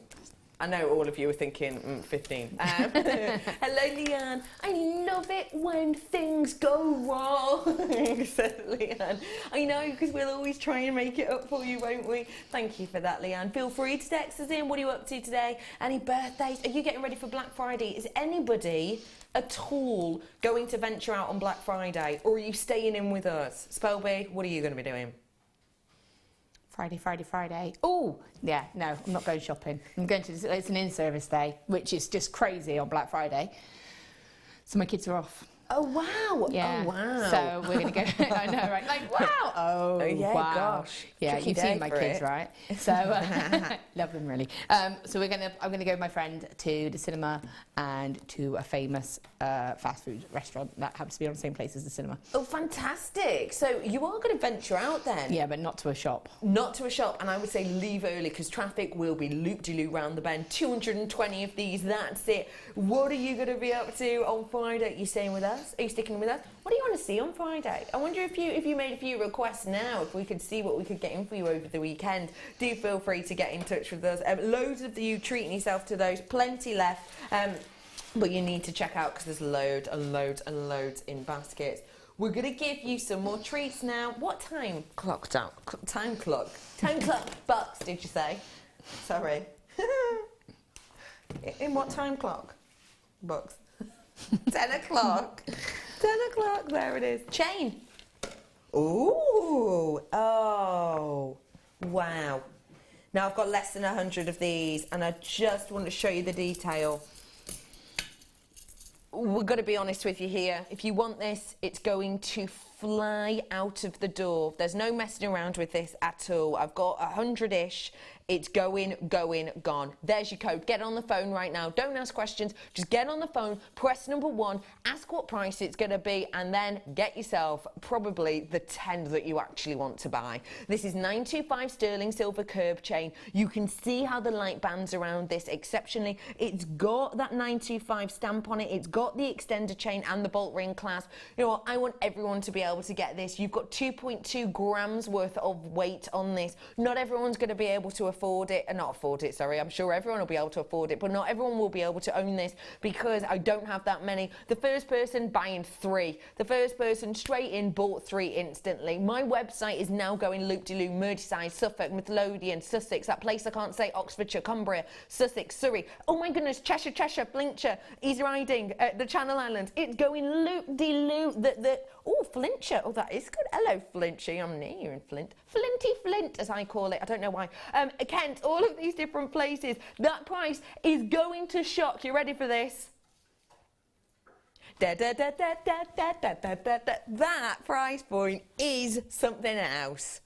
I know all of you are thinking 15. Hello, Leanne. I love it when things go wrong, said Leanne. I know, because we'll always try and make it up for you, won't we? Thank you for that, Leanne. Feel free to text us in. What are you up to today? Any birthdays? Are you getting ready for Black Friday? Is anybody at all going to venture out on Black Friday, or are you staying in with us? Spelby, what are you going to be doing? Friday. Oh, yeah, no, I'm not going shopping. I'm going to, it's an in-service day, which is just crazy on Black Friday. So my kids are off. Oh, wow. Yeah. Oh, wow. So we're going to go, I know, right? Like, wow. Oh, yeah, wow. Gosh. Yeah, Tricky you've day seen my for kids, it. right? So, love them really. So I'm going to go with my friend to the cinema and to a famous fast food restaurant that happens to be on the same place as the cinema. Oh, fantastic. So you are going to venture out then? Yeah, but not to a shop. Not to a shop, and I would say leave early because traffic will be loop-de-loop round the bend. 220 of these, that's it. What are you going to be up to on Friday? Are you staying with us? Are you sticking with us? What do you want to see on Friday? I wonder if you made a few requests now, if we could see what we could get in for you over the weekend. Do feel free to get in touch with us. Loads of you treating yourself to those, plenty left. But you need to check out because there's loads and loads and loads in baskets. We're going to give you some more treats now. What time clock? Time clock box, did you say? Sorry. In what time clock? Box. 10 o'clock. 10 o'clock, there it is. Chain. Ooh. Oh. Wow. Now I've got less than 100 of these and I just want to show you the detail. We're going to be honest with you here. If you want this, it's going to fly out of the door. There's no messing around with this at all. I've got 100-ish. It's going, gone. There's your code. Get on the phone right now. Don't ask questions. Just get on the phone, press number 1, ask what price it's going to be, and then get yourself probably the 10 that you actually want to buy. This is 925 sterling silver curb chain. You can see how the light bands around this exceptionally. It's got that 925 stamp on it. It's got the extender chain and the bolt ring clasp. You know what? I want everyone to be able to get this. You've got 2.2 grams worth of weight on this. Not everyone's going to be able to afford it, not afford it, sorry, I'm sure everyone will be able to afford it, but not everyone will be able to own this because I don't have that many. The first person buying 3, the first person straight in bought 3 instantly. My website is now going loop-de-loo, Merseyside, Suffolk, Midlothian, Sussex, that place I can't say, Oxfordshire, Cumbria, Sussex, Surrey, oh my goodness, Cheshire, Flintshire, East Riding, the Channel Islands, it's going loop-de-loo, oh, Flintshire, oh that is good, hello Flintshire, I'm near in Flint, Flint as I call it, I don't know why, Kent, all of these different places, that price is going to shock, you ready for this? That price point is something else.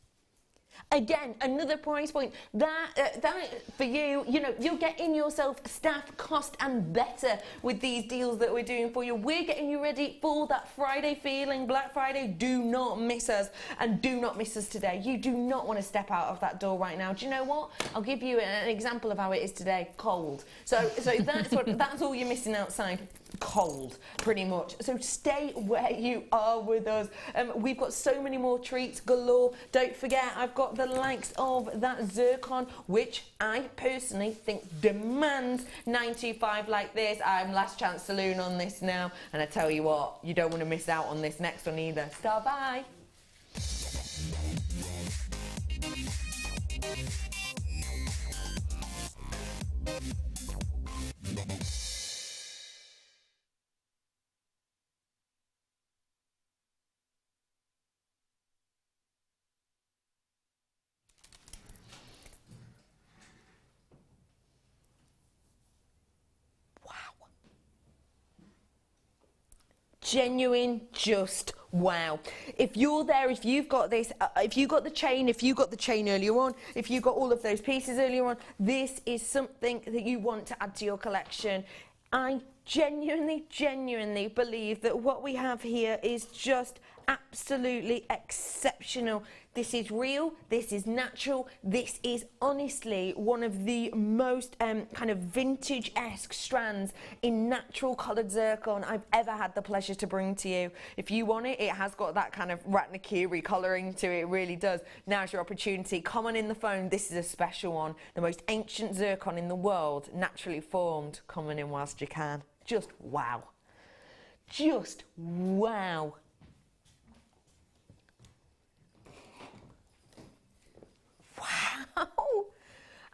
Again, another price point that for you, you know, you're getting yourself staff cost and better with these deals that we're doing for you. We're getting you ready for that Friday feeling, Black Friday. Do not miss us, and do not miss us today. You do not want to step out of that door right now. Do you know what? I'll give you an example of how it is today. Cold. So that's all you're missing outside. Cold, pretty much. So stay where you are with us. We've got so many more treats galore. Don't forget, I've got the likes of that zircon, which I personally think demands 925 like this. I'm Last Chance Saloon on this now, and I tell you what, you don't want to miss out on this next one either. Star bye. Genuine, just wow. If you're there, if you've got this, if you got the chain earlier on, if you got all of those pieces earlier on, this is something that you want to add to your collection. I genuinely believe that what we have here is just absolutely exceptional. This is real, this is natural, this is honestly one of the most kind of vintage-esque strands in natural coloured zircon I've ever had the pleasure to bring to you. If you want it, it has got that kind of Ratnakiri colouring to it, it really does. Now's your opportunity. Come on in the phone, this is a special one. The most ancient zircon in the world, naturally formed. Come on in whilst you can. Just wow. Just wow. Wow!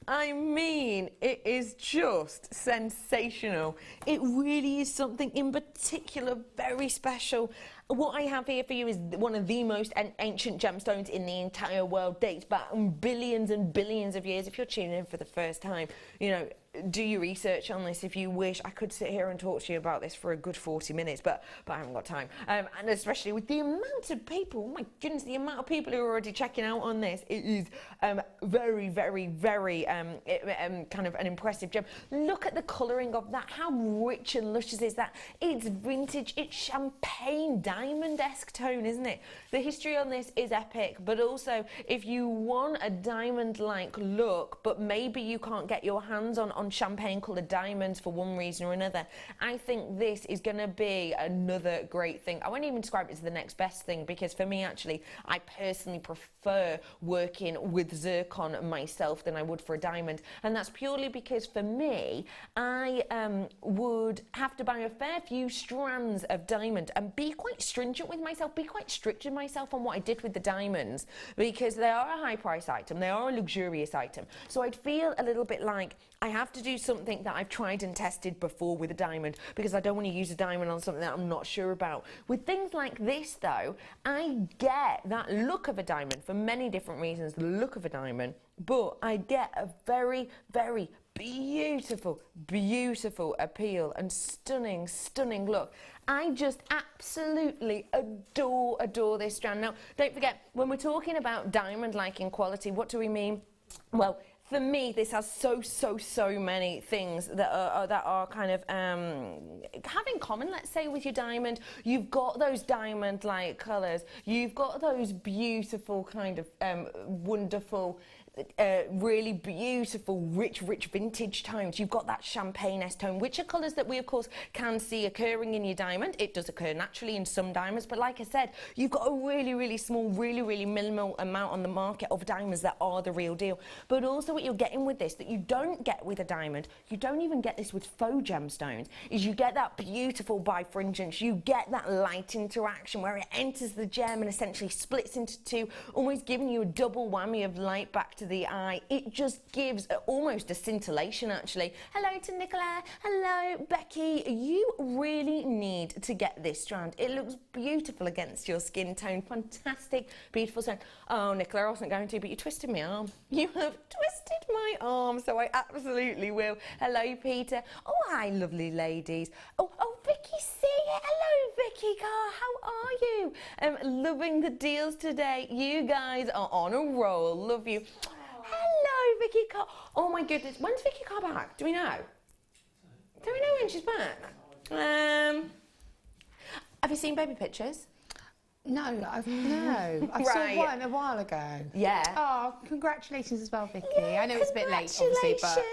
I mean, it is just sensational. It really is something in particular very special. What I have here for you is one of the most ancient gemstones in the entire world. Dates back billions and billions of years. If you're tuning in for the first time, you know, do your research on this if you wish. I could sit here and talk to you about this for a good 40 minutes, but I haven't got time. And especially with the amount of people, oh my goodness, the amount of people who are already checking out on this, it is very kind of an impressive gem. Look at the colouring of that. How rich and luscious is that? It's vintage, it's champagne diamond-esque tone, isn't it? The history on this is epic, but also if you want a diamond-like look, but maybe you can't get your hands on champagne coloured diamonds for one reason or another, I think this is going to be another great thing. I won't even describe it as the next best thing, because for me actually, I personally prefer working with zircon myself than I would for a diamond, and that's purely because for me, I would have to buy a fair few strands of diamond and be quite stringent with myself, be quite strict with myself on what I did with the diamonds, because they are a high price item, they are a luxurious item, so I'd feel a little bit like I have to do something that I've tried and tested before with a diamond, because I don't want to use a diamond on something that I'm not sure about. With things like this though, I get that look of a diamond for many different reasons, the look of a diamond, but I get a very beautiful appeal and stunning look. I just absolutely adore this strand. Now, don't forget, when we're talking about diamond-like in quality, what do we mean? Well, for me, this has so many things that are kind of have in common, let's say, with your diamond. You've got those diamond-like colours. You've got those beautiful kind of wonderful really beautiful, rich vintage tones. You've got that champagne-esque tone, which are colours that we, of course, can see occurring in your diamond. It does occur naturally in some diamonds, but like I said, you've got a really small, really minimal amount on the market of diamonds that are the real deal. But also what you're getting with this, that you don't get with a diamond, you don't even get this with faux gemstones, is you get that beautiful bifringence, you get that light interaction where it enters the gem and essentially splits into two, almost giving you a double whammy of light back to the eye. It just gives almost a scintillation, actually. Hello to Nicola. Hello, Becky. You really need to get this strand. It looks beautiful against your skin tone. Fantastic, beautiful strand. Oh, Nicola, I wasn't going to, but you twisted my arm. You have twisted my arm, so I absolutely will. Hello, Peter. Oh, hi, lovely ladies. Oh, Vicky C. Hello, Vicky Carr. How are you? Loving the deals today. You guys are on a roll. Love you. Hello, Vicky Carr. Oh my goodness. When's Vicky Carr back? Do we know? Do we know when she's back? Have you seen baby pictures? No, I saw one a while ago. Yeah. Oh, congratulations as well, Vicky. Yeah, I know it's a bit late, obviously, but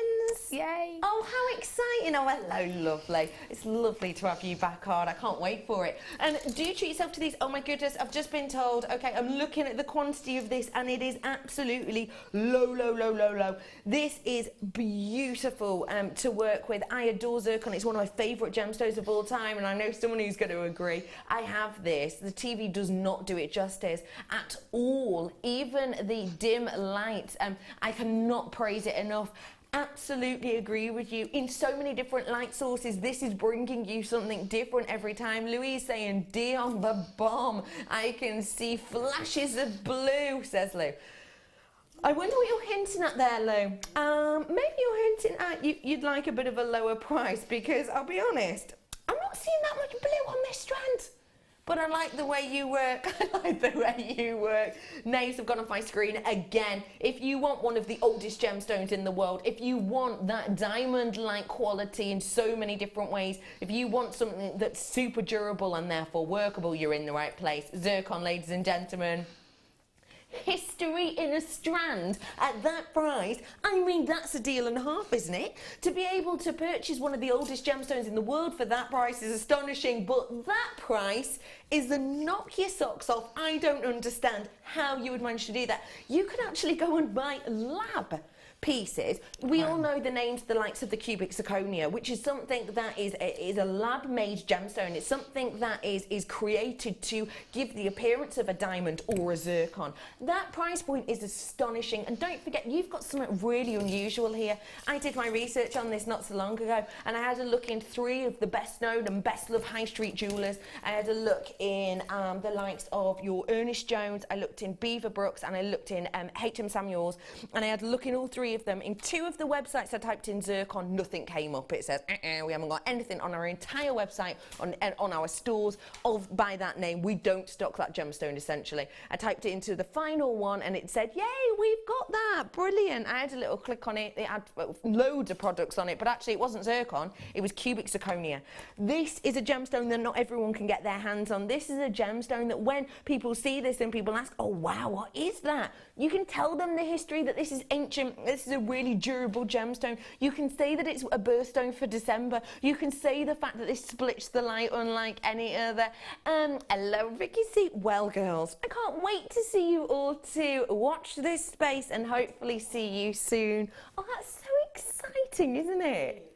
yay. Oh, how exciting. Oh, hello, lovely. It's lovely to have you back on. I can't wait for it. And do you treat yourself to these? Oh, my goodness, I've just been told, okay, I'm looking at the quantity of this, and it is absolutely low. This is beautiful to work with. I adore zircon. It's one of my favourite gemstones of all time, and I know someone who's going to agree. I have this. The TV does not do it justice at all. Even the dim light, I cannot praise it enough. Absolutely agree with you. In so many different light sources, this is bringing you something different every time. Louise saying, D on the bomb. I can see flashes of blue, says Lou. I wonder what you're hinting at there, Lou. Maybe you're hinting at you'd like a bit of a lower price, because I'll be honest, I'm not seeing that much blue on this strand. But I like the way you work. Names have gone off my screen again. If you want one of the oldest gemstones in the world, if you want that diamond-like quality in so many different ways, if you want something that's super durable and therefore workable, you're in the right place. Zircon, ladies and gentlemen. History in a strand at that price. I mean, that's a deal and a half, isn't it? To be able to purchase one of the oldest gemstones in the world for that price is astonishing, but that price is the knock your socks off. I don't understand how you would manage to do that. You could actually go and buy lab pieces. We all know the names, the likes of the cubic zirconia, which is something that is a lab-made gemstone. It's something that is created to give the appearance of a diamond or a zircon. That price point is astonishing, and don't forget, you've got something really unusual here. I did my research on this not so long ago, and I had a look in 3 of the best known and best loved high street jewellers. I had a look in the likes of your Ernest Jones, I looked in Beaver Brooks, and I looked in H.M. Samuels, and I had a look in all 3 of them. In 2 of the websites I typed in zircon, nothing came up. It says, we haven't got anything on our entire website, on our stores by that name. We don't stock that gemstone, essentially. I typed it into the final one and it said, yay, we've got that, brilliant. I had a little click on it. It had loads of products on it, but actually it wasn't zircon, it was cubic zirconia. This is a gemstone that not everyone can get their hands on. This is a gemstone that when people see this and people ask, oh wow, what is that? You can tell them the history, that this is ancient, this is a really durable gemstone. You can say that it's a birthstone for December. You can say the fact that this splits the light unlike any other. Hello, Vicky C. Well, girls, I can't wait to see you all to watch this space and hopefully see you soon. Oh, that's so exciting, isn't it?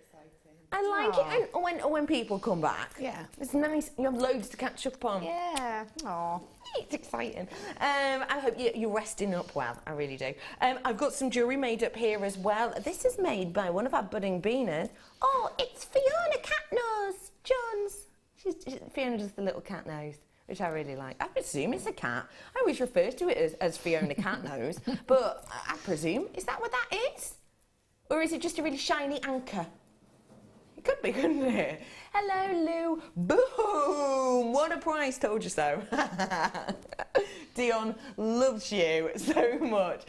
I like it when people come back. Yeah. It's nice. You have loads to catch up on. Yeah. Aww. It's exciting. I hope you're resting up well. I really do. I've got some jewellery made up here as well. This is made by one of our budding beaners. Oh, it's Fiona Catnose Johns. Fiona does the little cat nose, which I really like. I presume it's a cat. I always refer to it as Fiona Catnose, but I presume, is that what that is? Or is it just a really shiny anchor? Could be, couldn't it? Hello, Lou. Boom! What a price, told you so. Dion loves you so much.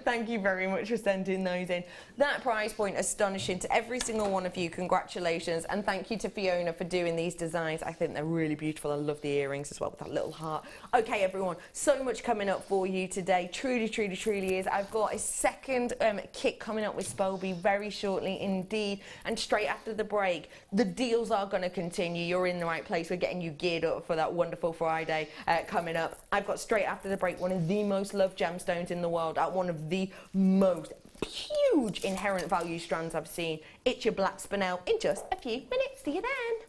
Thank you very much for sending those in. That price point, astonishing to every single one of you. Congratulations. And thank you to Fiona for doing these designs. I think they're really beautiful. I love the earrings as well with that little heart. Okay, everyone, so much coming up for you today. Truly, truly, truly is. I've got a second kit coming up with Spelby very shortly indeed. And straight after the break, the deals are going to continue. You're in the right place. We're getting you geared up for that wonderful Friday coming up. I've got straight after the break one of the most loved gemstones in the world at one of the most huge inherent value strands I've seen. It's your black spinel in just a few minutes. See you then.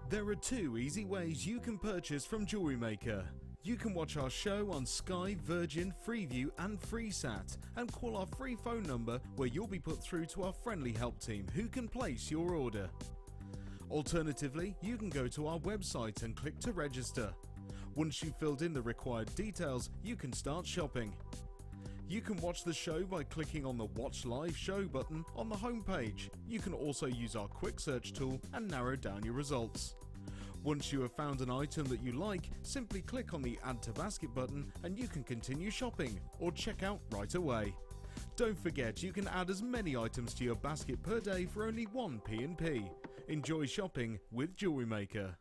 There are two easy ways you can purchase from JewelleryMaker. You can watch our show on Sky, Virgin, Freeview and FreeSat and call our free phone number where you'll be put through to our friendly help team who can place your order. Alternatively, you can go to our website and click to register. Once you've filled in the required details, you can start shopping. You can watch the show by clicking on the Watch Live Show button on the homepage. You can also use our quick search tool and narrow down your results. Once you have found an item that you like, simply click on the Add to Basket button and you can continue shopping or check out right away. Don't forget you can add as many items to your basket per day for only 1 P&P. Enjoy shopping with JewelleryMaker.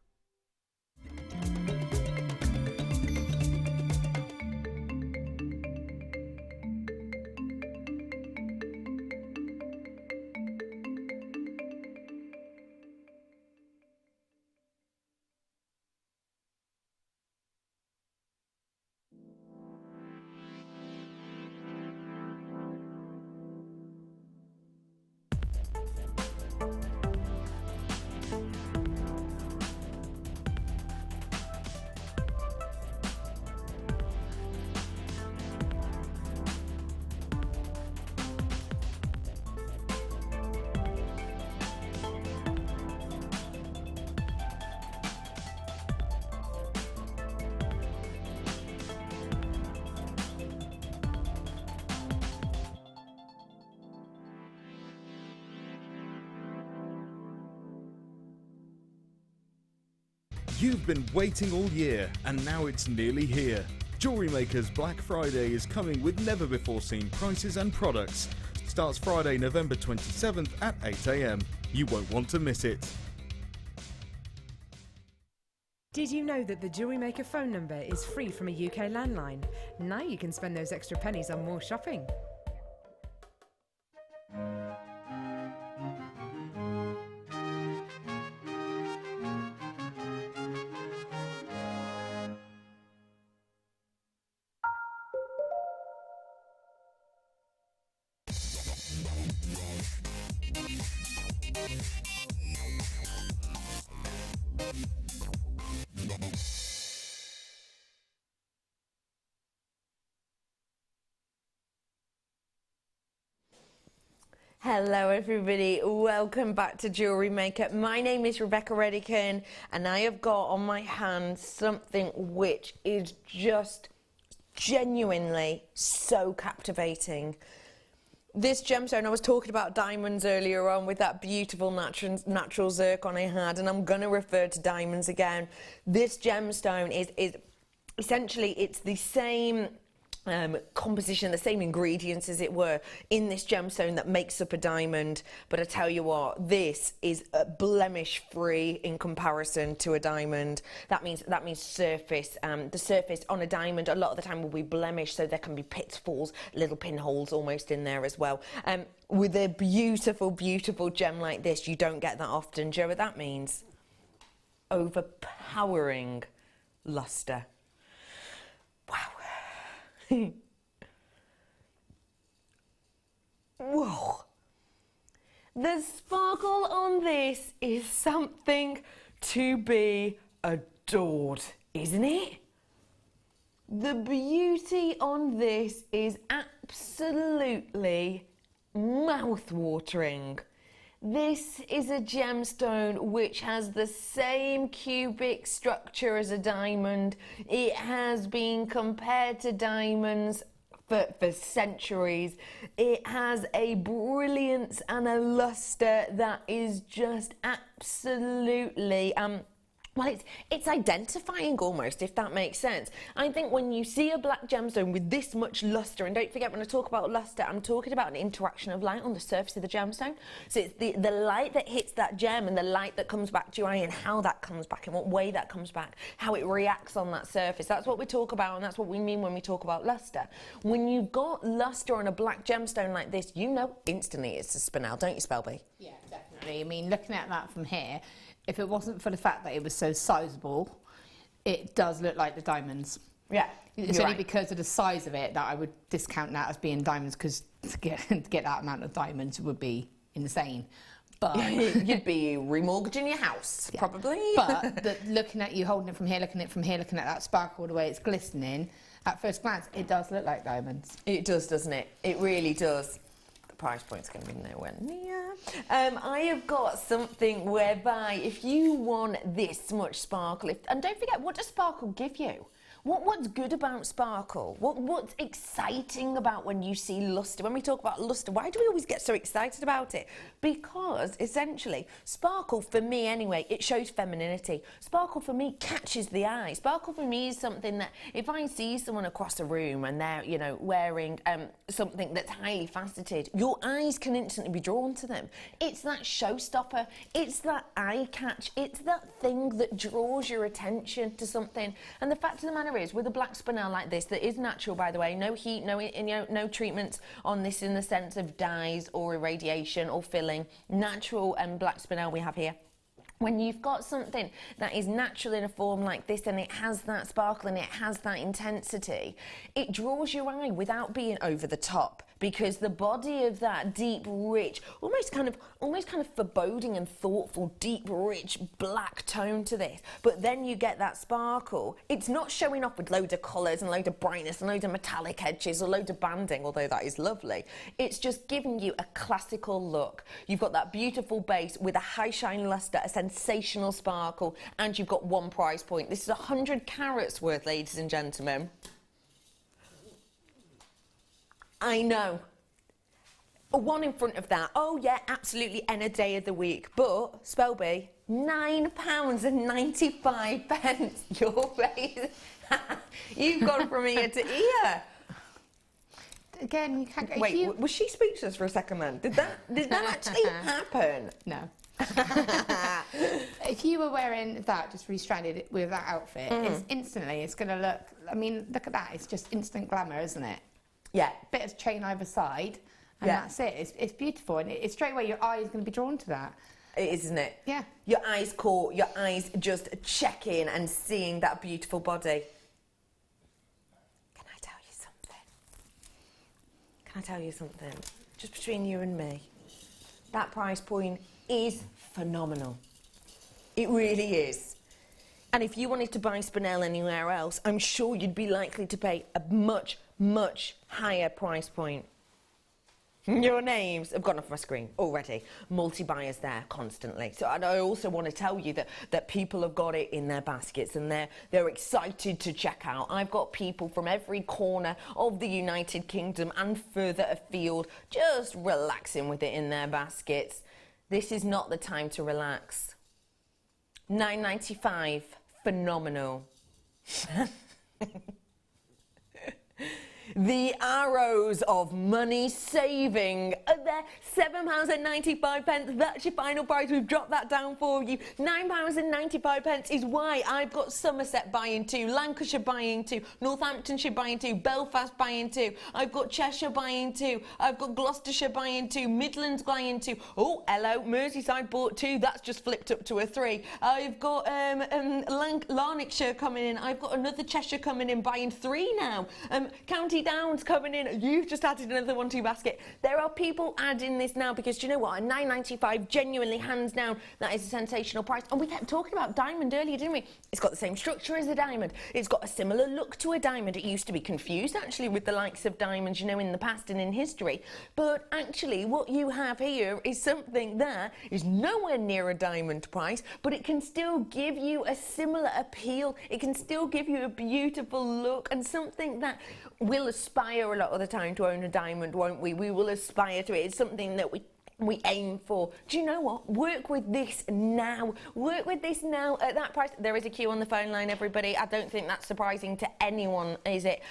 You've been waiting all year, and now it's nearly here. JewelleryMaker's Black Friday is coming with never-before-seen prices and products. Starts Friday, November 27th at 8 AM. You won't want to miss it. Did you know that the JewelleryMaker phone number is free from a UK landline? Now you can spend those extra pennies on more shopping. Hello everybody, welcome back to JewelleryMaker. My name is Rebecca Redican and I have got on my hand something which is just genuinely so captivating. This gemstone, I was talking about diamonds earlier on with that beautiful natural zircon I had, and I'm going to refer to diamonds again. This gemstone is essentially, it's the same composition, the same ingredients as it were in this gemstone that makes up a diamond, but I tell you what, this is blemish free in comparison to a diamond. That means surface. The surface on a diamond a lot of the time will be blemished, so there can be pitfalls, little pinholes almost in there as well. With a beautiful gem like this, you don't get that often. Do you know what that means? Overpowering luster. Wow. Whoa. The sparkle on this is something to be adored, isn't it? The beauty on this is absolutely mouth-watering. This is a gemstone which has the same cubic structure as a diamond. It has been compared to diamonds for centuries. It has a brilliance and a luster that is just absolutely well, it's identifying almost, if that makes sense. I think when you see a black gemstone with this much luster, and don't forget when I talk about luster, I'm talking about an interaction of light on the surface of the gemstone. So it's the light that hits that gem and the light that comes back to your eye and how that comes back and what way that comes back, how it reacts on that surface. That's what we talk about, and that's what we mean when we talk about luster. When you've got luster on a black gemstone like this, you know instantly it's a spinel, don't you, Spelby? Yeah, Definitely. I mean, looking at that from here, if it wasn't for the fact that it was so sizable, it does look like the diamonds. Yeah. It's only because of the size of it that I would discount that as being diamonds, because to get that amount of diamonds would be insane. But you'd be remortgaging your house, probably. But looking at you holding it from here, looking at it from here, looking at that sparkle, the way it's glistening, at first glance, it does look like diamonds. It does, doesn't it? It really does. The price point's going to be nowhere near. I have got something whereby if you want this much sparkle, and don't forget, what does sparkle give you? What's good about sparkle? What's exciting about when you see luster? When we talk about luster, why do we always get so excited about it? Because essentially, sparkle for me anyway, it shows femininity. Sparkle for me catches the eye. Sparkle for me is something that if I see someone across a room and they're, you know, wearing something that's highly faceted, your eyes can instantly be drawn to them. It's that showstopper. It's that eye catch. It's that thing that draws your attention to something. And the fact of the matter is, with a black spinel like this, that is natural, by the way, no heat, no treatments on this in the sense of dyes or irradiation or filling, natural black spinel we have here. When you've got something that is natural in a form like this and it has that sparkle and it has that intensity, it draws your eye without being over the top, because the body of that deep, rich, almost kind of foreboding and thoughtful, deep, rich black tone to this. But then you get that sparkle. It's not showing off with loads of colours and loads of brightness and loads of metallic edges or loads of banding, although that is lovely. It's just giving you a classical look. You've got that beautiful base with a high shine luster, a sensational sparkle, and you've got one price point. This is 100 carats worth, ladies and gentlemen. I know. One in front of that. Oh yeah, absolutely, any day of the week. But, Spelby, £9.95. Your face. You've gone from ear to ear. Again, you can't... Wait, was she speechless for a second then? Did that actually happen? No. If you were wearing that, just restranded with that outfit, it's going to look... I mean, look at that. It's just instant glamour, isn't it? Yeah. Bit of chain either side, and that's it. It's beautiful, and it's straight away your eye is going to be drawn to that. It is, isn't it? Yeah. Your eyes caught, your eyes just checking and seeing that beautiful body. Can I tell you something? Can I tell you something? Just between you and me. That price point is phenomenal. It really is. And if you wanted to buy spinel anywhere else, I'm sure you'd be likely to pay a much, much higher price point. Your names have gone off my screen already. Multi-buyers there constantly. So and I also want to tell you that people have got it in their baskets and they're excited to check out. I've got people from every corner of the United Kingdom and further afield just relaxing with it in their baskets. This is not the time to relax. £9.95, phenomenal. The arrows of money saving are there. £7.95. That's your final price. We've dropped that down for you. £9.95 is why I've got Somerset buying two, Lancashire buying two, Northamptonshire buying two, Belfast buying two. I've got Cheshire buying two. I've got Gloucestershire buying two, Midlands buying two. Oh, hello, Merseyside bought two. That's just flipped up to a 3. I've got Lanarkshire coming in. I've got another Cheshire coming in buying 3 now. County £20 coming in. You've just added another 1-2 basket. There are people adding this now because do you know what? A £9.95, genuinely, hands down, that is a sensational price. And we kept talking about diamond earlier, didn't we? It's got the same structure as a diamond. It's got a similar look to a diamond. It used to be confused, actually, with the likes of diamonds, you know, in the past and in history. But actually, what you have here is something that is nowhere near a diamond price, but it can still give you a similar appeal. It can still give you a beautiful look and something that we'll aspire a lot of the time to own a diamond, won't we? We will aspire to it. It's something that we aim for. Do you know what? Work with this now. Work with this now at that price. There is a queue on the phone line, everybody. I don't think that's surprising to anyone, is it?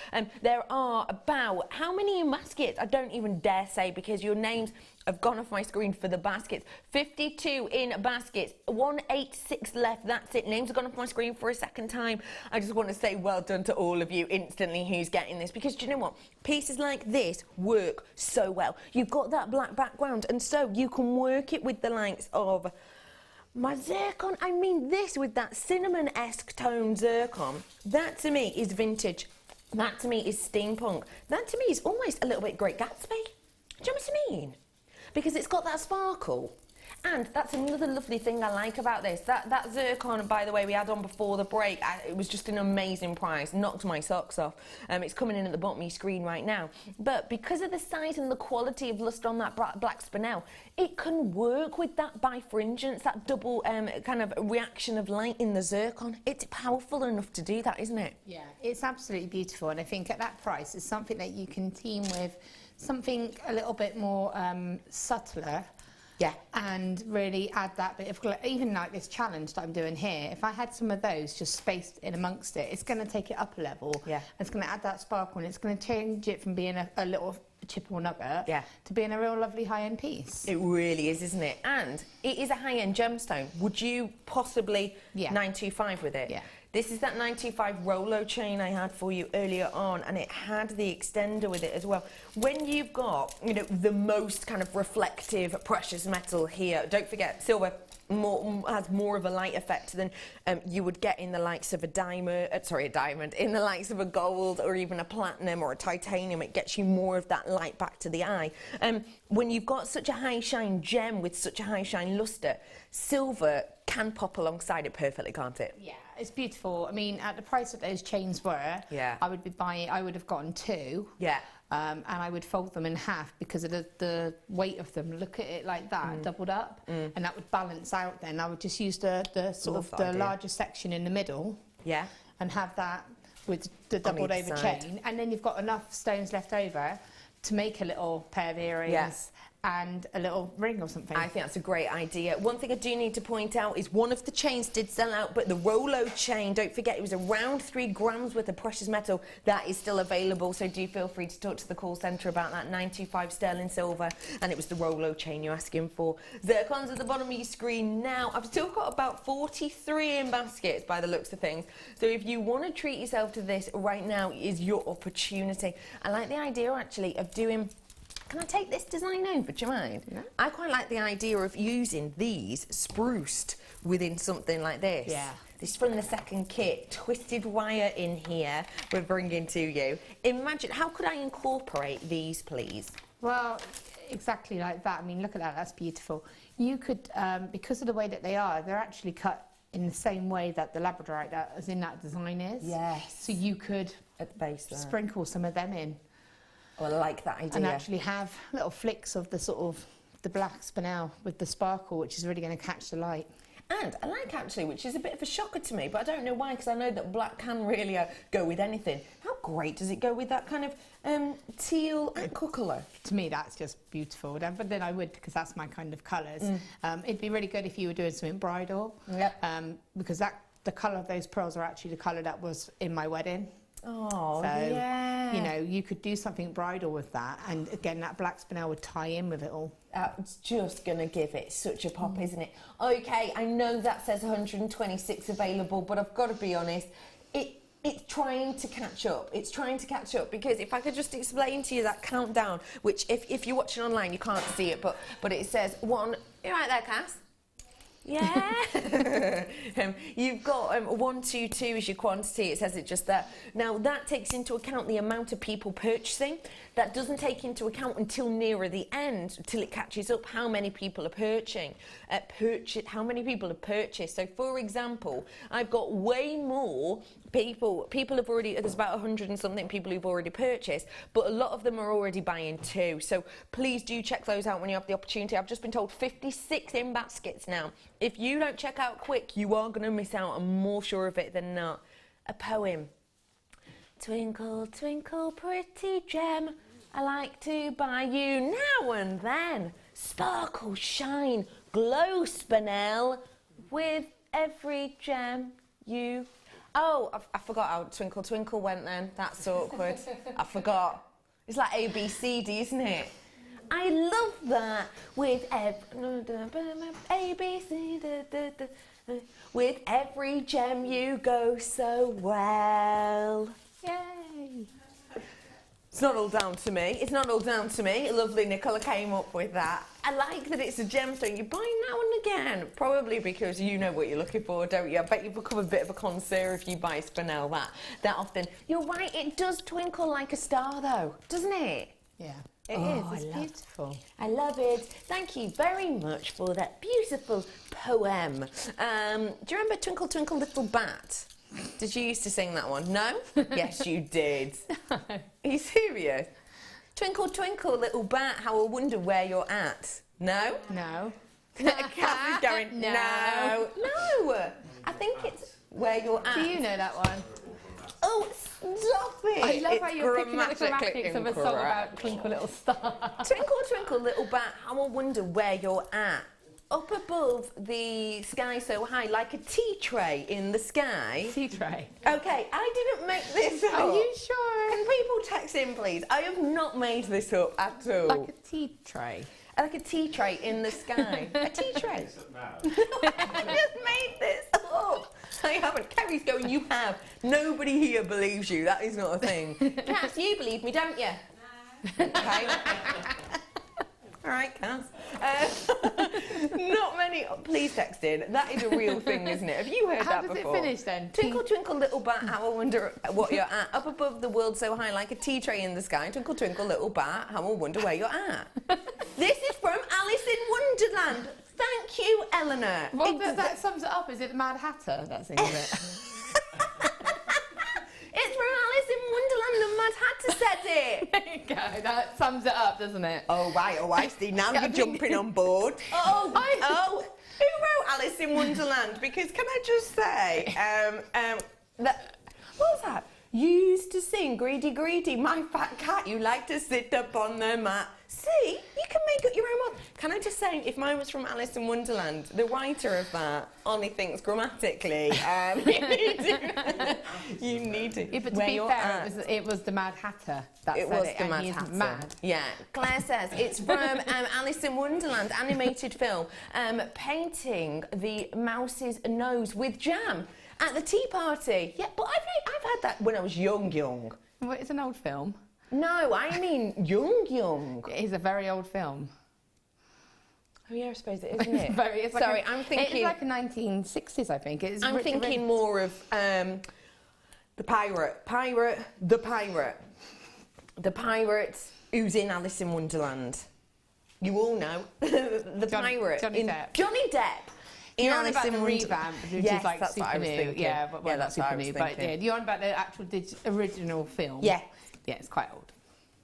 There are about, how many in baskets? I don't even dare say, because your names have gone off my screen for the baskets. 52 in baskets, 186 left. That's it. Names have gone off my screen for a second time. I just want to say well done to all of you instantly who's getting this, because do you know what? Pieces like this work so well. You've got that black background, and so you can work it with the likes of my zircon. I mean, this with that cinnamon-esque tone zircon, that to me is vintage. That to me is steampunk. That to me is almost a little bit Great Gatsby. Do you know what I mean? Because it's got that sparkle. And that's another lovely thing I like about this. That zircon, by the way, we had on before the break, it was just an amazing price, knocked my socks off. It's coming in at the bottom of your screen right now. But because of the size and the quality of luster on that black spinel, it can work with that bifringence, that double kind of reaction of light in the zircon. It's powerful enough to do that, isn't it? Yeah, it's absolutely beautiful. And I think at that price, it's something that you can team with something a little bit more subtler. Yeah. And really add that bit of, even like this challenge that I'm doing here, if I had some of those just spaced in amongst it, it's going to take it up a level. Yeah. It's going to add that sparkle, and it's going to change it from being a little chip or nugget to being a real lovely high-end piece. It really is, isn't it? And it is a high-end gemstone. Would you possibly 925 with it? Yeah. This is that 925 Rolo chain I had for you earlier on, and it had the extender with it as well. When you've got, you know, the most kind of reflective precious metal here, don't forget, silver has more of a light effect than you would get in the likes of a diamond, in the likes of a gold or even a platinum or a titanium. It gets you more of that light back to the eye. When you've got such a high shine gem with such a high shine luster, silver can pop alongside it perfectly, can't it? Yeah, it's beautiful. I mean, at the price that those chains were, I would have gotten two. Yeah. And I would fold them in half because of the weight of them. Look at it like that, doubled up, and that would balance out then. I would just use the sort of the larger section in the middle, and have that with the doubled over chain, and then you've got enough stones left over to make a little pair of earrings and a little ring or something. I think that's a great idea. One thing I do need to point out is one of the chains did sell out, but the Rolo chain, don't forget, it was around 3 grams worth of precious metal. That is still available, so do feel free to talk to the call centre about that. 925 sterling silver, and it was the Rolo chain you're asking for. Zircon's at the bottom of your screen now. I've still got about 43 in baskets by the looks of things, so if you want to treat yourself to this right now, is your opportunity. I like the idea actually of doing... Can I take this design over, do you mind? Yeah. I quite like the idea of using these spruced within something like this. Yeah. This is from the second kit. Twisted wire in here we're bringing to you. Imagine, how could I incorporate these, please? Well, exactly like that. I mean, look at that, that's beautiful. You could, because of the way that they are, they're actually cut in the same way that the labradorite that is in that design is. Yes. So you could at the base there. Sprinkle some of them in. Oh, I like that idea. And actually have little flicks of the sort of the black spinel with the sparkle, which is really going to catch the light. And I like actually, which is a bit of a shocker to me, but I don't know why, because I know that black can really go with anything. How great does it go with that kind of teal aqua colour? To me, that's just beautiful. But then I would, because that's my kind of colours. It'd be really good if you were doing something bridal. Yep. Because the colour of those pearls are actually the colour that was in my wedding. Oh, so, yeah. You know, you could do something bridal with that, and again, that black spinel would tie in with it all. It's just going to give it such a pop, isn't it? Okay, I know that says 126 available, but I've got to be honest, it's trying to catch up. It's trying to catch up, because if I could just explain to you that countdown, which if you're watching online, you can't see it, but it says 1, you're right there, Cass. Yeah. You've got 122 as your quantity. It says it just there. Now that takes into account the amount of people purchasing. That doesn't take into account until nearer the end, until it catches up how many people are purchasing. How many people have purchased. So for example, I've got way more people have already, there's about 100 and something people who've already purchased, but a lot of them are already buying too. So please do check those out when you have the opportunity. I've just been told 56 in baskets now. If you don't check out quick, you are going to miss out. I'm more sure of it than not. A poem. Twinkle, twinkle, pretty gem, I like to buy you now and then. Sparkle, shine, glow, spinel, with every gem you... Oh, I forgot how Twinkle Twinkle went then. That's awkward. I forgot. It's like A, B, C, D, isn't it? I love that. With A, B, C, with every gem you go so well. Yay. It's not all down to me. It's not all down to me. Lovely Nicola came up with that. I like that it's a gemstone you buy now and again. Probably because you know what you're looking for, don't you? I bet you become a bit of a connoisseur if you buy spinel that often. You're right, it does twinkle like a star though, doesn't it? Yeah. It is. It's beautiful. I love it. Thank you very much for that beautiful poem. Do you remember Twinkle Twinkle Little Bat? Did you used to sing that one? No? Yes, you did. Are you serious? Twinkle, twinkle, little bat, how I wonder where you're at. No? No. Catherine's going, no. No. I think it's where you're at. Do you know that one? Oh, stop it. I love it's how you're picking up the grammatically grammatics of a song about Twinkle Little Star. Twinkle, twinkle, little bat, how I wonder where you're at. Up above the sky so high, like a tea tray in the sky. Tea tray. Okay, I didn't make this up. Are you sure? Can people text in, please? I have not made this up at all. Like a tea tray. Like a tea tray in the sky. A tea tray. I just made this up. I haven't. Kerry's going, you have. Nobody here believes you. That is not a thing. Cass, you believe me, don't you? No. Okay. All right, Cass. Not many. Please text in. That is a real thing, isn't it? Have you heard that before? How does it finish then? Twinkle, twinkle, little bat, how I wonder what you're at. Up above the world so high, like a tea tray in the sky. Twinkle, twinkle, little bat, how I wonder where you're at. This is from Alice in Wonderland. Thank you, Eleanor. Well, that sums it up. Is it the Mad Hatter that sings it? It's from Alice in Wonderland. The Mad Hatter said it. There you go. That sums it up, doesn't it? Oh, right. Oh, I see. Now you're jumping on board. Oh, who wrote Alice in Wonderland? Because can I just say, what was that? You used to sing, greedy, greedy, my fat cat, you like to sit up on the mat. See, you can make up your own one. Can I just say, if mine was from Alice in Wonderland, the writer of that only thinks grammatically. You need to. Yeah, but to be fair, it was the Mad Hatter that it said was it, the and Mad he's Hatter. mad. Yeah. Claire says it's from Alice in Wonderland animated film, painting the mouse's nose with jam at the tea party. Yeah, but I've had that when I was young. Well, it's an old film. No, I mean young. It is a very old film. Oh yeah, I suppose it is, isn't it? I'm thinking... It's like a 1960s, I think. I'm thinking more of the pirate who's in Alice in Wonderland. You all know. the pirate. Johnny Depp. Johnny Depp. You're on about the revamp, which is like that's super what I was new. thinking. Yeah, but well, that's not what I super was new. thinking. But yeah, you're on about the actual original film. Yeah. Yeah, it's quite old.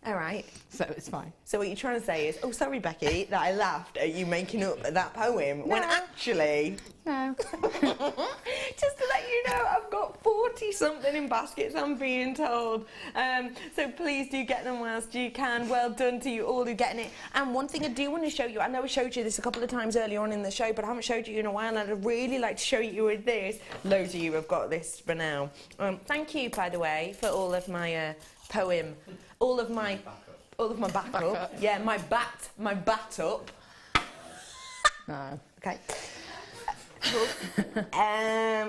All right. So it's fine. So what you're trying to say is, oh, sorry, Becky, that I laughed at you making up that poem, when actually... No. Just to let you know, I've got 40-something in baskets, I'm being told. So please do get them whilst you can. Well done to you all who are getting it. And one thing I do want to show you, I know I showed you this a couple of times earlier on in the show, but I haven't showed you in a while, and I'd really like to show you with this. Loads of you have got this for now. Thank you, by the way, for all of my poem, all of my backup. Yeah, my bat up. No. Okay.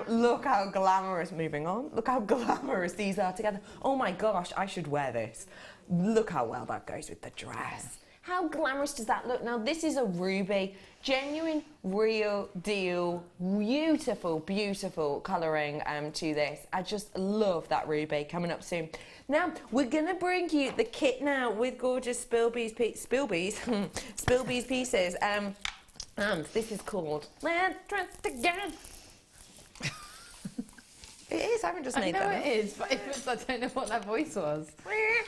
Look how glamorous, moving on, look how glamorous these are together. Oh my gosh, I should wear this. Look how well that goes with the dress. How glamorous does that look? Now, this is a ruby, genuine, real deal, beautiful, beautiful colouring to this. I just love that ruby. Coming up soon. Now, we're going to bring you the kit now with gorgeous Spillbees pieces. And this is called Let's Dress Again. It is, I haven't just made that up. I know it is, but I don't know what that voice was. I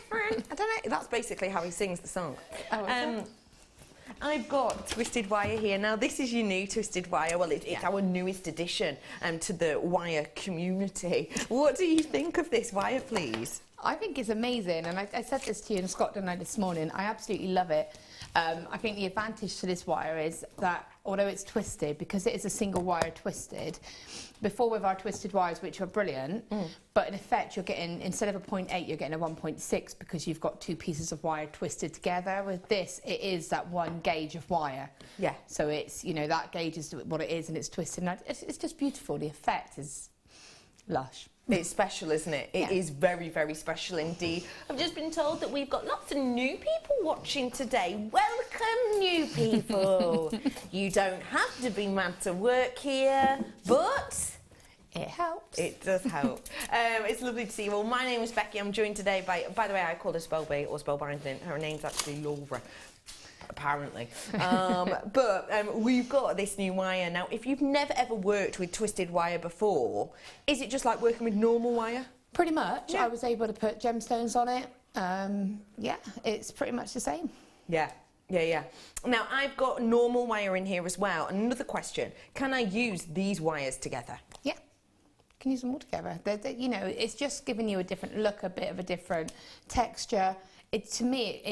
don't know, that's basically how he sings the song. Oh, I've got twisted wire here. Now, this is your new twisted wire. Well, it's our newest addition to the wire community. What do you think of this wire, please? I think it's amazing, and I said this to you in Scotland this morning. I absolutely love it. I think the advantage to this wire is that although it's twisted, because it is a single wire twisted, before with our twisted wires, which are brilliant, but in effect you're getting, instead of a 0.8, you're getting a 1.6 because you've got two pieces of wire twisted together. With this, it is that one gauge of wire. Yeah. So it's, you know, that gauge is what it is, and it's twisted. And it's just beautiful. The effect is lush. It's special, isn't it? It is very, very special indeed. I've just been told that we've got lots of new people watching today. Welcome, new people. You don't have to be mad to work here, but it helps. It does help. It's lovely to see you all. My name is Becky. I'm joined today by the way, I call her Spellbay or Spellbinding. Her name's actually Laura. Apparently. But we've got this new wire. Now, if you've never ever worked with twisted wire before, is it just like working with normal wire? Pretty much. Yeah. I was able to put gemstones on it. Yeah, it's pretty much the same. Yeah. Now, I've got normal wire in here as well. Another question, can I use these wires together? Yeah. You can use them all together. You know, it's just giving you a different look, a bit of a different texture. To me,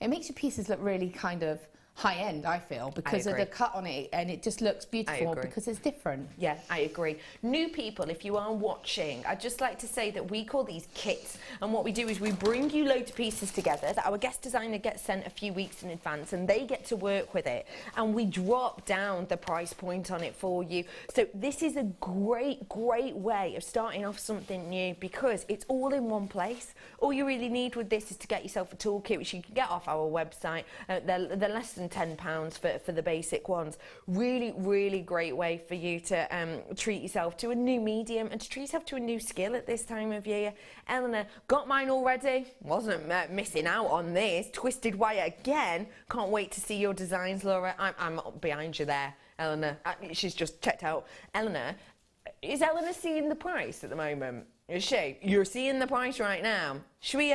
it makes your pieces look really kind of high-end, I feel, because of the cut on it, and it just looks beautiful because it's different. Yeah, I agree. New people, if you are watching, I'd just like to say that we call these kits, and what we do is we bring you loads of pieces together that our guest designer gets sent a few weeks in advance, and they get to work with it, and we drop down the price point on it for you. So this is a great, great way of starting off something new because it's all in one place. All you really need with this is to get yourself a toolkit, which you can get off our website. They're less than £10 for the basic ones. Really, really great way for you to treat yourself to a new medium and to treat yourself to a new skill at this time of year. Eleanor, got mine already. Wasn't missing out on this. Twisted wire again. Can't wait to see your designs, Laura. I'm behind you there, Eleanor. She's just checked out. Eleanor, is Eleanor seeing the price at the moment? Is she? You're seeing the price right now. Should we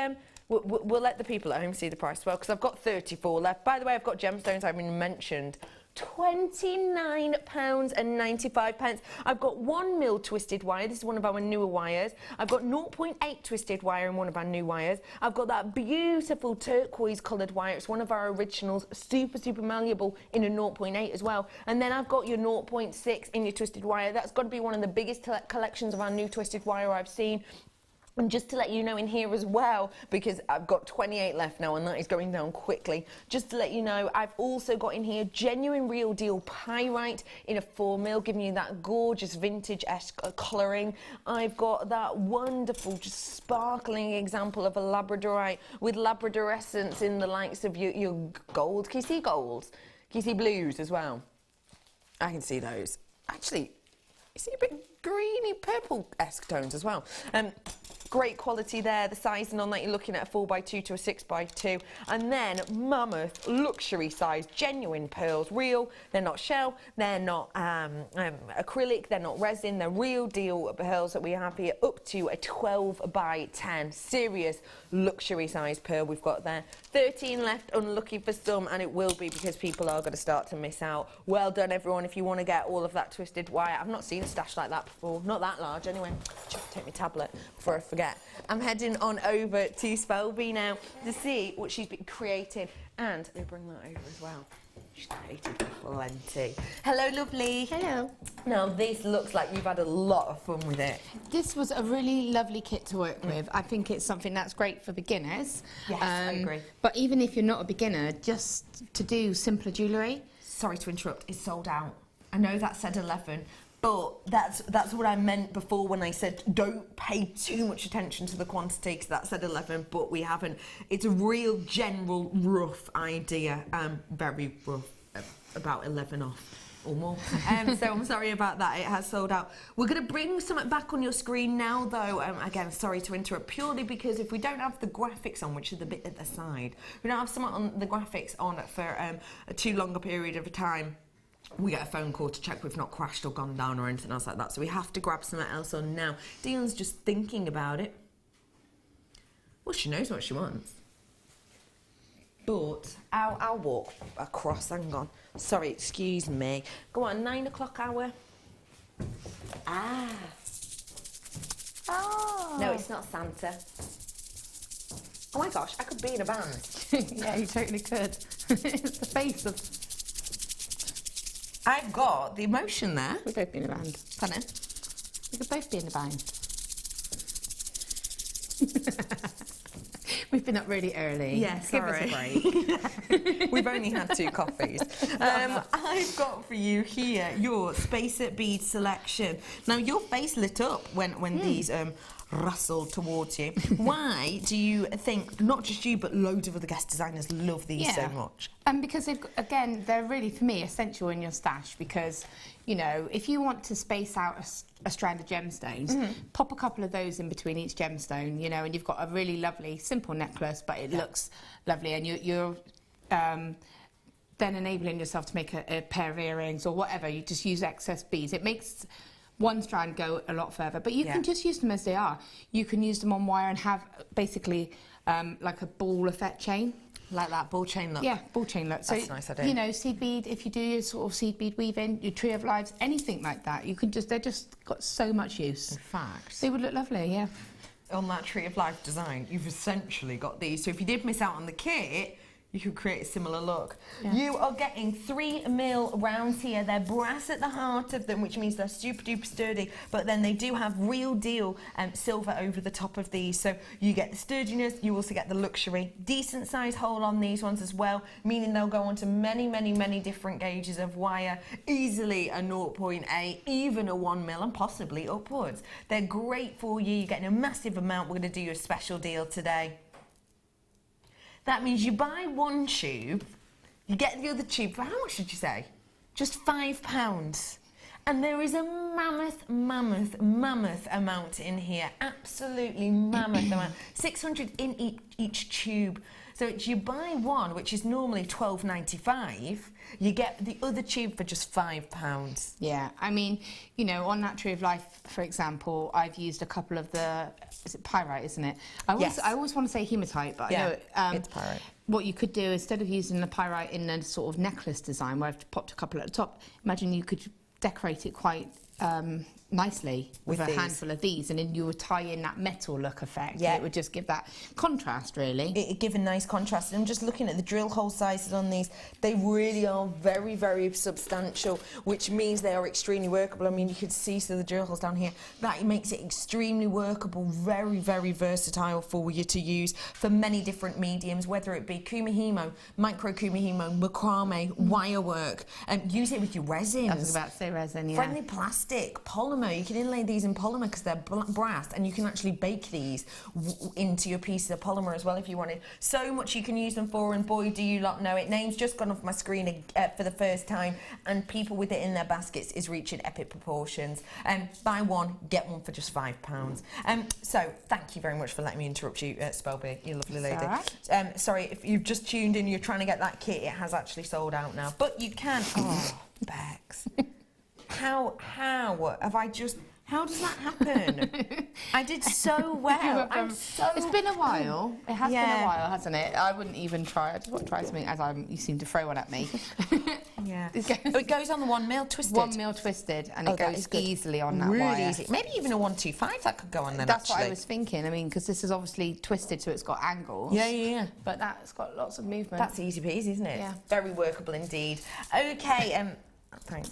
we'll let the people at home see the price as well, because I've got 34 left. By the way, I've got gemstones, I've been mentioned. £29.95. I've got 1 mil twisted wire. This is one of our newer wires. I've got 0.8 twisted wire in one of our new wires. I've got that beautiful turquoise coloured wire. It's one of our originals, super, super malleable in a 0.8 as well. And then I've got your 0.6 in your twisted wire. That's got to be one of the biggest collections of our new twisted wire I've seen. And just to let you know in here as well, because I've got 28 left now and that is going down quickly, just to let you know, I've also got in here genuine real deal pyrite in a 4 mil, giving you that gorgeous vintage-esque colouring. I've got that wonderful, just sparkling example of a labradorite with labradorescence in the likes of your gold. Can you see golds? Can you see blues as well? I can see those. Actually, you see a bit greeny purple-esque tones as well. Great quality there. The sizing on that, you're looking at a 4x2 to a 6x2. And then mammoth luxury size, genuine pearls, real. They're not shell, they're not acrylic, they're not resin, they're real deal pearls that we have here, up to a 12x10. Serious luxury size pearl we've got there. 13 left, unlucky for some, and it will be because people are going to start to miss out. Well done, everyone, if you want to get all of that twisted wire. I've not seen a stash like that before. Not that large, anyway. Just take my tablet before I forget. I'm heading on over to Spellbee now to see what she's been creating, and they bring that over as well. She's created plenty. Hello, lovely. Hello. Now, this looks like you've had a lot of fun with it. This was a really lovely kit to work with. I think it's something that's great for beginners. Yes, I agree. But even if you're not a beginner, just to do simpler jewellery. Sorry to interrupt, it's sold out. I know that said 11, But that's what I meant before when I said don't pay too much attention to the quantity, because that said 11, but we haven't. It's a real general rough idea, very rough, about 11 off. Or more. So I'm sorry about that, it has sold out. We're going to bring something back on your screen now though. Again, sorry to interrupt, purely because if we don't have the graphics on, which is the bit at the side, we don't have something on the graphics on for a too long a period of time, we get a phone call to check we've not crashed or gone down or anything else like that. So we have to grab something else on now. Dion's just thinking about it. Well, she knows what she wants. But I'll walk across, hang on. Sorry, excuse me. Go on, 9 o'clock hour. Ah. Oh. No, it's not Santa. Oh my gosh, I could be in a band. Yeah, you totally could. It's the face of... I've got the emotion there. We could both be in a band. Pardon? We could both be in a band. We've been up really early. Yeah, sorry. Give us a break. We've only had 2 coffees. I've got for you here your Spacer bead selection. Now, your face lit up when these rustled towards you. Why do you think, not just you, but loads of other guest designers love these so much? Because, again, they're really, for me, essential in your stash because, you know, if you want to space out a strand of gemstones, pop a couple of those in between each gemstone, you know, and you've got a really lovely, simple necklace, but it looks lovely, and you're then enabling yourself to make a pair of earrings or whatever. You just use excess beads. It makes one strand go a lot further, but you can just use them as they are. You can use them on wire and have basically like a ball effect chain. Like that ball chain look? Yeah, ball chain look. That's so, a nice idea. You know, seed bead, if you do your sort of seed bead weaving, your tree of lives, anything like that, you can just, they're just got so much use. In fact, They would look lovely, yeah. on that tree of life design, you've essentially got these. So if you did miss out on the kit, you could create a similar look. Yeah. You are getting 3mm rounds here. They're brass at the heart of them, which means they're super duper sturdy, but then they do have real deal silver over the top of these. So you get the sturdiness, you also get the luxury. Decent size hole on these ones as well, meaning they'll go onto many, many, many different gauges of wire, easily a 0.8, even a 1mm, and possibly upwards. They're great for you. You're getting a massive amount. We're going to do you a special deal today. That means you buy one tube, you get the other tube for, how much did you say? Just £5. And there is a mammoth, mammoth, mammoth amount in here. Absolutely mammoth amount. 600 in each tube. So it's you buy one, which is normally £12.95, you get the other tube for just £5. Yeah, I mean, you know, on that tree of life, for example, I've used a couple of the, is it pyrite, isn't it? I always want to say hematite, but yeah, I know it's pyrite. What you could do, instead of using the pyrite in a sort of necklace design where I've popped a couple at the top, imagine you could decorate it quite nicely with a handful of these, and then you would tie in that metal look effect. Yeah. It would just give that contrast, really. It give a nice contrast. And I'm just looking at the drill hole sizes on these. They really are very, very substantial, which means they are extremely workable. I mean, you could see the drill holes down here. That makes it extremely workable, very, very versatile for you to use for many different mediums, whether it be kumihimo, micro kumihimo, macrame, wire work, and use it with your resins. I was about to say resin, yeah. Friendly plastic, polymer. You can inlay these in polymer because they're brass, and you can actually bake these into your pieces of polymer as well if you wanted. So much you can use them for, and boy, do you lot know it. Name's just gone off my screen for the first time, and people with it in their baskets is reaching epic proportions. Buy one, get one for just £5. So thank you very much for letting me interrupt you, Spelby, you lovely lady. Right. Sorry, if you've just tuned in, you're trying to get that kit, it has actually sold out now, but you can. Oh, Bex. How does that happen? I did so well. It's been a while. It has been a while, hasn't it? I wouldn't even try. I just want to try something as you seem to throw one at me. Yeah. It goes on the 1mm twisted. 1mm twisted, and it goes easily on that wire. Really easy. Maybe even a 125 that could go on then. That's what I was thinking. I mean, because this is obviously twisted, so it's got angles. Yeah. But that's got lots of movement. That's easy peasy, isn't it? Yeah. Very workable indeed. Okay. Thanks.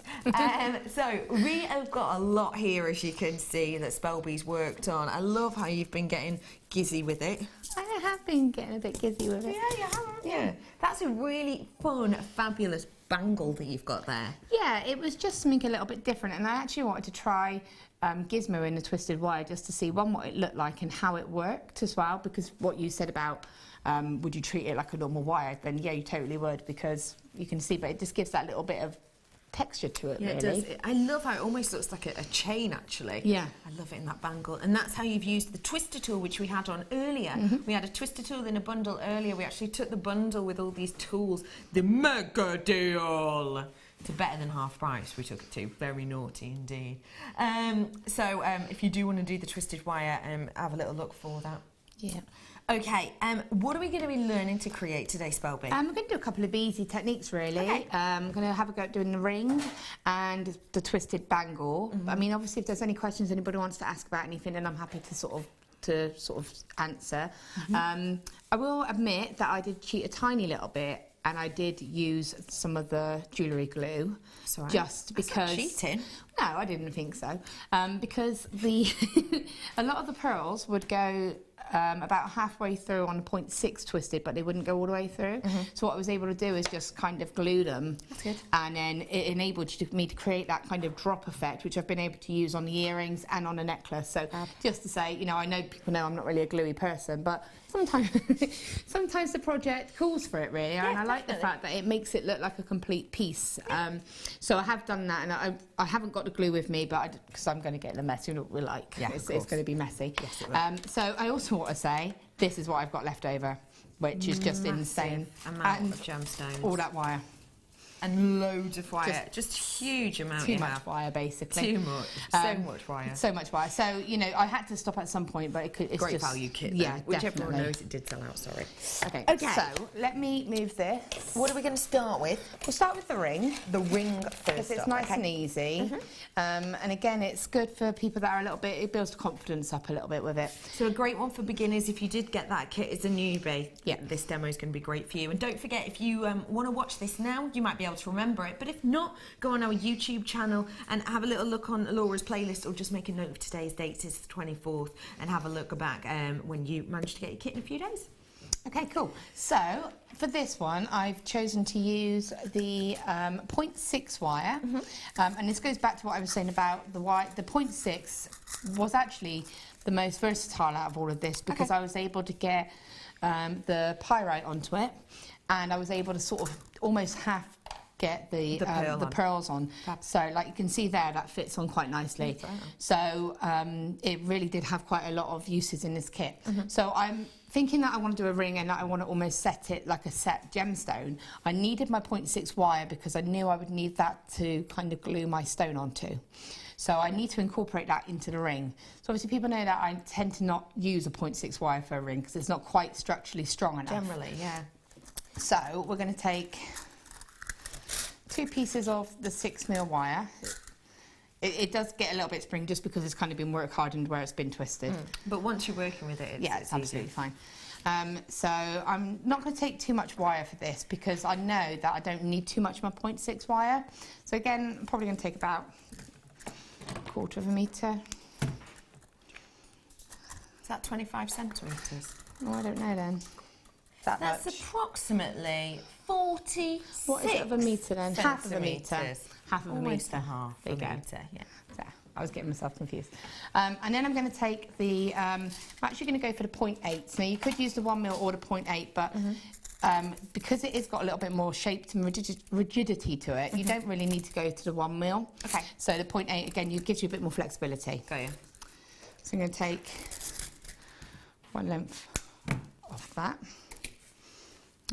So we have got a lot here, as you can see, that Spelby's worked on. I love how you've been getting gizzy with it. I have been getting a bit gizzy with it. Yeah, you have. Yeah. That's a really fun, fabulous bangle that you've got there. Yeah, it was just something a little bit different, and I actually wanted to try gizmo in the twisted wire just to see, one, what it looked like and how it worked as well, because what you said about would you treat it like a normal wire, then yeah, you totally would, because you can see, but it just gives that little bit of texture to it, yeah, really. It does. I love how it almost looks like a chain, actually. Yeah. I love it in that bangle. And that's how you've used the twister tool, which we had on earlier. We had a twister tool in a bundle earlier. We actually took the bundle with all these tools, the mega deal, to better than half price. We took it to. Very naughty indeed. So if you do want to do the twisted wire, have a little look for that. Yeah. Okay, what are we going to be learning to create today, Spelby? We're going to do a couple of easy techniques, really. Okay. I'm going to have a go at doing the ring and the twisted bangle. I mean, obviously, if there's any questions anybody wants to ask about anything, then I'm happy to sort of answer. I will admit that I did cheat a tiny little bit, and I did use some of the jewellery glue, just because. That's not cheating. No, I didn't think so, because the a lot of the pearls would go about halfway through on 0.6 twisted, but they wouldn't go all the way through. So what I was able to do is just kind of glue them. That's good. And then it enabled me to create that kind of drop effect, which I've been able to use on the earrings and on a necklace. So just to say, you know, I know people know I'm not really a gluey person, but sometimes the project calls for it, really. Yeah, and I like the definitely. fact that it makes it look like a complete piece. So I have done that, and I haven't got the glue with me, but because I'm going to get the mess, you know what we're like. Yeah, it's going to be messy. Yes, it will. So I also want to say, this is what I've got left over, which is just insane. Amount And of gemstones. all that wire. And loads of wire. Just huge amount. Too much wire, basically. Too much. So much wire. So much wire. So, you know, I had to stop at some point, but it's Great just... value kit. Yeah, then, which definitely. everyone knows it did sell out, sorry. Okay, Okay. so let me move this. What are we going to start with? We'll start with the ring. The ring first. Because it's nice and easy. And again, it's good for people that are a little bit... It builds confidence up a little bit with it. So a great one for beginners, if you did get that kit as a newbie, Yeah. this demo is going to be great for you. And don't forget, if you want to watch this now, you might be able to remember it. But if not, go on our YouTube channel and have a little look on Laura's playlist, or just make a note of today's date, is the 24th, and have a look back when you managed to get your kit in a few days. Okay, cool. So for this one, I've chosen to use the 0.6 wire, and this goes back to what I was saying about the wire. The 0.6 was actually the most versatile out of all of this, because I was able to get the pyrite onto it, and I was able to sort of almost half get the pearls on. So like you can see there, that fits on quite nicely. So it really did have quite a lot of uses in this kit. So I'm thinking that I want to do a ring and that I want to almost set it like a set gemstone. I needed my 0.6 wire because I knew I would need that to kind of glue my stone onto. So I need to incorporate that into the ring. So obviously people know that I tend to not use a 0.6 wire for a ring because it's not quite structurally strong enough. Generally, yeah. So we're going to take 2 pieces of the 6mm wire. It does get a little bit spring just because it's kind of been work hardened where it's been twisted. But once you're working with it, it's absolutely fine. So I'm not going to take too much wire for this because I know that I don't need too much of my 0.6 wire. So again, I'm probably going to take about 1/4 metre. Is that 25 centimetres? Oh, I don't know then. That's much. Approximately 40. What is it of a metre then? Half of a metre. Centimetres. Half of a Almost metre. a half There you a go. metre, yeah. So, I was getting myself confused. And then I'm going to take the... I'm actually going to go for the 0.8. Now, you could use the 1mm or the 0.8, but because it has got a little bit more shape and rigidity to it, you don't really need to go to the 1mm. Okay. So the 0.8, again, gives you a bit more flexibility. Got you. So I'm going to take 1 length of that.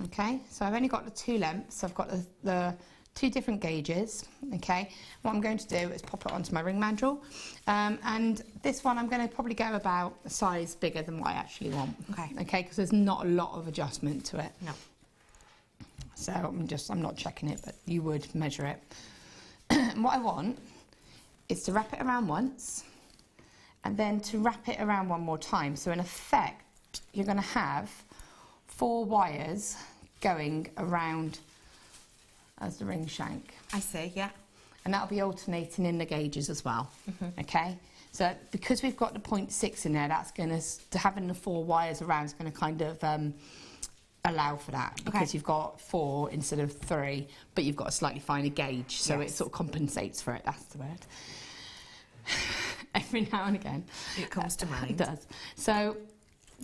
Okay, so I've only got the 2 lengths. I've got the 2 different gauges. Okay, what I'm going to do is pop it onto my ring mandrel, and this one I'm going to probably go about a size bigger than what I actually want. Okay, because there's not a lot of adjustment to it. No. So I'm not checking it, but you would measure it. And what I want is to wrap it around once, and then to wrap it around one more time. So in effect, you're going to have 4 wires going around as the ring shank. I see, yeah. And that'll be alternating in the gauges as well. Okay? So because we've got the 0.6 in there, that's going to having the 4 wires around is going to kind of allow for that, because you've got 4 instead of 3, but you've got a slightly finer gauge, so it sort of compensates for it. That's the word. Every now and again it comes to mind. It does. So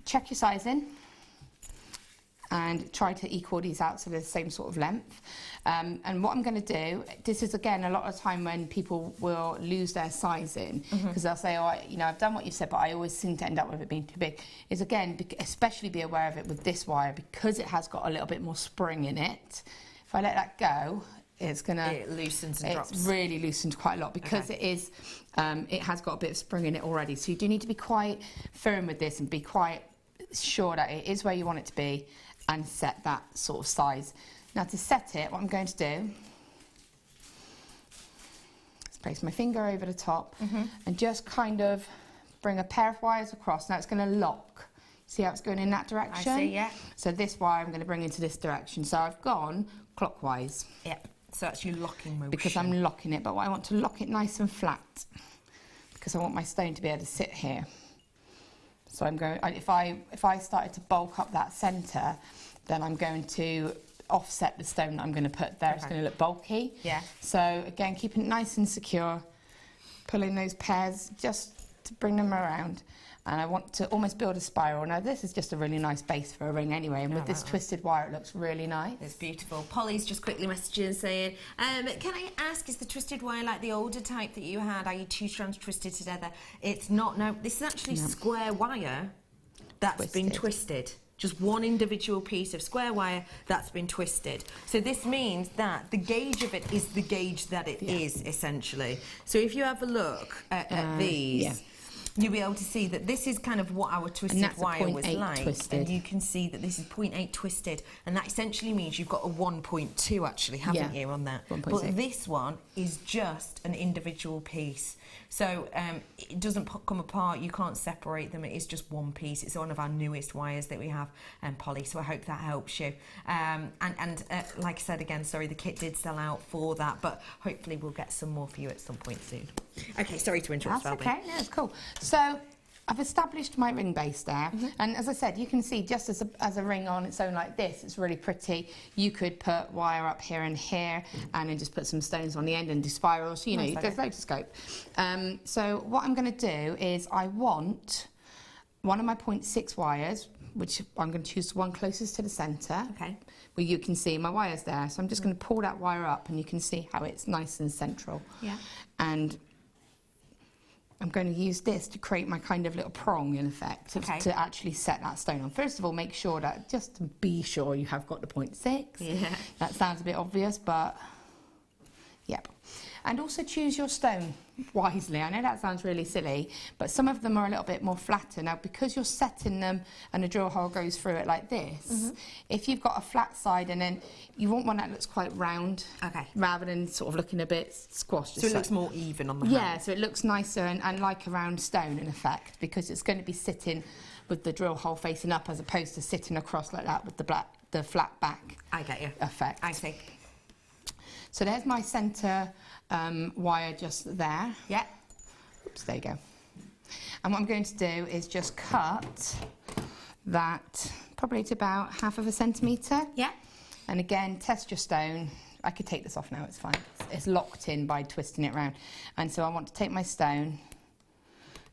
check your sizing and try to equal these out so they're the same sort of length. And what I'm going to do, this is again a lot of time when people will lose their sizing, because they'll say, oh, you know, I've done what you said, but I always seem to end up with it being too big. Is again, especially be aware of it with this wire, because it has got a little bit more spring in it. If I let that go, it's gonna. It loosens and drops. It's really loosened quite a lot, because it is. It has got a bit of spring in it already. So you do need to be quite firm with this and be quite sure that it is where you want it to be, and set that sort of size. Now to set it, what I'm going to do is place my finger over the top and just kind of bring a pair of wires across. Now it's going to lock. See how it's going in that direction? I see, yeah. So this wire I'm going to bring into this direction. So I've gone clockwise. Yep. So that's your locking motion. Because I'm locking it, but I want to lock it nice and flat, because I want my stone to be able to sit here. So I'm going. If I started to bulk up that centre, then I'm going to offset the stone that I'm going to put there. It's going to look bulky. Yeah. So again, keeping it nice and secure, pulling those pairs just to bring them around. And I want to almost build a spiral. Now this is just a really nice base for a ring anyway, and with this twisted wire it looks really nice. It's beautiful. Polly's just quickly messaging saying, can I ask, is the twisted wire like the older type that you had? Are you 2 strands twisted together? It's not, no. This is actually square wire that's been twisted. Just one individual piece of square wire that's been twisted. So this means that the gauge of it is the gauge that it is, essentially. So if you have a look at these, you'll be able to see that this is kind of what our twisted wire was like. Twisted. And you can see that this is 0.8 twisted, and that essentially means you've got a 1.2 actually, haven't you, on that? 1.6. But this one is just an individual piece. So it doesn't come apart, you can't separate them, it is just one piece. It's one of our newest wires that we have, Polly, so I hope that helps you. And like I said again, sorry, the kit did sell out for that, but hopefully we'll get some more for you at some point soon. Okay, sorry to interrupt. That's okay, no, it's cool. So I've established my ring base there, and as I said, you can see just as a ring on its own like this, it's really pretty. You could put wire up here and here, and then just put some stones on the end and do spirals. You know, there's loads of scope. So what I'm going to do is I want one of my 0.6 wires, which I'm going to choose the one closest to the centre. Okay. Where you can see my wire's there. So I'm just going to pull that wire up, and you can see how it's nice and central. Yeah. And I'm going to use this to create my kind of little prong, in effect, to actually set that stone on. First of all, make sure that, just to be sure you have got the 0.6. Yeah. That sounds a bit obvious, but yep. And also choose your stone wisely. I know that sounds really silly, but some of them are a little bit more flatter. Now, because you're setting them and the drill hole goes through it like this, if you've got a flat side, and then you want one that looks quite round, rather than sort of looking a bit squashed. So it looks more even on the hand. Yeah, so it looks nicer and like a round stone, in effect, because it's going to be sitting with the drill hole facing up, as opposed to sitting across like that with the flat back. I get you. Effect. I see. So there's my centre wire just there. Yeah. Oops, there you go. And what I'm going to do is just cut that probably to about 1/2 centimetre. Yeah. And again, test your stone. I could take this off now, it's fine. It's locked in by twisting it round. And so I want to take my stone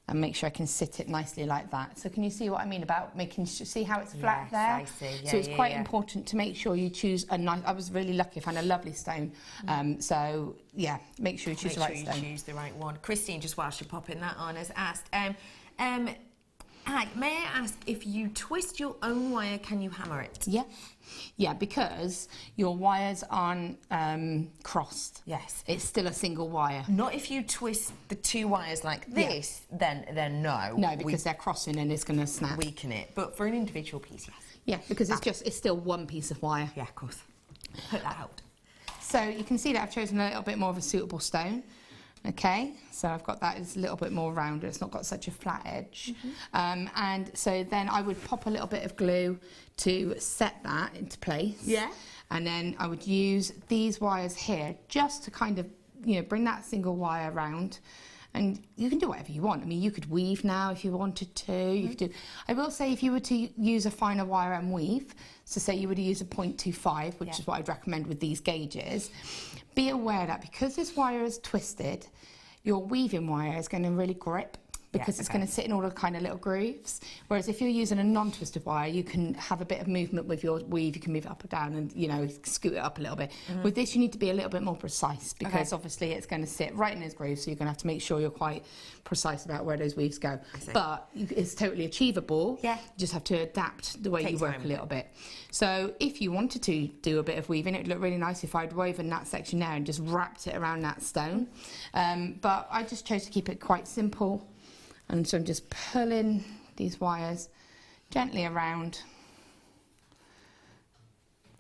and make sure I can sit it nicely like that. So can you see what I mean about making see how it's flat there? I see. Yeah, so it's quite important to make sure you choose a nice. I was really lucky, I found a lovely stone. So yeah, make sure you choose the right stone. Choose the right one. Christine, just whilst you're popping that on, has asked, hi, may I ask, if you twist your own wire, can you hammer it? Yeah. Yeah, because your wires aren't crossed. Yes. It's still a single wire. Not if you twist the 2 wires like this, then no. No, because they're crossing and it's going to snap. Weaken it. But for an individual piece, yes. Yeah, because it's still one piece of wire. Yeah, of course. Hope that helped. So you can see that I've chosen a little bit more of a suitable stone. Okay, so I've got that, it's a little bit more rounded, it's not got such a flat edge. And so then I would pop a little bit of glue to set that into place. Yeah. And then I would use these wires here just to kind of, you know, bring that single wire round And you can do whatever you want. I mean, you could weave now if you wanted to. You could do. I will say if you were to use a finer wire and weave, so say you were to use a 0.25, which is what I'd recommend with these gauges, be aware that because this wire is twisted, your weaving wire is going to really grip, because it's going to sit in all the kind of little grooves. Whereas if you're using a non-twisted wire, you can have a bit of movement with your weave. You can move it up or down and, you know, scoot it up a little bit. With this, you need to be a little bit more precise, because obviously it's going to sit right in those grooves, so you're going to have to make sure you're quite precise about where those weaves go. But it's totally achievable. You just have to adapt the way you work a little bit. So if you wanted to do a bit of weaving, it would look really nice if I'd woven that section there and just wrapped it around that stone. But I just chose to keep it quite simple. And so I'm just pulling these wires gently around.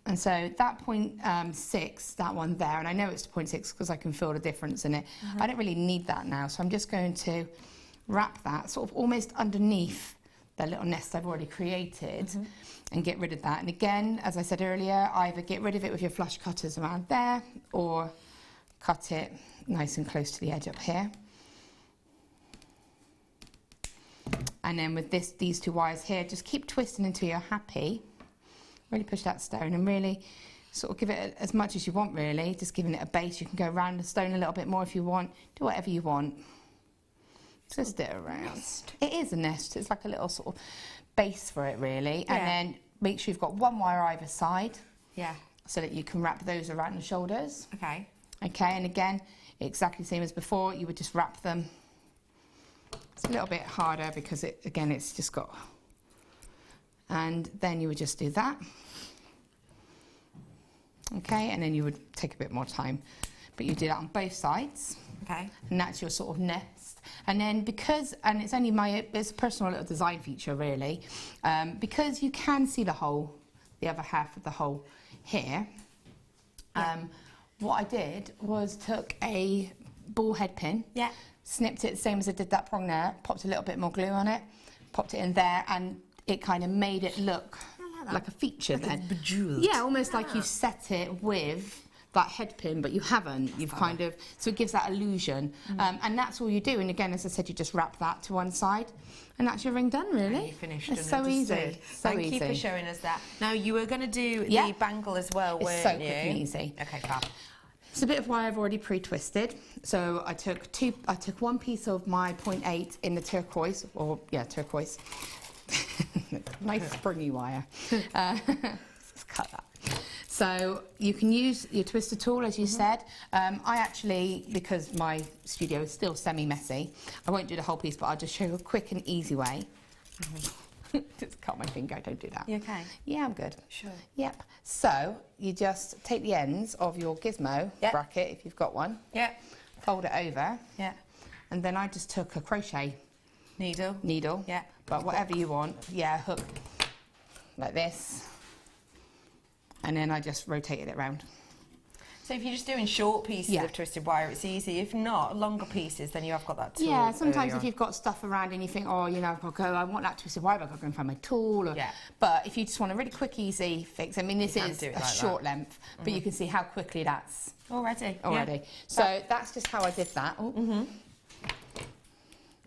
And so that 0.6, that one there, and I know it's 0.6 because I can feel the difference in it. I don't really need that now, so I'm just going to wrap that sort of almost underneath the little nest I've already created and get rid of that. And again, as I said earlier, either get rid of it with your flush cutters around there or cut it nice and close to the edge up here. And then with these two wires here, just keep twisting until you're happy. Really push that stone and really sort of give it as much as you want, really. Just giving it a base. You can go around the stone a little bit more if you want. Do whatever you want. Twist it around. It is a nest. It's like a little sort of base for it, really. And then make sure you've got one wire either side. So that you can wrap those around the shoulders. Okay, and again, exactly the same as before. You would just wrap them. It's a little bit harder because it's just got, and then you would just do that. Okay, and then you would take a bit more time, but you do that on both sides. Okay. And that's your sort of nest. And then and it's only it's a personal little design feature really, because you can see the hole, the other half of the hole here. What I did was took a ball head pin. Snipped it the same as I did that prong there, popped a little bit more glue on it, popped it in there, and it kind of made it look like a feature then. Bejeweled. Yeah, almost like you've set it with that head pin, but you haven't. You've kind of, so it gives that illusion. And that's all you do. And again, as I said, you just wrap that to one side, and that's your ring done, really. And you finished. It's so easy. Thank you for showing us that. Now, you were going to do the bangle as well, weren't you? It's so quick and easy. Okay, fab. It's a bit of wire I've already pre-twisted. So I took one piece of my 0.8 in the turquoise, turquoise. Nice springy wire. Let's cut that. So you can use your twister tool, as you said. I actually, because my studio is still semi-messy, I won't do the whole piece, but I'll just show you a quick and easy way. Just cut my finger, don't do that. You okay? Yeah, I'm good. Sure. Yep. So you just take the ends of your gizmo bracket, if you've got one. Fold it over. And then I just took a crochet needle. But whatever you want. Hook like this. And then I just rotated it around. So if you're just doing short pieces of twisted wire, it's easy. If not, longer pieces, then you have got that tool. Yeah, sometimes if you've got stuff around and you think, oh, you know, I've got to go, I want that twisted wire, but I've got to go and find my tool. Or, but if you just want a really quick, easy fix, I mean, this is a short length, but you can see how quickly that's already. So that's just how I did that. Oh.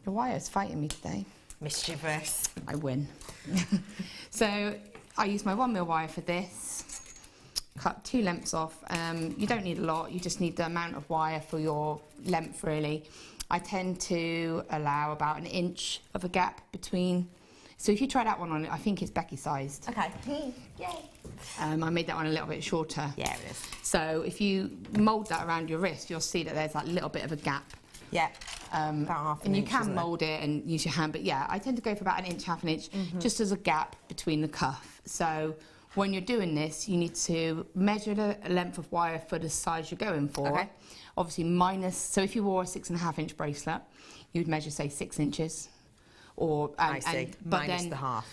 The wire's fighting me today. Mischievous. I win. So I used my 1mm wire for this. Cut 2 lengths off. You don't need a lot, you just need the amount of wire for your length, really. I tend to allow about an inch of a gap between. So if you try that one on, I think it's Becky sized. Okay. Yay. I made that one a little bit shorter. Yeah, it is. So if you mould that around your wrist, you'll see that there's that little bit of a gap. About half an and you inch, can mould it and use your hand, but I tend to go for about an inch, half an inch, just as a gap between the cuff. So when you're doing this, you need to measure the length of wire for the size you're going for. Obviously minus, so if you wore a 6.5 inch bracelet, you'd measure say 6 inches. Or, I see, but minus then the half.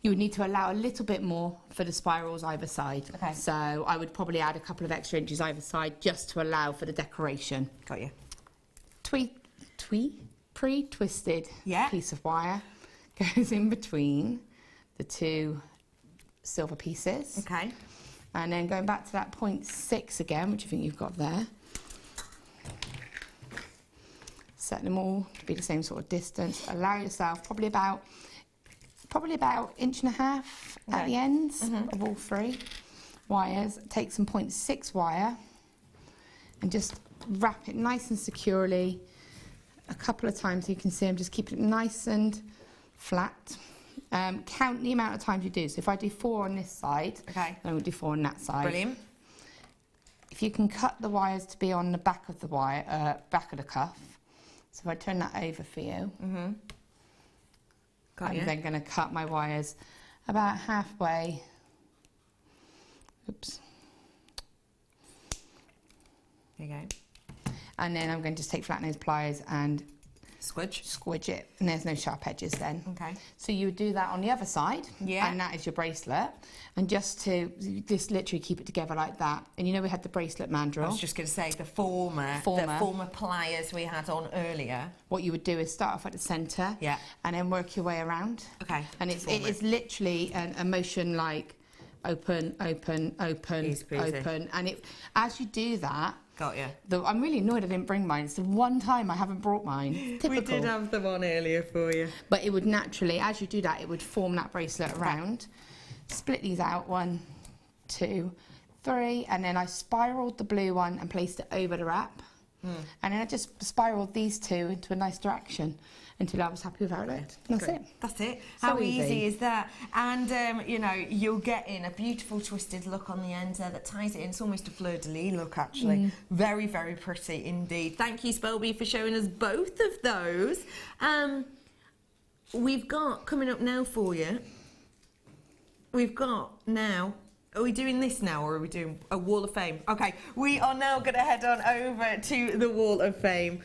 You would need to allow a little bit more for the spirals either side. So I would probably add a couple of extra inches either side just to allow for the decoration. Got you. Pre-twisted piece of wire goes in between the 2 silver pieces. And then going back to that 0.6 again, which I think you've got there. Set them all to be the same sort of distance. Allow yourself probably about 1.5 inches at the ends of all 3 wires. Take some 0.6 wire and just wrap it nice and securely a couple of times. You can see I'm just keeping it nice and flat. Count the amount of times you do. So if I do 4 on this side, then I will do 4 on that side. Brilliant. If you can cut the wires to be on the back of the wire, back of the cuff. So if I turn that over for you, I'm then going to cut my wires about halfway. Oops. There you go. And then I'm going to just take flat nose pliers and squidge it, and there's no sharp edges then. Okay. So you would do that on the other side, yeah, and that is your bracelet. And just literally keep it together like that. And you know we had the bracelet mandrel. I was just going to say the former pliers we had on earlier. What you would do is start off at the centre, yeah, and then work your way around. Okay. And it is literally a motion like open, open, open, open, and as you do that. Got you. I'm really annoyed I didn't bring mine. It's the one time I haven't brought mine. Typical. We did have them on earlier for you. But it would naturally, as you do that, it would form that bracelet around. Split these out, 1, 2, 3, and then I spiraled the blue one and placed it over the wrap. And then I just spiraled these 2 into a nice direction until I was happy with how it looked. That's it. That's it. So How easy is that? And, you know, you'll get in a beautiful twisted look on the end there that ties it in. It's almost a fleur-de-lis look, actually. Very, very pretty indeed. Thank you, Spelby, for showing us both of those. We've got, coming up now for you, we've got now... Are we doing this now, or are we doing a Wall of Fame? Okay, we are now going to head on over to the Wall of Fame.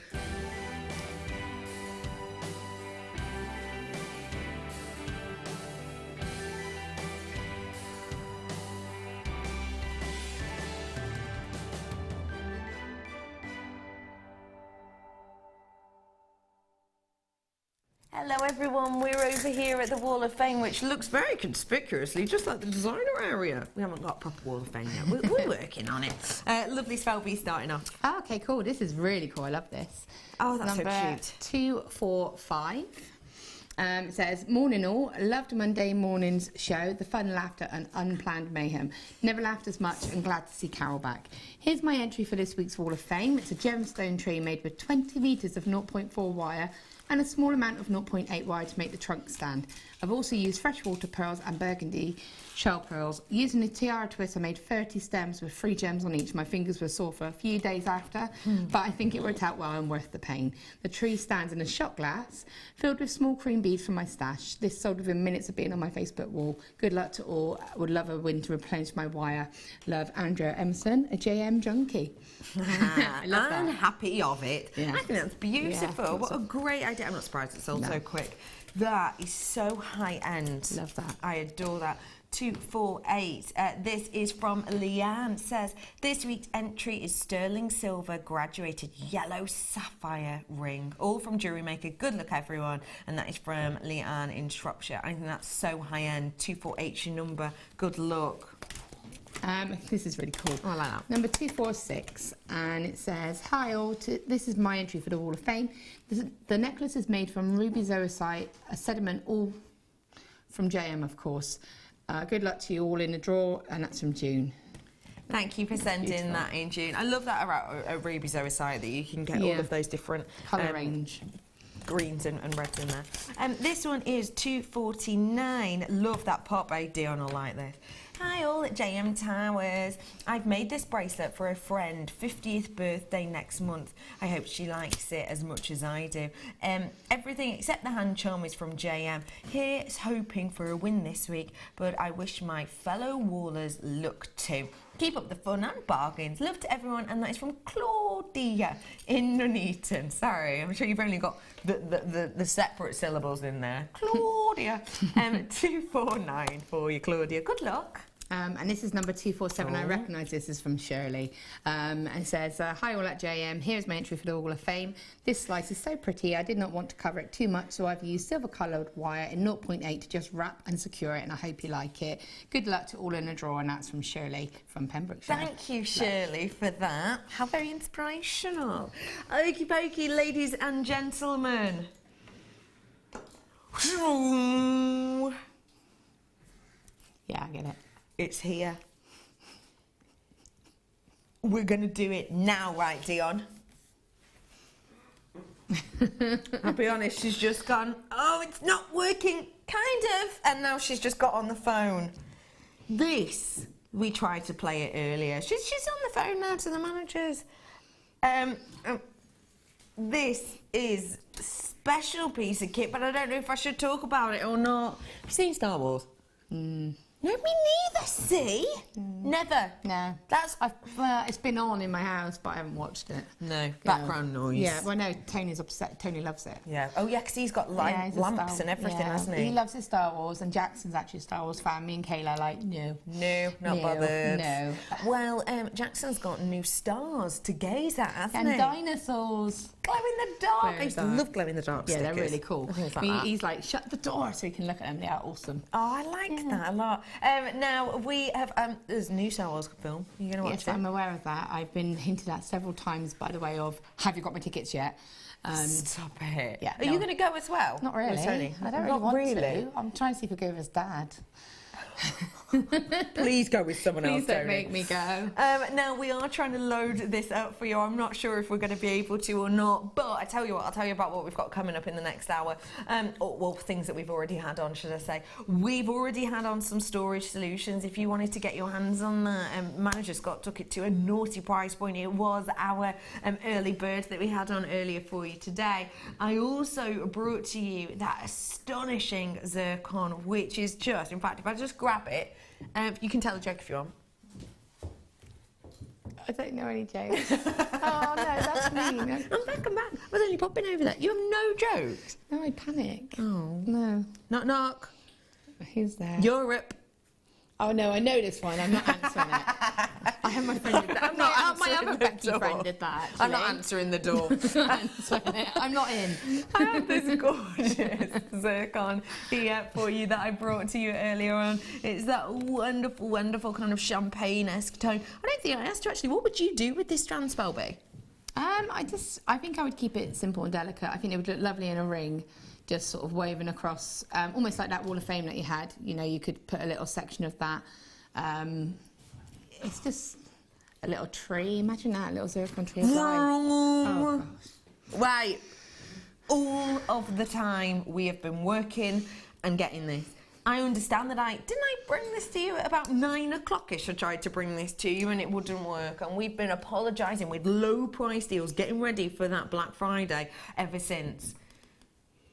Hello everyone, we're over here at the Wall of Fame, which looks very conspicuously just like the designer area. We haven't got a proper Wall of Fame yet, we're working on it. Lovely Spelby starting off. Oh, okay, cool, this is really cool, I love this. Oh, that's Number so cute. 245. It says, morning all, loved Monday morning's show, the fun, laughter and unplanned mayhem. Never laughed as much and glad to see Carol back. Here's my entry for this week's Wall of Fame. It's a gemstone tree made with 20 metres of 0.4 wire and a small amount of 0.8 wire to make the trunk stand. I've also used freshwater pearls and burgundy shell pearls. Using a tiara twist, I made 30 stems with 3 gems on each. My fingers were sore for a few days after, but I think it worked out well and worth the pain. The tree stands in a shot glass filled with small cream beads from my stash. This sold within minutes of being on my Facebook wall. Good luck to all. I would love a win to replenish my wire. Love, Andrea Emerson, a JM junkie. I love that. I'm happy of it. Yeah. I think that's beautiful. Yeah, what a great idea. I'm not surprised it sold so quick. That is so high end. Love that. I adore that. 248. This is from Leanne. Says, this week's entry is sterling silver graduated yellow sapphire ring. All from JewelleryMaker. Good luck, everyone. And that is from Leanne in Shropshire. I think that's so high end. 248's your number. Good luck. This is really cool. Oh, I like that. Number 246, and it says, hi all, this is my entry for the Wall of Fame. The necklace is made from ruby zoisite, a sediment, all from JM, of course. Good luck to you all in the draw, and that's from June. Thank you for sending that in, June. I love that about a ruby zoisite, that you can get all of those different colour range. Greens and reds in there. This one is 249. Love that pop. I do on a like this. Hi all at JM Towers. I've made this bracelet for a friend, 50th birthday next month. I hope she likes it as much as I do. Everything except the hand charm is from JM. Here's hoping for a win this week, but I wish my fellow Wallers luck too. Keep up the fun and bargains. Love to everyone, and that is from Claudia in Nuneaton. Sorry, I'm sure you've only got the separate syllables in there. Claudia. 249 for you, Claudia. Good luck. And this is number 247. I recognise this is from Shirley. And it says, hi all at JM, here's my entry for the Hall of Fame. This slice is so pretty, I did not want to cover it too much, so I've used silver coloured wire in 0.8 to just wrap and secure it, and I hope you like it. Good luck to all in the draw, and that's from Shirley from Pembrokeshire. Thank you, Shirley, for that. How very inspirational. Okie dokie, ladies and gentlemen. Yeah, I get it. It's here. We're going to do it now, right, Dion? I'll be honest, she's just gone, oh, it's not working, kind of. And now she's just got on the phone. This, we tried to play it earlier. She's on the phone now to the managers. This is a special piece of kit, but I don't know if I should talk about it or not. Have you seen Star Wars? No, me neither, see? Never. No. It's been on in my house, but I haven't watched it. No. Background noise. Yeah, well, no, Tony's upset. Tony loves it. Yeah. Oh, yeah, because he's got lamps and everything, hasn't he? He loves his Star Wars, and Jackson's actually a Star Wars fan. Me and Kayla are like, no. No, not bothered. No. Well, Jackson's got new stars to gaze at, hasn't he? And dinosaurs. Glow in the dark. I used to dark. love glow in the dark stickers. Yeah, they're really cool. Things like that. He's like, shut the door so you can look at them. They are awesome. Oh, I like that a lot. Now, we have, there's a new Star Wars film. Are you going to watch Yes, it? I'm aware of that. I've been hinted at several times, by the way, of, have you got my tickets yet? Stop it. Yeah, Are you going to go as well? Not really. With Tony? I don't really want to. I'm trying to see if we go with his dad. Please go with someone else, Please don't Tony. make me go. Now, we are trying to load this up for you. I'm not sure if we're going to be able to or not, but I tell you what, I'll tell you about what we've got coming up in the next hour. Well, things that we've already had on, should I say. We've already had on some storage solutions. If you wanted to get your hands on that, Manager Scott took it to a naughty price point. It was our early bird that we had on earlier for you today. I also brought to you that astonishing zircon, which is just, in fact, if I just grab it, you can tell a joke if you want. I don't know any jokes. Oh, no, that's mean. I'm back. I was only popping over that. You have no jokes? No, I panic. Oh. No. Knock, knock. Who's there? Europe. Oh, no, I know this one. I'm not answering it. I have my friend did that. My other Becky friend did that, actually. I'm not answering the door. I'm not in. I have this gorgeous zircon here for you that I brought to you earlier on. It's that wonderful, wonderful kind of champagne-esque tone. I don't think I asked you, actually, what would you do with this strand, Spelby? I think I would keep it simple and delicate. I think it would look lovely in a ring, just sort of woven across, almost like that Wall of Fame that you had. You know, you could put a little section of that. It's just a little tree. Imagine that, a little zircon tree. Oh, gosh. Right. All of the time we have been working and getting this. I understand that didn't I bring this to you at about 9 o'clock-ish? I tried to bring this to you and it wouldn't work. And we've been apologising with low price deals, getting ready for that Black Friday ever since.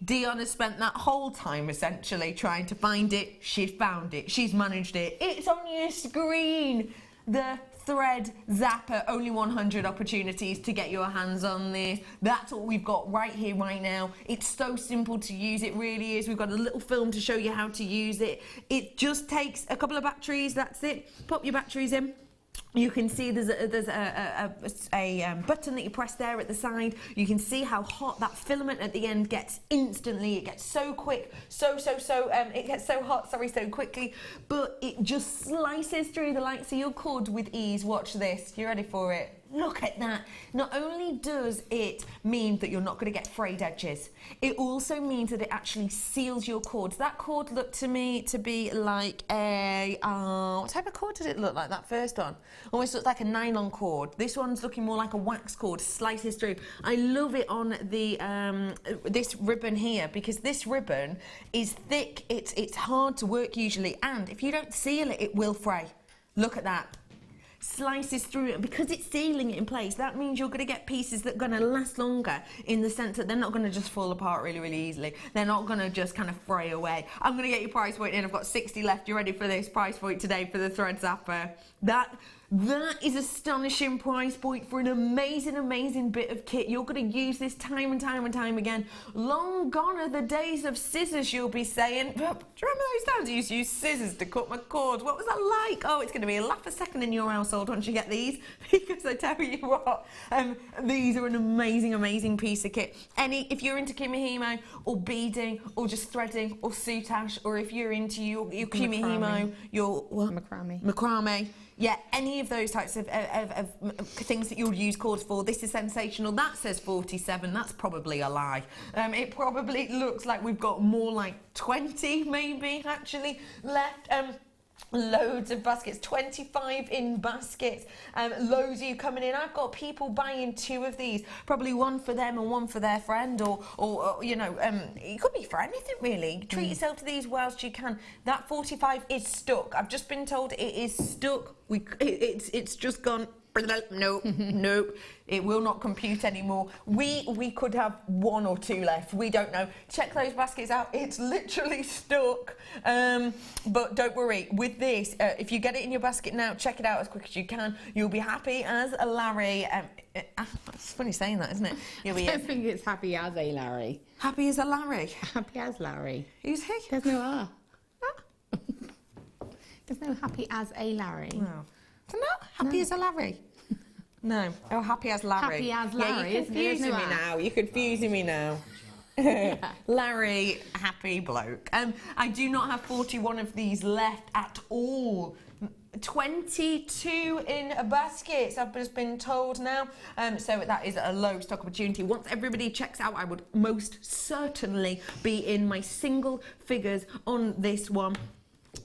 Dion has spent that whole time essentially trying to find it. She's found it. She's managed it. It's on your screen. The Thread Zapper, only 100 opportunities to get your hands on this. That's what we've got right here, right now. It's so simple to use, it really is. We've got a little film to show you how to use it. It just takes a couple of batteries, that's it. Pop your batteries in. You can see there's a button that you press there at the side. You can see how hot that filament at the end gets instantly. It gets so quick, it gets so hot, so quickly, but it just slices through the likes of your cord with ease. Watch this. You ready for it? Look at that. Not only does it mean that you're not going to get frayed edges, it also means that it actually seals your cords. That cord looked to me to be like a, what type of cord did it look like, that first one? Almost looked like a nylon cord. This one's looking more like a wax cord, slices through. I love it on the this ribbon here, because this ribbon is thick, it's hard to work usually, and if you don't seal it, it will fray. Look at that. Slices through it. Because it's sealing it in place, that means you're going to get pieces that are going to last longer, in the sense that they're not going to just fall apart really easily. They're not going to just kind of fray away. I'm going to get your price point in. I've got 60 left. You ready for this price point today for the Thread Zapper? That That is astonishing price point for an amazing, amazing bit of kit. You're going to use this time and time and time again. Long gone are the days of scissors, you'll be saying. Do you remember those times I used to use scissors to cut my cords? What was that like? Oh, it's going to be a laugh a second in your household once you get these, because I tell you what, these are an amazing, amazing piece of kit. If you're into kimihimo or beading or just threading or soutache, or if you're into your kimihimo, your macrame. Yeah, any of those types of things that you'll use cords for, this is sensational. That says 47, that's probably a lie. It probably looks like we've got more like 20 maybe actually left. Loads of baskets, 25 in baskets, loads of you coming in. I've got people buying 2 of these, probably one for them and one for their friend, or you know, it could be for anything really. Treat yourself to these whilst you can. That 45 is stuck. I've just been told it is stuck. It's just gone. Nope, nope. It will not compute anymore. We could have 1 or 2 left. We don't know. Check those baskets out. It's literally stuck. But don't worry. With this, if you get it in your basket now, check it out as quick as you can. You'll be happy as a Larry. It's funny saying that, isn't it? You'll be. I don't think it's happy as a Larry. Happy as a Larry. Happy as Larry. Who's he? There's no R. There's no happy as a Larry. No. Happy as a Larry. No. Oh, happy as Larry. Happy as Larry. Yeah, you're confusing me now. You're confusing me now. Larry, happy bloke. I do not have 41 of these left at all. 22 in baskets, I've just been told now. So that is a low stock opportunity. Once everybody checks out, I would most certainly be in my single figures on this one.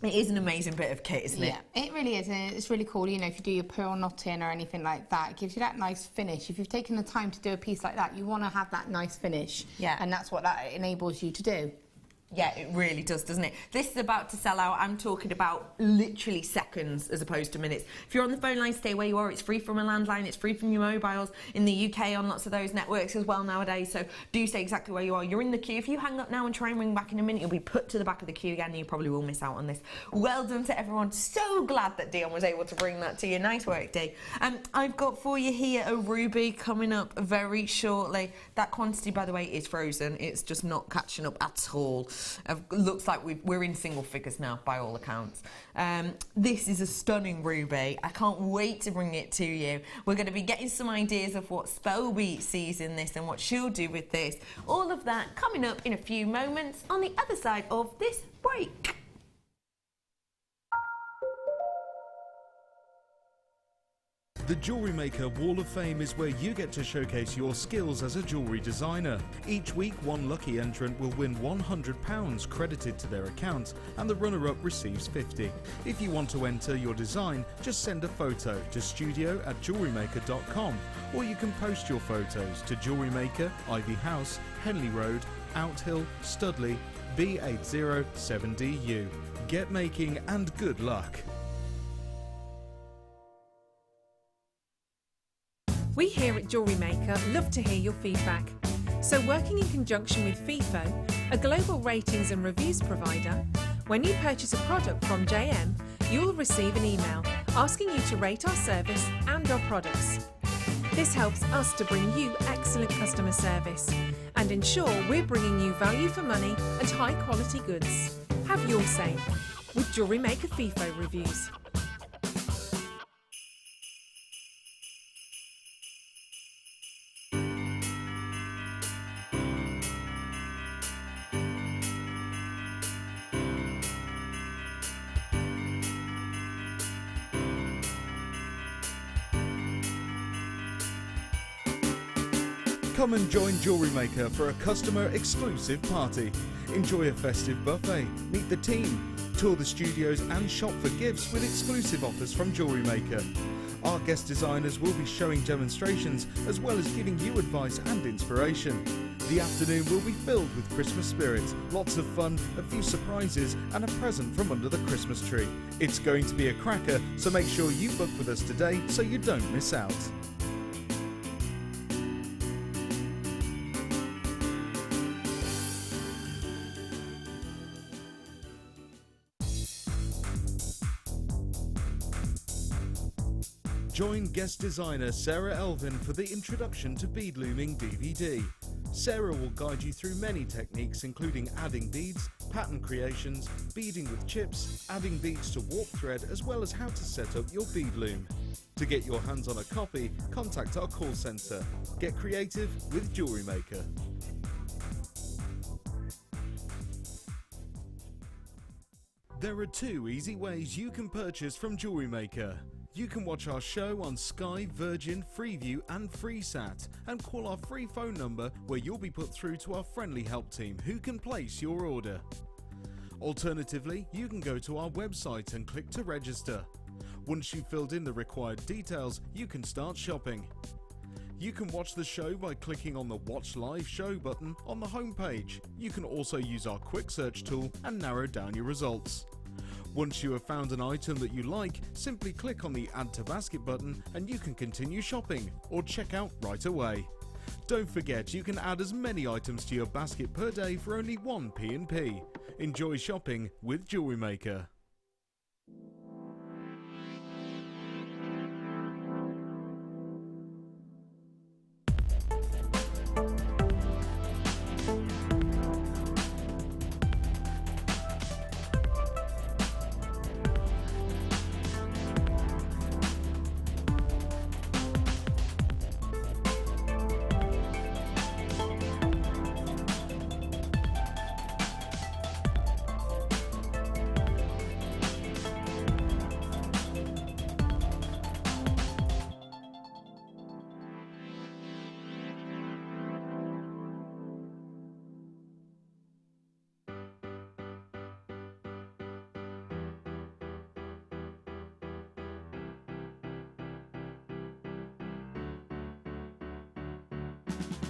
It is an amazing bit of kit, isn't it? Yeah, it really is, and it's really cool. You know, if you do your pearl knotting or anything like that, it gives you that nice finish. If you've taken the time to do a piece like that, you want to have that nice finish. Yeah. And that's what that enables you to do. Yeah, it really does, doesn't it? This is about to sell out. I'm talking about literally seconds as opposed to minutes. If you're on the phone line, stay where you are. It's free from a landline. It's free from your mobiles. In the UK, on lots of those networks as well nowadays. So do stay exactly where you are. You're in the queue. If you hang up now and try and ring back in a minute, you'll be put to the back of the queue again, and you probably will miss out on this. Well done to everyone. So glad that Dion was able to bring that to you. Nice work, Dee. I've got for you here a ruby coming up very shortly. That quantity, by the way, is frozen. It's just not catching up at all. Looks like we're in single figures now, by all accounts. This is a stunning ruby. I can't wait to bring it to you. We're going to be getting some ideas of what Spelby sees in this and what she'll do with this. All of that coming up in a few moments on the other side of this break. The Jewellery Maker Wall of Fame is where you get to showcase your skills as a jewellery designer. Each week, one lucky entrant will win £100 credited to their account, and the runner-up receives £50. If you want to enter your design, just send a photo to studio@jewellerymaker.com, or you can post your photos to Jewellery Maker, Ivy House, Henley Road, Outhill, Studley, B807DU. Get making and good luck. We here at JewelleryMaker love to hear your feedback. So working in conjunction with FIFO, a global ratings and reviews provider, when you purchase a product from JM, you'll receive an email asking you to rate our service and our products. This helps us to bring you excellent customer service and ensure we're bringing you value for money and high quality goods. Have your say with JewelleryMaker FIFO reviews. Come and join Jewellery Maker for a customer exclusive party. Enjoy a festive buffet, meet the team, tour the studios and shop for gifts with exclusive offers from Jewellery Maker. Our guest designers will be showing demonstrations as well as giving you advice and inspiration. The afternoon will be filled with Christmas spirit, lots of fun, a few surprises and a present from under the Christmas tree. It's going to be a cracker, so make sure you book with us today so you don't miss out. Join guest designer Sarah Elvin for the Introduction to Bead Looming DVD. Sarah will guide you through many techniques including adding beads, pattern creations, beading with chips, adding beads to warp thread, as well as how to set up your bead loom. To get your hands on a copy, contact our call centre. Get creative with JewelleryMaker. There are 2 easy ways you can purchase from JewelleryMaker. You can watch our show on Sky, Virgin, Freeview and FreeSat, and call our free phone number where you'll be put through to our friendly help team who can place your order. Alternatively, you can go to our website and click to register. Once you've filled in the required details, you can start shopping. You can watch the show by clicking on the Watch Live Show button on the homepage. You can also use our quick search tool and narrow down your results. Once you have found an item that you like, simply click on the Add to Basket button and you can continue shopping or check out right away. Don't forget, you can add as many items to your basket per day for only 1 P&P. Enjoy shopping with JewelleryMaker.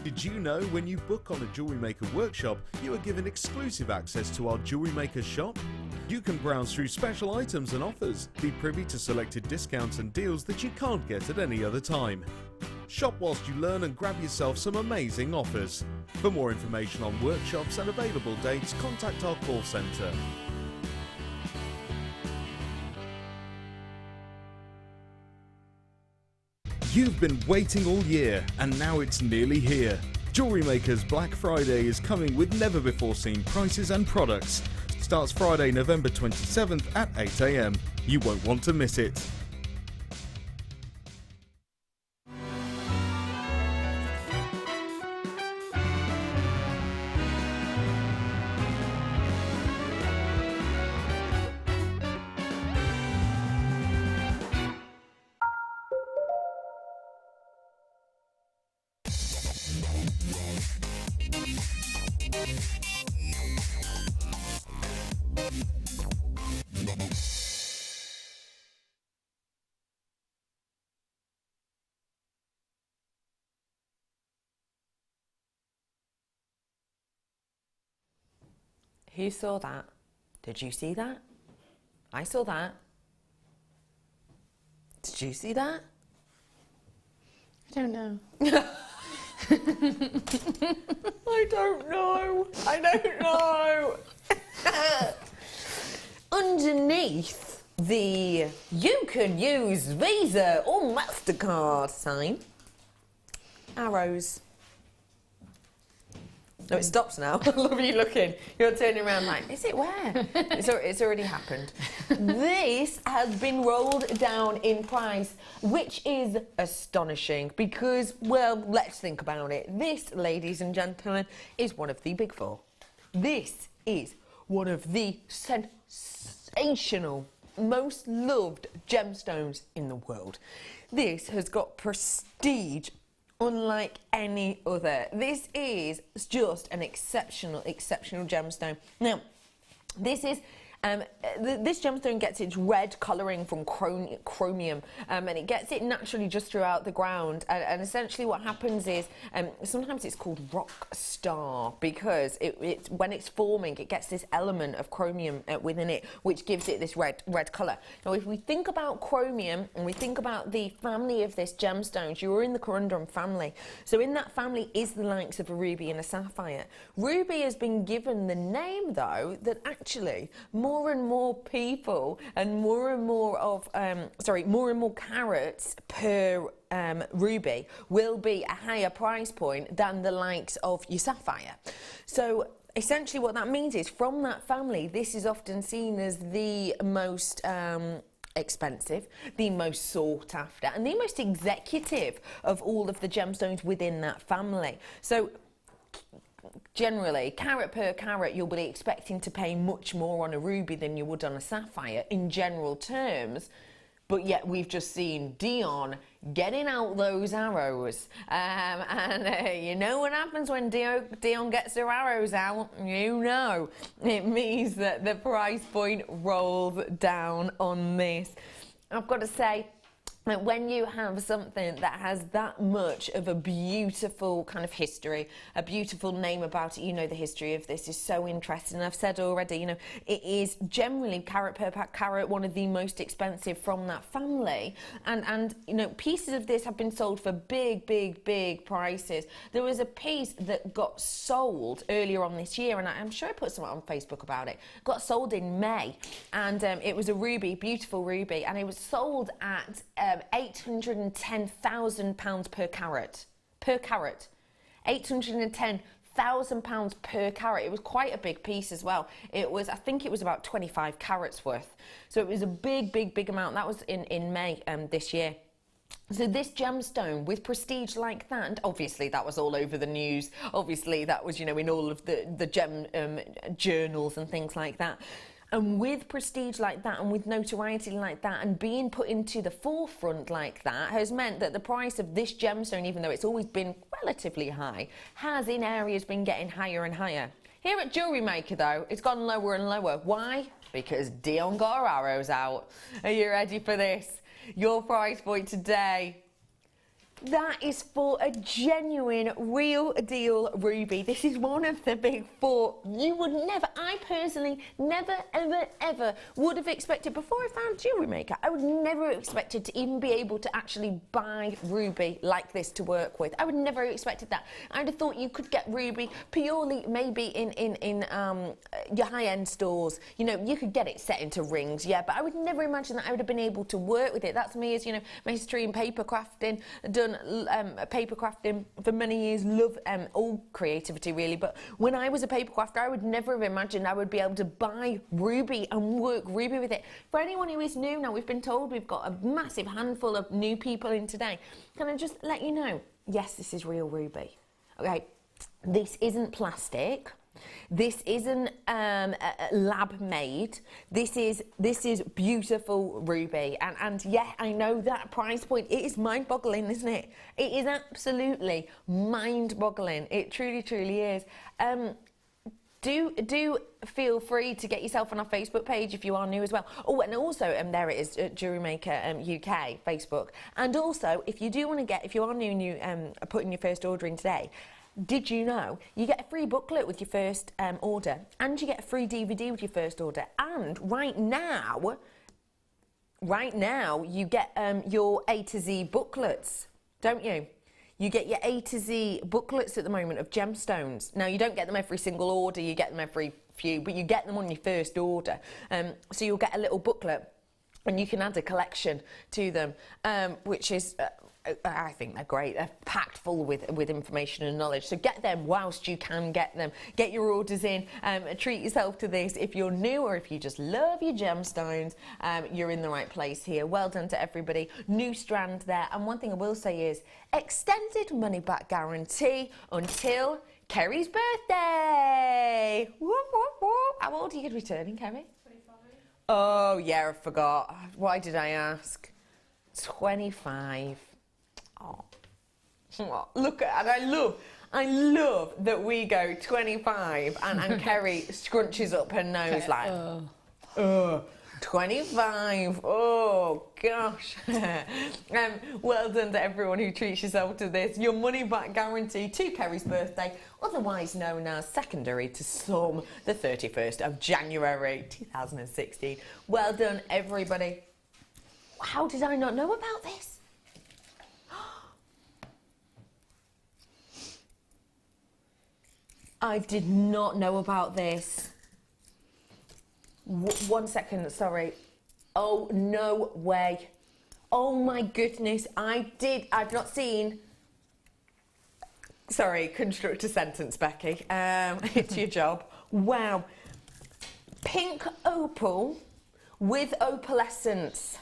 Did you know when you book on a JewelleryMaker workshop, you are given exclusive access to our JewelleryMaker shop? You can browse through special items and offers, be privy to selected discounts and deals that you can't get at any other time. Shop whilst you learn and grab yourself some amazing offers. For more information on workshops and available dates, contact our call centre. You've been waiting all year, and now it's nearly here. JewelleryMaker's Black Friday is coming with never-before-seen prices and products. Starts Friday, November 27th at 8 AM. You won't want to miss it. Who saw that? Did you see that? I saw that. Did you see that? I don't know. I don't know. I don't know. Underneath the "you can use Visa or MasterCard" sign, arrows. No, it stops now. I love you looking. You're turning around like, is it where? It's already happened. This has been rolled down in price, which is astonishing because, well, let's think about it. This, ladies and gentlemen, is one of the big 4. This is one of the sensational, most loved gemstones in the world. This has got prestige unlike any other. This is just an exceptional gemstone. Now, this is this gemstone gets its red colouring from chromium, and it gets it naturally just throughout the ground. And essentially, what happens is sometimes it's called rock star because it's when it's forming, it gets this element of chromium within it, which gives it this red colour. Now, if we think about chromium and we think about the family of this gemstones, you're in the corundum family. So in that family is the likes of a ruby and a sapphire. Ruby has been given the name, though, that actually more more and more people and more of, more and more carats per ruby will be a higher price point than the likes of your sapphire. So essentially what that means is, from that family, this is often seen as the most expensive, the most sought after, and the most executive of all of the gemstones within that family. So generally, carat per carat, you'll be expecting to pay much more on a ruby than you would on a sapphire in general terms. But yet we've just seen Dion getting out those arrows. You know what happens when Dion gets her arrows out? You know. It means that the price point rolls down on this. I've got to say, that when you have something that has that much of a beautiful kind of history, a beautiful name about it, you know, the history of this is so interesting. I've said already, you know, it is generally carat per carat one of the most expensive from that family. And you know, pieces of this have been sold for big prices. There was a piece that got sold earlier on this year, and I'm sure I put something on Facebook about it. Got sold in May, and it was a ruby, beautiful ruby, and it was sold at £810,000 per carat. Per carat. £810,000 per carat. It was quite a big piece as well. It was, I think it was about 25 carats worth. So it was a big amount. That was in May this year. So this gemstone with prestige like that, and obviously that was all over the news. Obviously that was, you know, in all of the gem journals and things like that. And with prestige like that, and with notoriety like that, and being put into the forefront like that, has meant that the price of this gemstone, even though it's always been relatively high, has in areas been getting higher and higher. Here at JewelleryMaker though, it's gone lower and lower. Why? Because Dion got her arrows out. Are you ready for this? Your price point today. That is for a genuine, real deal ruby. This is one of the big four. You would never, I personally never, ever would have expected, before I found JewelleryMaker, I would never have expected to even be able to actually buy ruby like this to work with. I would never have expected that. I'd have thought you could get ruby purely maybe in your high-end stores. You know, you could get it set into rings, yeah, but I would never imagine that I would have been able to work with it. That's me, as you know, my history in paper crafting, done paper crafting for many years, love all creativity really, but when I was a paper crafter, I would never have imagined I would be able to buy ruby and work ruby with it. For anyone who is new now, we've been told we've got a massive handful of new people in today. Can I just let you know, yes, this is real ruby. Okay, this isn't plastic. This isn't lab made. This is beautiful ruby, and yeah, I know that price point. It is mind-boggling, isn't it? It is absolutely mind-boggling. It truly is. Do feel free to get yourself on our Facebook page if you are new as well. Oh, and also there it is, JewelleryMaker UK Facebook. And also, if you do want to get, if you are new and you putting your first order in today. Did you know you get a free booklet with your first order, and you get a free DVD with your first order, and right now you get your A to Z booklets, don't you? You get your A to Z booklets at the moment of gemstones. Now, you don't get them every single order, you get them every few, but you get them on your first order. So you'll get a little booklet, and you can add a collection to them, which is... I think they're great. They're packed full with information and knowledge. So get them whilst you can get them. Get your orders in. Treat yourself to this. If you're new or if you just love your gemstones, you're in the right place here. Well done to everybody. New strand there. And one thing I will say is extended money back guarantee until Kerry's birthday. Whoop, whoop, whoop. How old are you returning, Kerry? 25. Oh, yeah, I forgot. Why did I ask? 25. Oh, look at, and I love that we go 25 and Kerry scrunches up her nose like, 25, oh gosh. Well done to everyone who treats yourself to this. Your money back guarantee to Kerry's birthday, otherwise known as secondary to some, the 31st of January 2016. Well done, everybody. How did I not know about this? I did not know about this. 1 second, sorry. Oh, no way. Oh my goodness, I've not seen... Sorry, construct a sentence, Becky. It's your job. Wow. Pink opal with opalescence.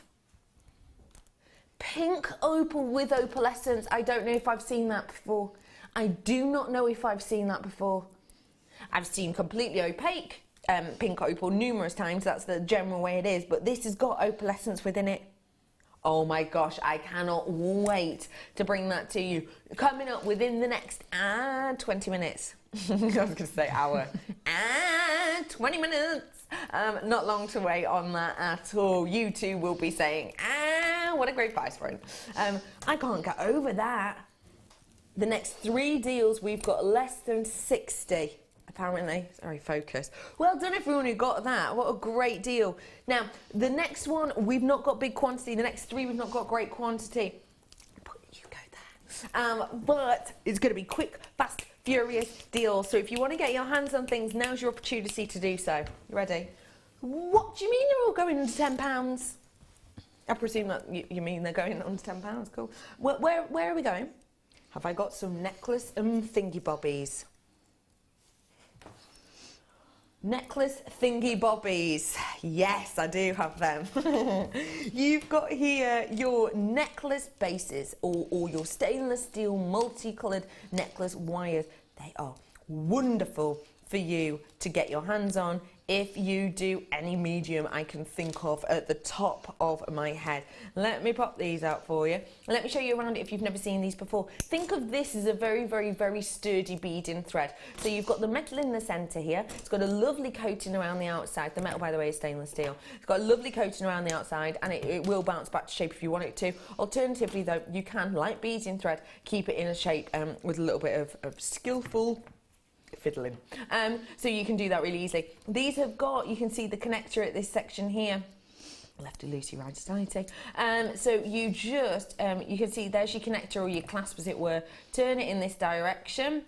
Pink opal with opalescence. I don't know if I've seen that before. I do not know if I've seen that before. I've seen completely opaque pink opal numerous times. That's the general way it is. But this has got opalescence within it. Oh my gosh, I cannot wait to bring that to you. Coming up within the next 20 minutes. I was going to say hour. 20 minutes. Not long to wait on that at all. You two will be saying, what a great price point. I can't get over that. The next 3 deals, we've got less than 60. Apparently, sorry, focus. Well done everyone who got that. What a great deal. Now, the next one, we've not got big quantity. The next 3, we've not got great quantity. You go there. But it's going to be quick, fast, furious deals. So if you want to get your hands on things, now's your opportunity to do so. You ready? What do you mean they're all going under £10? I presume that you mean they're going under £10. Cool. Where are we going? Have I got some necklace thingy bobbies? Necklace thingy bobbies. Yes, I do have them. You've got here your necklace bases or your stainless steel multicolored necklace wires. They are wonderful for you to get your hands on if you do any medium I can think of at the top of my head. Let me pop these out for you. Let me show you around it if you've never seen these before. Think of this as a very, very, very sturdy beading thread. So you've got the metal in the centre here. It's got a lovely coating around the outside. The metal, by the way, is stainless steel. It's got a lovely coating around the outside and it will bounce back to shape if you want it to. Alternatively, though, you can, like beading thread, keep it in a shape with a little bit of skillful fiddling. So you can do that really easily. These have got, you can see the connector at this section here. Lefty loosey, righty tighty. So you just, you can see there's your connector or your clasp as it were. Turn it in this direction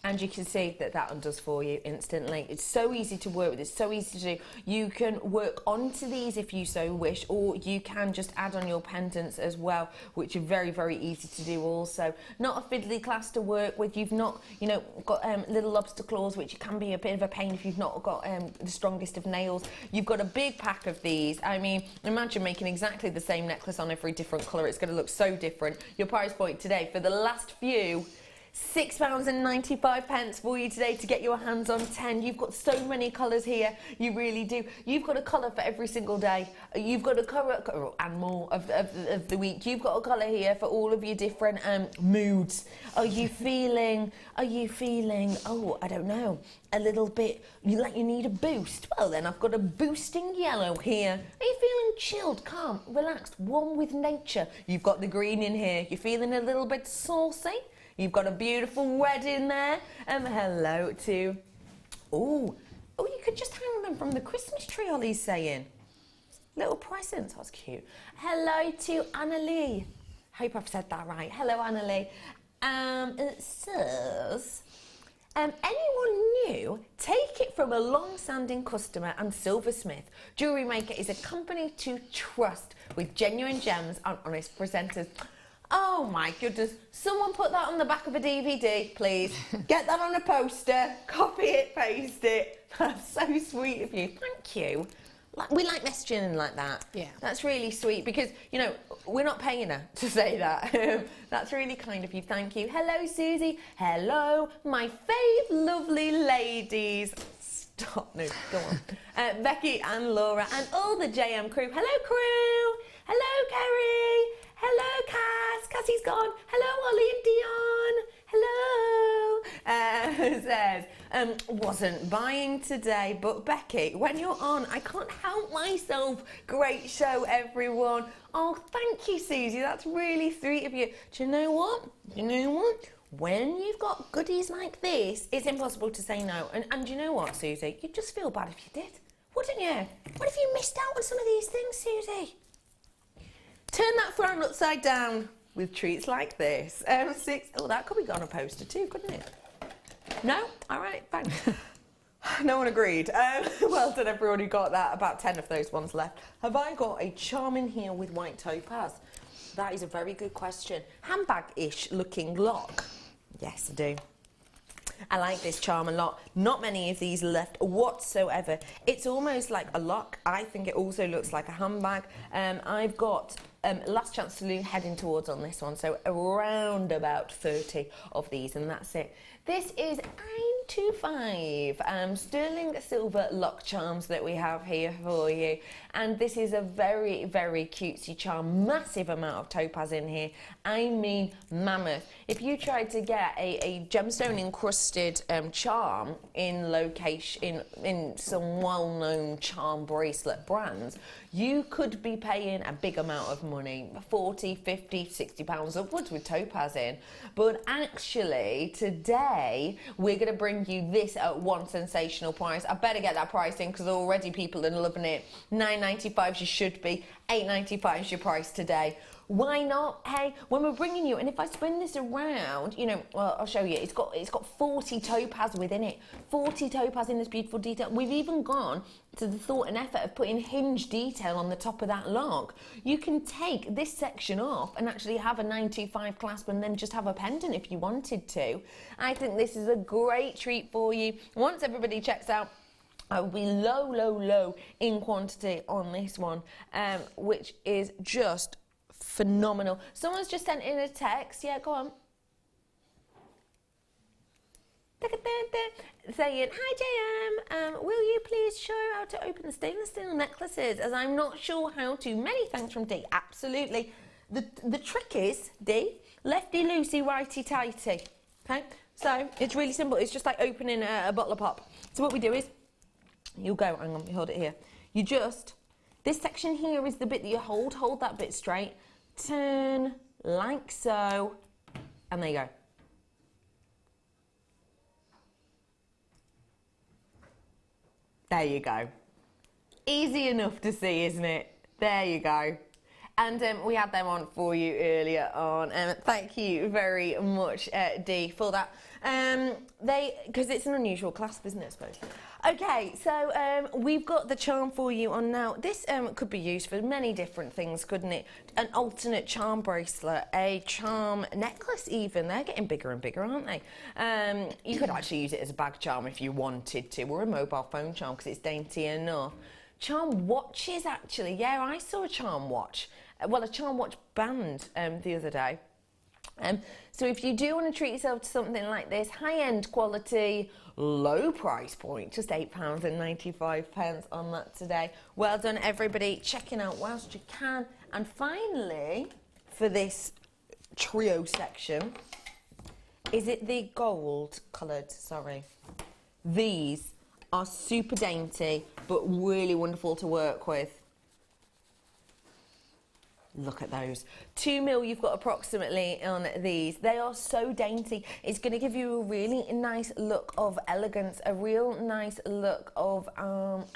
and you can see that that undoes for you instantly. It's so easy to work with, it's so easy to do. You can work onto these if you so wish, or you can just add on your pendants as well, which are very, very easy to do also. Not a fiddly class to work with. You've not, you know, got little lobster claws, which can be a bit of a pain if you've not got the strongest of nails. You've got a big pack of these. I mean, imagine making exactly the same necklace on every different colour. It's going to look so different. Your price point today for the last few, £6.95 for you today to get your hands on 10. You've got so many colours here, you really do. You've got a colour for every single day. You've got a colour and more of the week. You've got a colour here for all of your different moods. Are you feeling, oh, I don't know, a little bit, you need a boost? Well then, I've got a boosting yellow here. Are you feeling chilled, calm, relaxed, one with nature? You've got the green in here. You're feeling a little bit saucy? You've got a beautiful red in there. Hello to... Oh, you could just hang them from the Christmas tree, Ollie's saying. Little presents, that's cute. Hello to Annalie. Hope I've said that right. Hello, Annalie. It says... anyone new, take it from a long-standing customer and silversmith. JewelleryMaker is a company to trust with genuine gems and honest presenters. Oh my goodness, someone put that on the back of a DVD, please. Get that on a poster, copy it, paste it. That's so sweet of you. Thank you. We like messaging like that. Yeah. That's really sweet because, you know, we're not paying her to say that. That's really kind of you. Thank you. Hello, Susie. Hello, my fave lovely ladies. Stop, no, go on. Becky and Laura and all the JM crew. Hello, crew. Hello, Kerry. Hello, Cass. Cassie's gone. Hello, Ollie and Dion. Hello. Says, wasn't buying today, but Becky, when you're on, I can't help myself. Great show, everyone. Oh, thank you, Susie. That's really sweet of you. Do you know what? When you've got goodies like this, it's impossible to say no. And do you know what, Susie? You'd just feel bad if you did, wouldn't you? What if you missed out on some of these things, Susie? Turn that frown upside down with treats like this. 6, oh, that could be on a poster too, couldn't it? No? All right, thanks. No one agreed. Well done, everyone who got that. About 10 of those ones left. Have I got a charm in here with white topaz? That is a very good question. Handbag-ish looking lock. Yes, I do. I like this charm a lot. Not many of these left whatsoever. It's almost like a lock. I think it also looks like a handbag. I've got last chance saloon heading towards on this one, so around about 30 of these, and that's it. This is 925 sterling silver lock charms that we have here for you, and this is a very, very cutesy charm. Massive amount of topaz in here. I mean mammoth. If you tried to get a gemstone encrusted charm in location in some well-known charm bracelet brands, you could be paying a big amount of money, 40, 50, 60 pounds upwards with topaz in. But actually today we're going to bring you this at one sensational price. I better get that price in because already people are loving it. £9.95 she should be, £8.95 is your price today. Why not? Hey, when we're bringing you, and if I spin this around, you know, well, I'll show you. It's got 40 topaz within it. 40 topaz in this beautiful detail. We've even gone to the thought and effort of putting hinge detail on the top of that lock. You can take this section off and actually have a 925 clasp and then just have a pendant if you wanted to. I think this is a great treat for you. Once everybody checks out, I will be low in quantity on this one, which is just phenomenal. Someone's just sent in a text. Yeah, go on. Saying, hi JM, will you please show how to open the stainless steel necklaces, as I'm not sure how to. Many thanks from D. Absolutely. The trick is, D, lefty loosey, righty tighty. Okay, so it's really simple. It's just like opening a bottle of pop. So what we do is, you go, hang on, you hold it here. You just, this section here is the bit that you hold that bit straight, turn like so, and there you go. There you go. Easy enough to see, isn't it? There you go. And we had them on for you earlier on. Thank you very much, Dee, for that. Because it's an unusual clasp, isn't it, I suppose? Okay, so we've got the charm for you on now. This could be used for many different things, couldn't it? An alternate charm bracelet, a charm necklace even. They're getting bigger and bigger, aren't they? You could actually use it as a bag charm if you wanted to, or a mobile phone charm because it's dainty enough. Charm watches, actually. Yeah, I saw a charm watch. Well, a charm watch band the other day. So if you do want to treat yourself to something like this, high-end quality, low price point, just £8.95 on that today. Well done, everybody, checking out whilst you can. And finally, for this trio section, is it the gold coloured? Sorry. These are super dainty, but really wonderful to work with. Look at those. 2 mil you've got approximately on these. They are so dainty. It's going to give you a really nice look of elegance, a real nice look of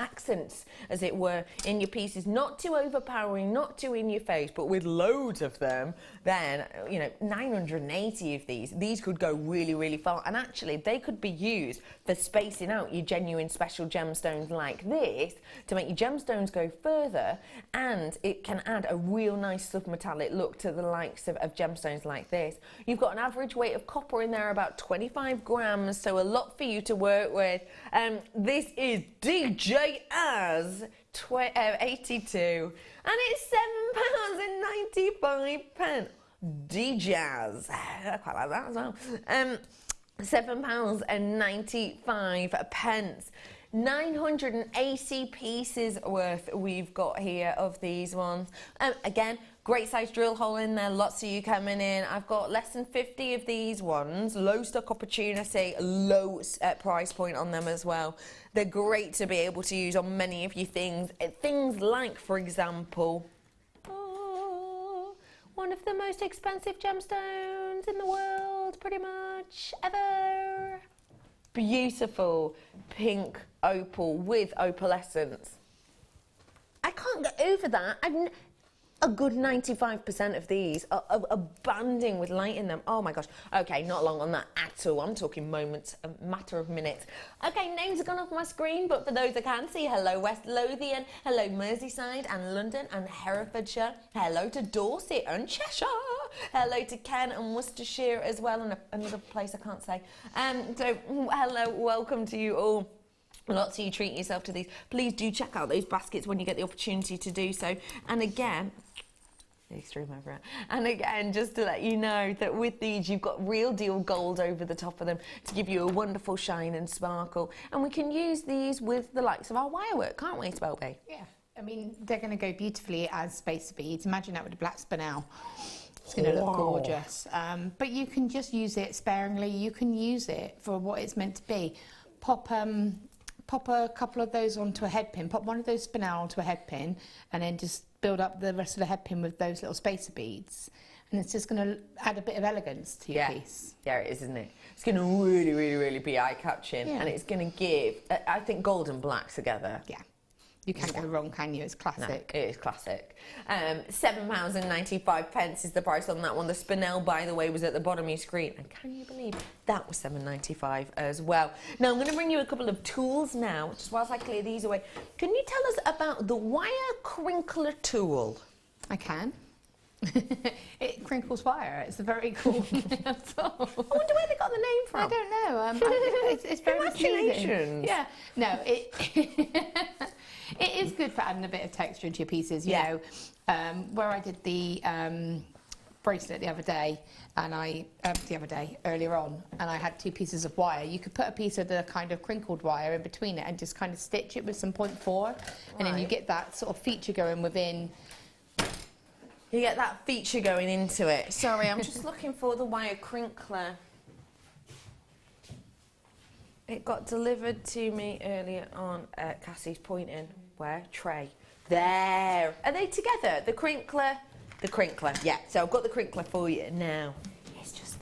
accents, as it were, in your pieces. Not too overpowering, not too in your face, but with loads of them, then, you know, 980 of these. These could go really, really far. And actually, they could be used for spacing out your genuine special gemstones like this to make your gemstones go further, and it can add a real nice submetallic look to the likes of gemstones like this. You've got an average weight of copper in there, about 25 grams, so a lot for you to work with. This is DJ Az 82, and it's £7.95. DJaz. I quite like that as well. £7.95. 980 pieces worth we've got here of these ones. Again, great size drill hole in there, lots of you coming in. I've got less than 50 of these ones. Low stock opportunity, low price point on them as well. They're great to be able to use on many of your things. Things like, for example, one of the most expensive gemstones in the world, pretty much, ever. Beautiful pink opal with opalescence. I can't get over that. a good 95% of these are banding with light in them. Oh my gosh. Okay, not long on that at all. I'm talking moments, a matter of minutes. Okay, names have gone off my screen, but for those I can see, hello West Lothian, hello Merseyside and London and Herefordshire, hello to Dorset and Cheshire, hello to Kent and Worcestershire as well, and another place I can't say. So hello, welcome to you all. Lots of you treating yourself to these. Please do check out those baskets when you get the opportunity to do so. And again, stream over it. And again, just to let you know that with these, you've got real deal gold over the top of them to give you a wonderful shine and sparkle. And we can use these with the likes of our wire work, can't we, Spelby? Yeah, I mean, they're going to go beautifully as spacer beads. Imagine that with a black spinel. It's going to look gorgeous. But you can just use it sparingly. You can use it for what it's meant to be. Pop a couple of those onto a head pin, pop one of those spinel onto a head pin, and then just build up the rest of the head pin with those little spacer beads. And it's just going to add a bit of elegance to your piece. Yeah, it is, isn't it? It's going to really, really, really be eye-catching. Yeah. And it's going to give, I think, gold and black together. Yeah. You can't go wrong, can you? It's classic. No, it is classic. £7.95 is the price on that one. The spinel, by the way, was at the bottom of your screen. And can you believe that was £7.95 as well? Now, I'm going to bring you a couple of tools now, just whilst I clear these away. Can you tell us about the wire crinkler tool? I can. It crinkles wire. It's a very cool tool. I wonder where they got the name from. I don't know. It's very misleading. Yeah. No, it it is good for adding a bit of texture into your pieces. You know, where I did the bracelet the other day, and earlier on, and I had 2 pieces of wire. You could put a piece of the kind of crinkled wire in between it and just kind of stitch it with some 0.4, and then you get that sort of feature going within. You get that feature going into it. Sorry, I'm just looking for the wire crinkler. It got delivered to me earlier on. Cassie's pointing. Where? Tray. There. Are they together? The crinkler? The crinkler, yeah. So I've got the crinkler for you now. It's just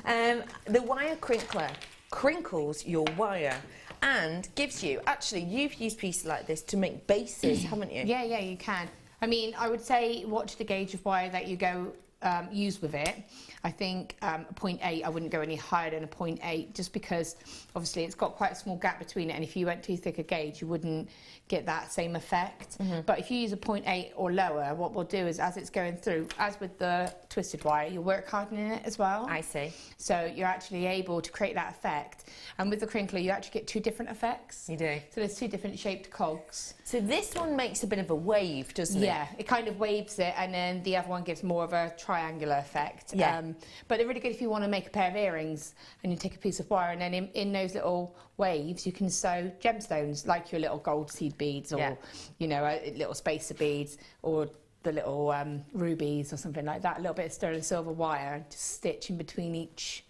there. The wire crinkler crinkles your wire and gives you, actually, you've used pieces like this to make bases, haven't you? Yeah, you can. I mean, I would say watch the gauge of wire that you go use with it. I think a 0.8, I wouldn't go any higher than a 0.8, just because obviously it's got quite a small gap between it, and if you went too thick a gauge, you wouldn't get that same effect. But if you use a 0.8 or lower, what we'll do is, as it's going through, as with the twisted wire, you'll work hardening it as well. I see. So you're actually able to create that effect. And with the crinkler, you actually get 2 different effects. You do. So there's 2 different shaped cogs. So this one makes a bit of a wave, doesn't it? Yeah, it kind of waves it, and then the other one gives more of a triangular effect. Yeah. But they're really good if you want to make a pair of earrings, and you take a piece of wire, and then in those little waves you can sew gemstones, like your little gold seed beads, or you know, little spacer beads, or the little rubies or something like that. A little bit of sterling silver wire, and just stitch in between each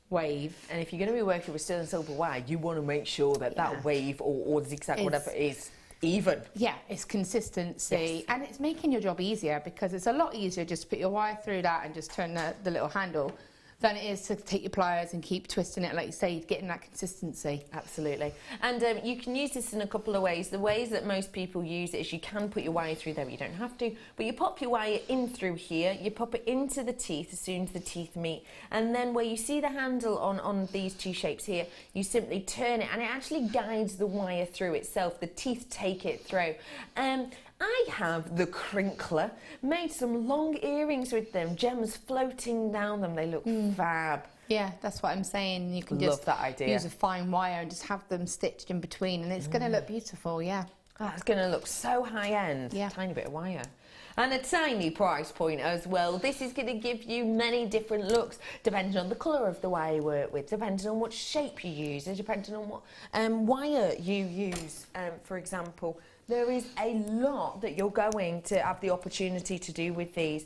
wave. And if you're going to be working with sterling silver wire, you want to make sure that that wave or zigzag, whatever it is, even. Yeah, it's consistency, and it's making your job easier, because it's a lot easier just to put your wire through that and just turn the little handle than it is to take your pliers and keep twisting it, like you say, getting that consistency. Absolutely. And you can use this in a couple of ways. The ways that most people use it is you can put your wire through there, but you don't have to. But you pop your wire in through here, you pop it into the teeth as soon as the teeth meet, and then where you see the handle on these 2 shapes here, you simply turn it, and it actually guides the wire through itself. The teeth take it through. I have the crinkler, made some long earrings with them, gems floating down them. They look fab. Yeah, that's what I'm saying. You can Love just that idea. use a fine wire and just have them stitched in between, and it's going to look beautiful, yeah. Oh, it's going to look so high-end. Yeah. Tiny bit of wire. And a tiny price point as well. This is going to give you many different looks, depending on the colour of the wire you work with, depending on what shape you use, and depending on what wire you use, for example. There is a lot that you're going to have the opportunity to do with these.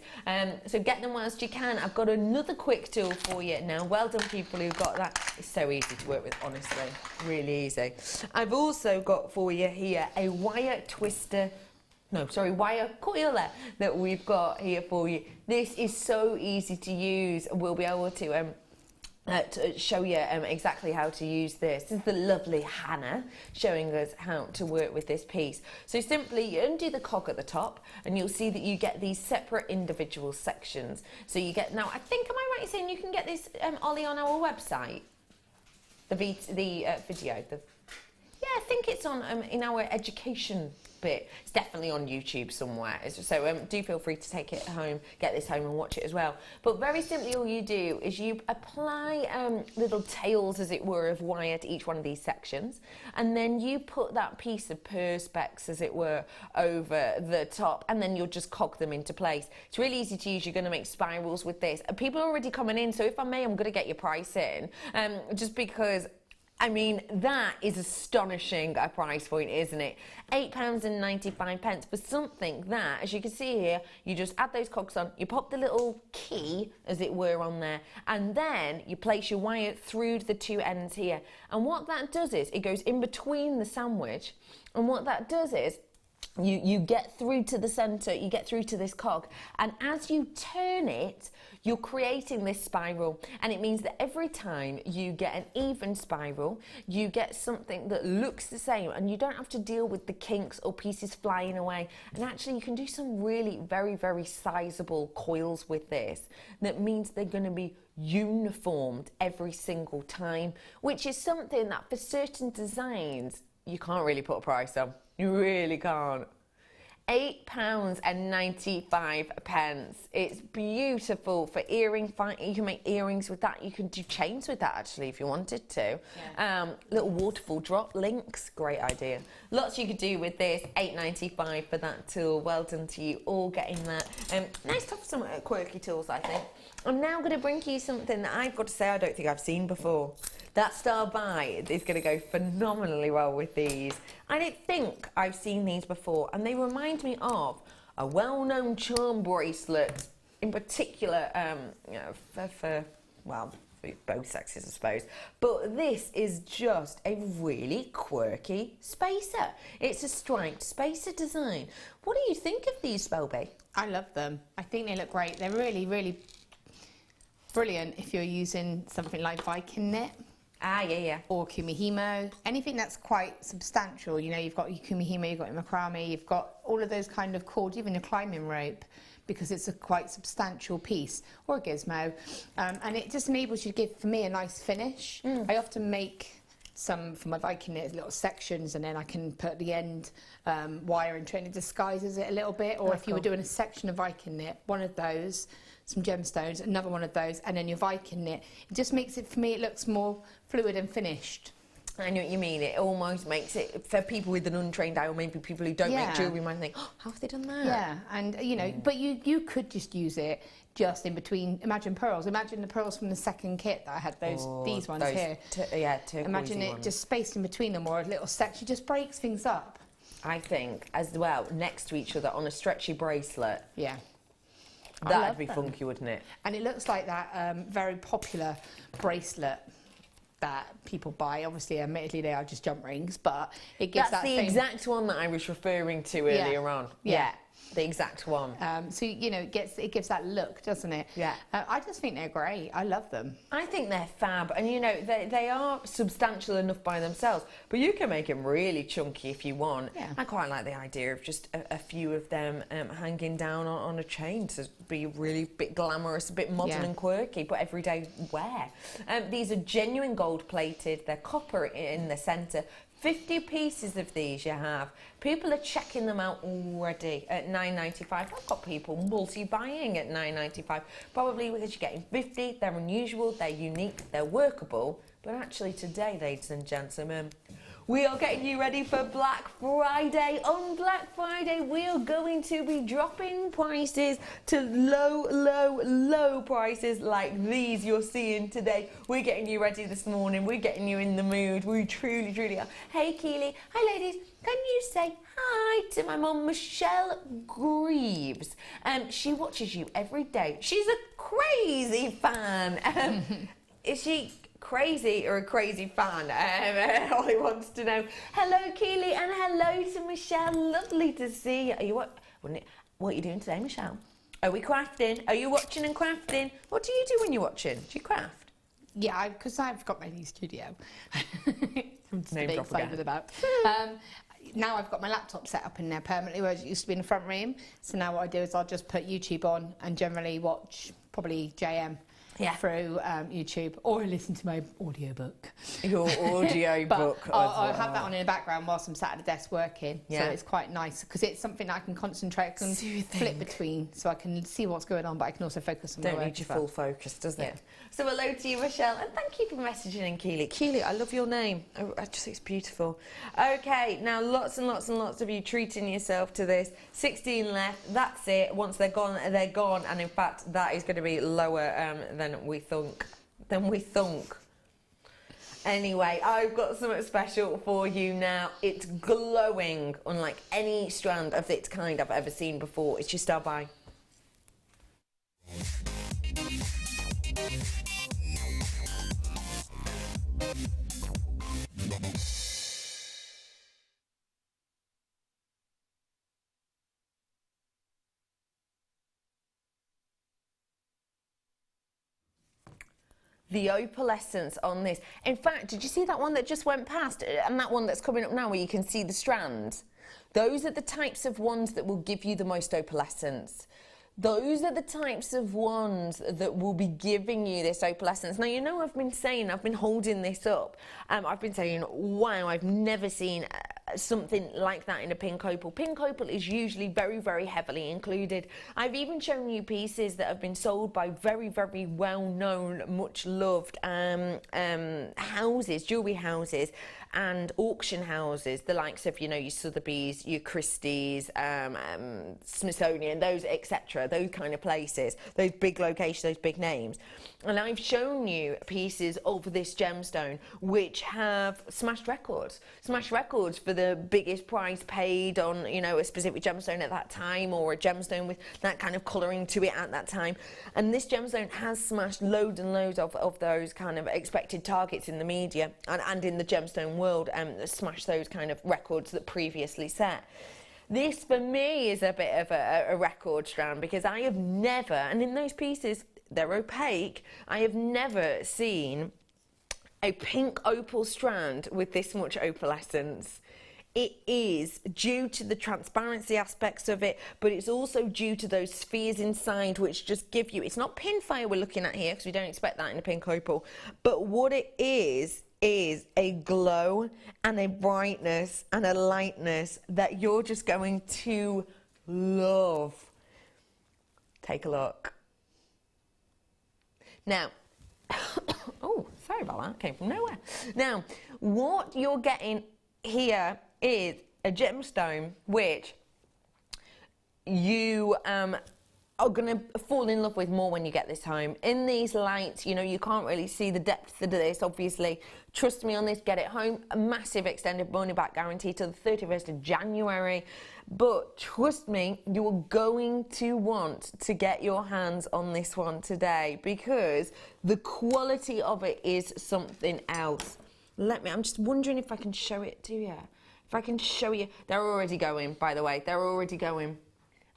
So get them whilst you can. I've got another quick tool for you now. Well done, people who got that. It's so easy to work with, honestly. Really easy. I've also got for you here a wire twister. Wire coiler that we've got here for you. This is so easy to use. We'll be able to to show you exactly how to use this. This is the lovely Hannah showing us how to work with this piece. So simply you undo the cog at the top and you'll see that you get these separate individual sections. So you get, now I think, am I right in saying you can get this, Ollie, on our website? The video, yeah, I think it's on in our education bit. It's definitely on YouTube somewhere. So do feel free to take it home, get this home and watch it as well. But very simply, all you do is you apply little tails, as it were, of wire to each one of these sections, and then you put that piece of perspex, as it were, over the top, and then you'll just cog them into place. It's really easy to use. You're going to make spirals with this. People are already coming in, so if I may, I'm going to get your price in, just because, I mean, that is astonishing a price point, isn't it? £8.95 for something that, as you can see here, you just add those cogs on, you pop the little key, as it were, on there, and then you place your wire through the two ends here. And what that does is, it goes in between the sandwich, and what that does is, you get through to the centre, you get through to this cog, and as you turn it, you're creating this spiral, and it means that every time you get an even spiral, you get something that looks the same, and you don't have to deal with the kinks or pieces flying away. And actually you can do some really very, very sizable coils with this. That means they're going to be uniformed every single time, which is something that for certain designs you can't really put a price on. You really can't. £8.95. It's beautiful for earring. You can make earrings with that. You can do chains with that, actually, if you wanted to. Yeah. Little waterfall drop links. Great idea. Lots you could do with this. £8.95 for that tool. Well done to you all getting that. Nice to have some quirky tools, I think. I'm now going to bring you something that I've got to say I don't think I've seen before. That Star By is going to go phenomenally well with these. I don't think I've seen these before, and they remind me of a well-known charm bracelet, in particular, you know, for both sexes, I suppose. But this is just a really quirky spacer. It's a striped spacer design. What do you think of these, Spelby? I love them. I think they look great. They're really, really brilliant if you're using something like Viking knit. Ah, yeah. Or kumihimo, anything that's quite substantial. You know, you've got your kumihimo, you've got your macrame, you've got all of those kind of cords, even a climbing rope, because it's a quite substantial piece, or a gizmo. And it just enables you to give, for me, a nice finish. I often make some, for my Viking knit, little sections, and then I can put the end wire into it, and it disguises it a little bit. Or if you were doing a section of Viking knit, one of those, some gemstones, another one of those, and then your Viking knit. It just makes it, for me, it looks more fluid and finished. I know what you mean. It almost makes it, for people with an untrained eye, or maybe people who don't make jewellery, might think, oh, how have they done that? Yeah, and you know, but you could just use it just in between. Imagine pearls. Imagine the pearls from the second kit that I had, these ones here. Imagine it just spaced in between them, or a little section. Just breaks things up. I think, as well, next to each other on a stretchy bracelet. Yeah. That'd be funky, wouldn't it? And it looks like that very popular bracelet that people buy. Obviously, admittedly, they are just jump rings, but it gives That's the exact one that I was referring to earlier on. Yeah. The exact one. So, you know, it gives that look, doesn't it? Yeah. I just think they're great. I love them. I think they're fab. And, you know, they are substantial enough by themselves, but you can make them really chunky if you want. Yeah. I quite like the idea of just a few of them hanging down on a chain to be really bit glamorous, a bit modern and quirky, but everyday wear. These are genuine gold plated. They're copper in the centre. 50 pieces of these you have. People are checking them out already at £9.95. I've got people multi-buying at £9.95, probably because you're getting 50. They're unusual, they're unique, they're workable. But actually today, ladies and gentlemen, we are getting you ready for Black Friday. On Black Friday, we are going to be dropping prices to low, low, low prices like these you're seeing today. We're getting you ready this morning. We're getting you in the mood. We truly, truly are. Hey, Keely. Hi, ladies. Can you say hi to my mum, Michelle Greaves? She watches you every day. She's a crazy fan. Is she crazy or a crazy fan? Holly wants to know. Hello, Keely, and hello to Michelle. Lovely to see you. What are you doing today, Michelle? Are we crafting? Are you watching and crafting? What do you do when you're watching? Do you craft? Yeah, because I've got my new studio. I'm just Name a bit drop excited again. about. Now I've got my laptop set up in there permanently, whereas it used to be in the front room. So now what I do is I'll just put YouTube on and generally watch probably JM through YouTube, or listen to my audiobook. Your audio book. I'll have that on in the background whilst I'm sat at the desk working. Yeah. So it's quite nice because it's something that I can concentrate, I can flip between, so I can see what's going on, but I can also focus on my Don't work need your as well. full focus, does it? Yeah. So hello to you, Michelle, and thank you for messaging in, Keely. Keely, I love your name. I just think it's beautiful. Okay, now lots and lots and lots of you treating yourself to this. 16 left. That's it. Once they're gone, they're gone. And in fact, that is going to be lower than we thunk. Anyway, I've got something special for you now. It's glowing, unlike any strand of its kind I've ever seen before. It's your star buy. The opalescence on this. In fact, did you see that one that just went past? And that one that's coming up now where you can see the strands? Those are the types of ones that will give you the most opalescence. Those are the types of ones that will be giving you this opalescence. Now, you know, I've been holding this up. I've been saying, wow, I've never seen something like that in a pink opal. Pink opal is usually very, very heavily included. I've even shown you pieces that have been sold by very, very well-known, much-loved houses, jewellery houses, and auction houses, the likes of, you know, your Sotheby's, your Christie's, Smithsonian, those, etc., those kind of places, those big locations, those big names. And I've shown you pieces of this gemstone which have smashed records for the biggest price paid on, you know, a specific gemstone at that time, or a gemstone with that kind of colouring to it at that time. And this gemstone has smashed loads and loads of those kind of expected targets in the media and in the gemstone world, smash those kind of records that previously set. This for me is a bit of a record strand, because I have never, and in those pieces they're opaque, I have never seen a pink opal strand with this much opalescence. It is due to the transparency aspects of it, but it's also due to those spheres inside which just give you, it's not pinfire we're looking at here because we don't expect that in a pink opal, but what it is a glow and a brightness and a lightness that you're just going to love. Take a look. Now, oh, sorry about that, came from nowhere. Now, what you're getting here is a gemstone which you are going to fall in love with more when you get this home. In these lights, you know, you can't really see the depth of this, obviously. Trust me on this, get it home. A massive extended money back guarantee till the 31st of January. But trust me, you are going to want to get your hands on this one today, because the quality of it is something else. I'm just wondering if I can show it to you. If I can show you. They're already going, by the way. They're already going.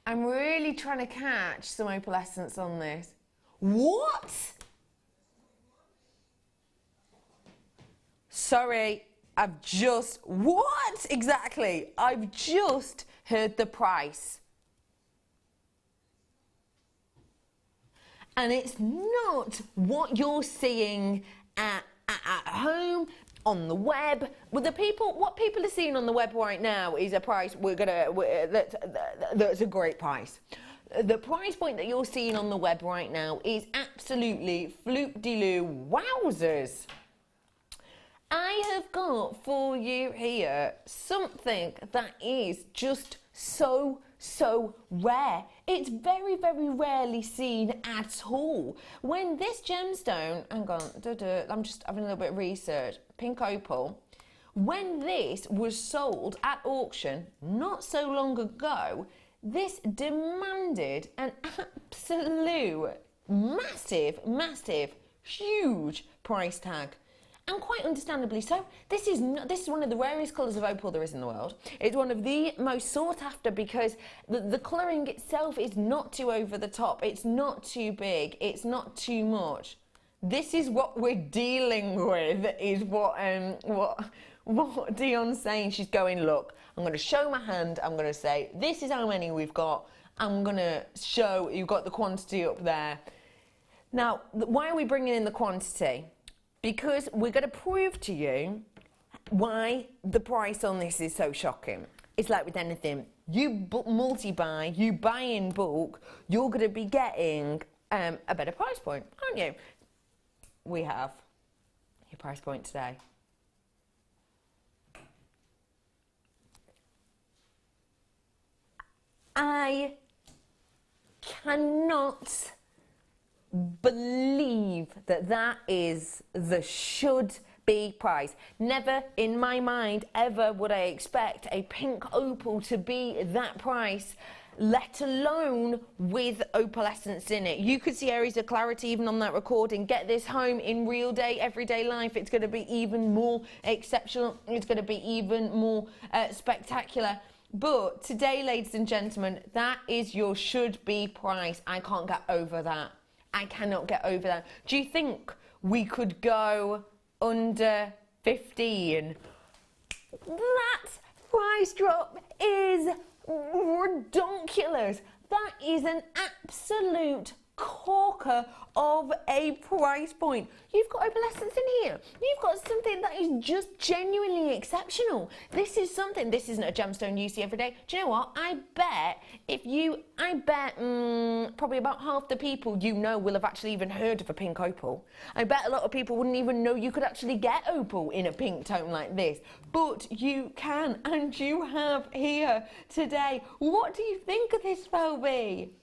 I'm really trying to catch some opalescence on this. What? Sorry, what? Exactly. I've just heard the price. And it's not what you're seeing at home, on the web. Well, what people are seeing on the web right now is a price that's a great price. The price point that you're seeing on the web right now is absolutely floop-de-loo wowzers. I have got for you here something that is just so rare. It's very, very rarely seen at all. When this gemstone, hang on, I'm just having a little bit of research, pink opal, when this was sold at auction not so long ago, this demanded an absolute massive, huge price tag. And quite understandably so. This is one of the rarest colours of opal there is in the world. It's one of the most sought after because the colouring itself is not too over the top. It's not too big. It's not too much. this is what we're dealing with, is what Dion's saying. She's going, look, I'm going to show my hand. I'm going to say, this is how many we've got. I'm going to show, you've got the quantity up there. Now, why are we bringing in the quantity? Because we're going to prove to you why the price on this is so shocking. It's like with anything. You multi-buy, you buy in bulk, you're going to be getting a better price point, aren't you? We have your price point today. I cannot believe that that is the should be price. Never in my mind ever would I expect a pink opal to be that price, let alone with opalescence in it. You could see areas of clarity even on that recording. Get this home in real day, everyday life. It's going to be even more exceptional. It's going to be even more spectacular. But today, ladies and gentlemen, that is your should be price. I can't get over that. I cannot get over that. Do you think we could go under 15? That price drop is ridiculous. That is an absolute corker of a price point. You've got opalescence in here. You've got something that is just genuinely exceptional. This is something, this isn't a gemstone you see every day. Do you know what? I bet probably about half the people you know will have actually even heard of a pink opal. I bet a lot of people wouldn't even know you could actually get opal in a pink tone like this. But you can, and you have here today. What do you think of this, Phoebe?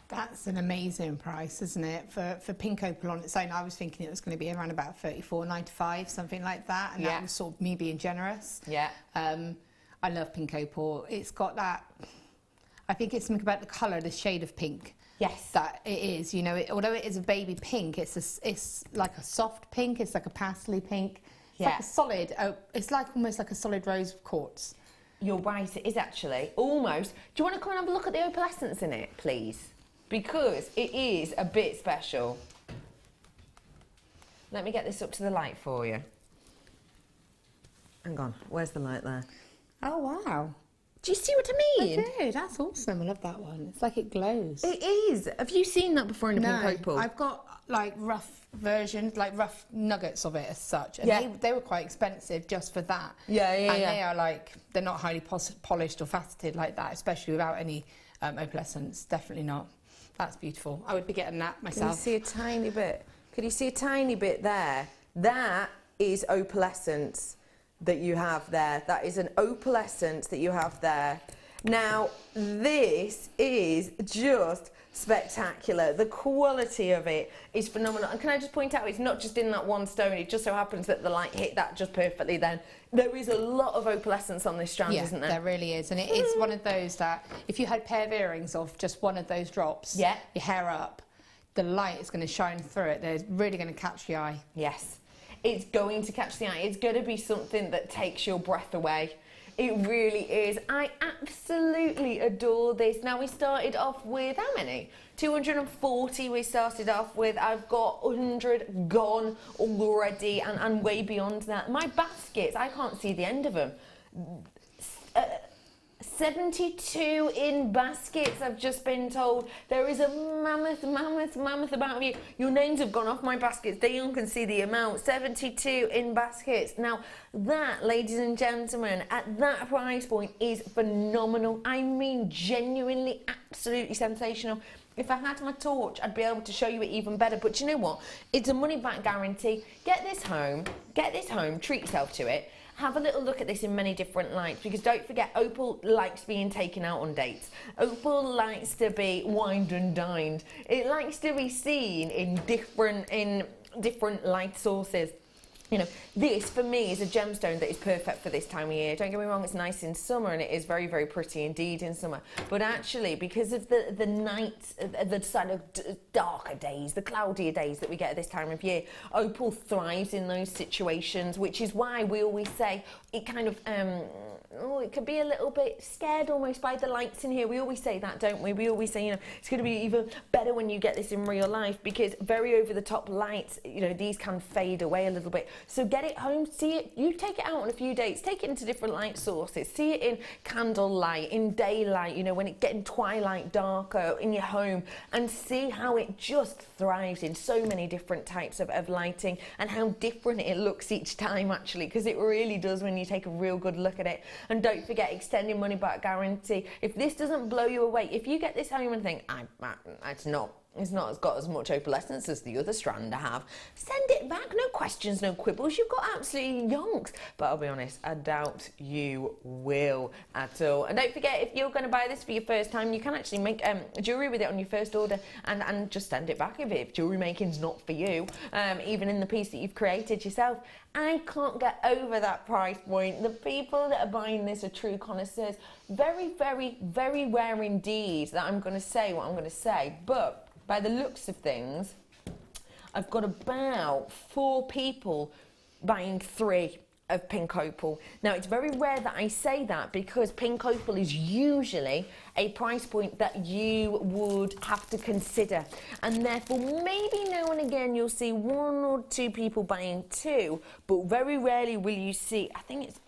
That's an amazing price, isn't it? For pink opal on its own, I was thinking it was going to be around about $34.95, something like that, and that was sort of me being generous. Yeah. I love pink opal. It's got that. I think it's something about the colour, the shade of pink. Yes. That it is. You know, although it is a baby pink, it's like a soft pink. It's like a pastely pink. It's like a solid. It's like almost like a solid rose quartz. You're right. It is actually almost. Do you want to come and have a look at the opalescence in it, please? Because it is a bit special. Let me get this up to the light for you. Hang on, where's the light there? Oh, wow. Do you see what I mean? I do, that's awesome. I love that one. It's like it glows. It is. Have you seen that before in a pink opal? I've got like rough versions, like rough nuggets of it as such. And they were quite expensive just for that. And they are like, they're not highly polished or faceted like that, especially without any opalescence. Definitely not. That's beautiful. I would be getting that myself. Can you see a tiny bit? Could you see a tiny bit there? That is opalescence that you have there. That is an opalescence that you have there. Now, this is just spectacular. The quality of it is phenomenal. And can I just point out, it's not just in that one stone. It just so happens that the light hit that just perfectly then. There is a lot of opalescence on this strand, isn't there? There really is. And it is one of those that, if you had a pair of earrings of just one of those drops, your hair up, the light is going to shine through it. They're really going to catch the eye. Yes. It's going to catch the eye. It's going to be something that takes your breath away. It really is. I absolutely adore this. Now, we started off with how many? 240 we started off with. I've got 100 gone already and way beyond that. My baskets, I can't see the end of them. 72 in baskets, I've just been told. There is a mammoth amount of you. Your names have gone off my baskets. Dion can see the amount. 72 in baskets. Now, that, ladies and gentlemen, at that price point is phenomenal. I mean, genuinely, absolutely sensational. If I had my torch, I'd be able to show you it even better. But you know what? It's a money-back guarantee. Get this home, treat yourself to it. Have a little look at this in many different lights, because don't forget, opal likes being taken out on dates. Opal likes to be wined and dined. It likes to be seen in different light sources. You know, this for me is a gemstone that is perfect for this time of year. Don't get me wrong, it's nice in summer and it is very, very pretty indeed in summer. But actually, because of the night, the sort of darker days, the cloudier days that we get at this time of year, opal thrives in those situations, which is why we always say it kind of, it can be a little bit scared almost by the lights in here. We always say that, don't we? We always say, you know, it's going to be even better when you get this in real life, because very over the top lights, you know, these can fade away a little bit. So get it home, see it, you take it out on a few dates, take it into different light sources, see it in candlelight, in daylight, you know, when it's getting twilight darker in your home, and see how it just thrives in so many different types of lighting, and how different it looks each time actually, because it really does when you take a real good look at it. And don't forget, extended money back guarantee. If this doesn't blow you away, if you get this home and think, it's not got as much opalescence as the other strand I have, send it back, no questions, no quibbles. You've got absolutely yonks. But I'll be honest, I doubt you will at all. And don't forget, if you're going to buy this for your first time, you can actually make jewellery with it on your first order, and just send it back if jewellery making's not for you, even in the piece that you've created yourself. I can't get over that price point. The people that are buying this are true connoisseurs. Very, very, very rare indeed that I'm going to say what I'm going to say, but by the looks of things, I've got about 4 people buying 3 of pink opal. Now, it's very rare that I say that, because pink opal is usually a price point that you would have to consider, and therefore maybe now and again you'll see 1 or 2 people buying 2, but very rarely will you see, I think it's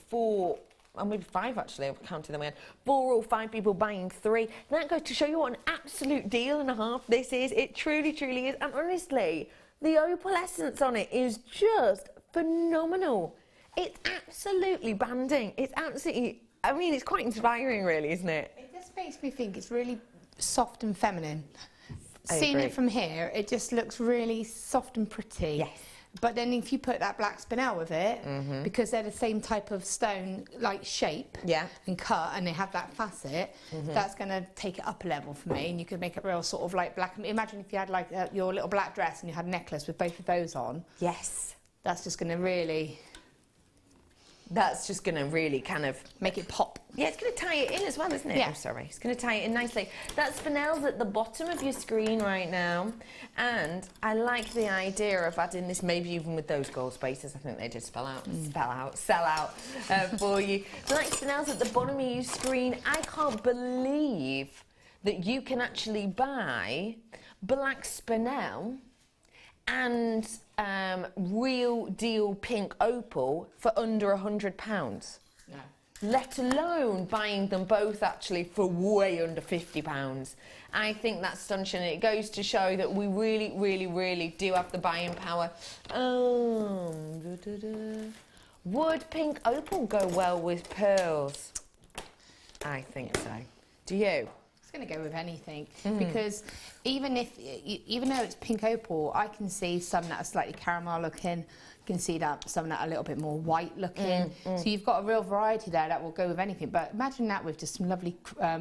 4, or maybe 5 actually, I've counted them again, 4 or 5 people buying 3. That goes to show you what an absolute deal and a half this is. It truly, truly is. And honestly, the opalescence on it is just phenomenal. It's absolutely banding. It's absolutely, I mean, it's quite inspiring really, isn't it? It just makes me think it's really soft and feminine. Seeing agree. it from here, it just looks really soft and pretty. Yes. But then if you put that black spinel with it, because they're the same type of stone, like shape and cut, and they have that facet, that's going to take it up a level for me. And you could make it real sort of like black. Imagine if you had like your little black dress and you had a necklace with both of those on. Yes. That's just going to really... That's just going to really kind of... make it pop. Yeah, it's going to tie it in as well, isn't it? Yeah. I'm sorry. It's going to tie it in nicely. That spinel's at the bottom of your screen right now. And I like the idea of adding this, maybe even with those gold spaces. I think they did sell out for you. Black spinel's at the bottom of your screen. I can't believe that you can actually buy black spinel and real deal pink opal for under £100. No. Let alone buying them both actually for way under £50. I think that's astonishing. It goes to show that we really, really, really do have the buying power. Would pink opal go well with pearls? I think so. Do you? It's going to go with anything, because even though it's pink opal, I can see some that are slightly caramel looking. You can see that some that are a little bit more white looking. So you've got a real variety there that will go with anything. But imagine that with just some lovely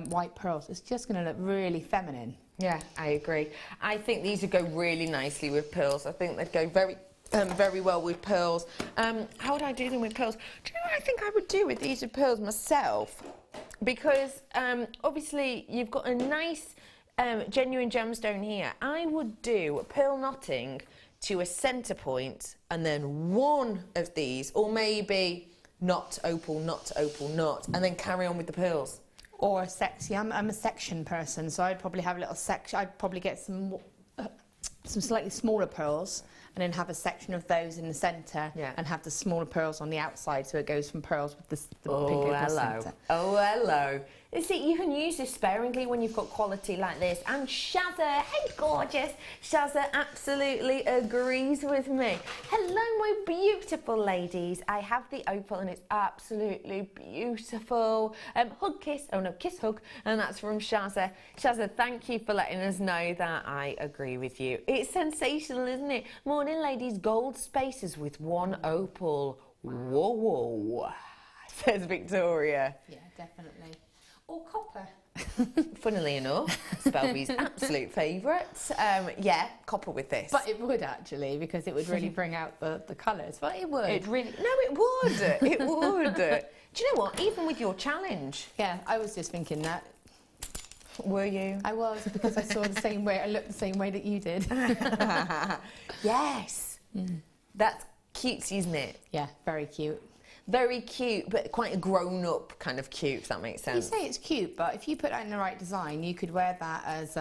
white pearls. It's just going to look really feminine. Yeah, I agree. I think these would go really nicely with pearls. I think they'd go very well with pearls. How would I do them with pearls? Do you know what I think I would do with these with pearls myself? Because obviously you've got a nice genuine gemstone here. I would do pearl knotting to a centre point, and then 1 of these, or maybe not opal, not opal, not, and then carry on with the pearls. Or a section. I'm a section person, so I'd probably have a little section. I'd probably get some slightly smaller pearls, and then have a section of those in the centre, and have the smaller pearls on the outside, so it goes from pearls with the pink opal centre. Oh, hello. You see, you can use this sparingly when you've got quality like this. And Shazza, hey gorgeous, Shazza absolutely agrees with me. Hello, my beautiful ladies. I have the opal and it's absolutely beautiful. Hug, kiss, oh no, kiss, hug, and that's from Shazza. Shazza, thank you for letting us know that I agree with you. It's sensational, isn't it? Morning, ladies, gold spaces with 1 opal. Whoa, says Victoria. Yeah, definitely. Or copper. Funnily enough, Spelby's absolute favourite. Yeah, copper with this. But it would actually, because it would really bring out the colours. But it would. It would. It would. Do you know what? Even with your challenge. Yeah, I was just thinking that. Were you? I was, because I saw the same way, I looked the same way that you did. Yes. That's cutesy, isn't it? Yeah, very cute. Very cute, but quite a grown-up kind of cute, if that makes sense. You say it's cute, but if you put that in the right design, you could wear that as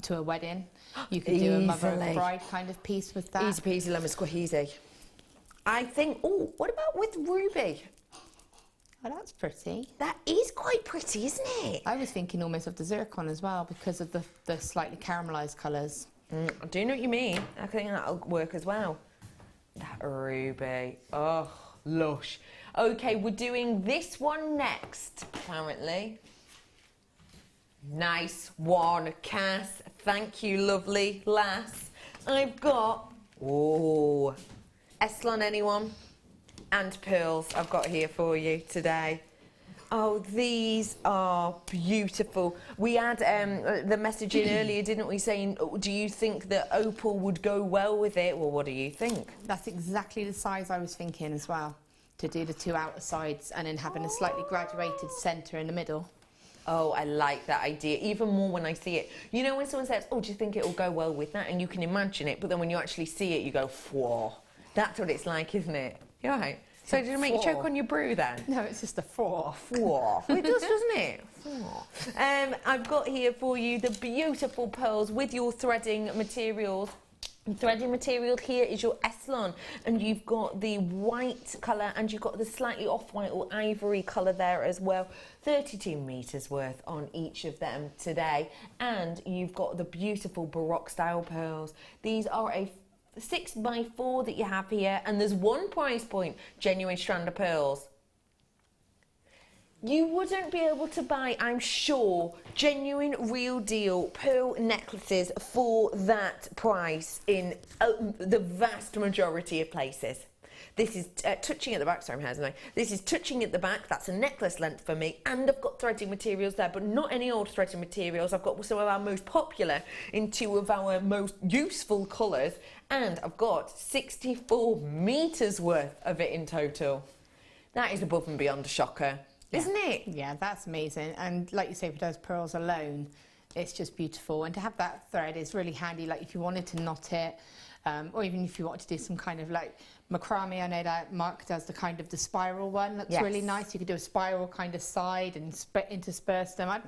to a wedding. You could do a mother of bride kind of piece with that. Easy peasy lemon squeezy. I think, oh, what about with ruby? Oh, that's pretty. That is quite pretty, isn't it? I was thinking almost of the zircon as well, because of the slightly caramelised colours. I do know what you mean. I think that'll work as well. That ruby. Oh, lush. Okay, we're doing this one next, apparently. Nice one, Cass. Thank you, lovely lass. I've got, oh, Eslon, anyone? And pearls I've got here for you today. Oh, these are beautiful. We had the message in earlier, didn't we, saying, do you think that opal would go well with it? Well, what do you think? That's exactly the size I was thinking as well, to do the two outer sides and then having a slightly graduated centre in the middle. Oh, I like that idea, even more when I see it. You know when someone says, oh, do you think it will go well with that? And you can imagine it, but then when you actually see it, you go, whoa. That's what it's like, isn't it? You're right. So did it make you choke on your brew then? No, it's just a four. Four. It does, doesn't it? Four. I've got here for you the beautiful pearls with your threading materials. Threading material here is your Eslon, and you've got the white colour and you've got the slightly off-white or ivory colour there as well. 32 metres worth on each of them today, and you've got the beautiful Baroque style pearls. These are a 6x4 that you have here, and there's one price point, genuine strand of pearls. You wouldn't be able to buy, I'm sure, genuine, real deal pearl necklaces for that price in the vast majority of places. This is touching at the back, sorry, I'm This is touching at the back, that's a necklace length for me, and I've got threading materials there, but not any old threading materials. I've got some of our most popular in two of our most useful colours, and I've got 64 metres worth of it in total. That is above and beyond a shocker. Yeah. Isn't it? Yeah, that's amazing. And like you say, for those pearls alone, it's just beautiful. And to have that thread is really handy, like if you wanted to knot it, or even if you wanted to do some kind of like macrame. I know that Mark does the kind of the spiral one. Looks really nice. You could do a spiral kind of side and intersperse them. I'm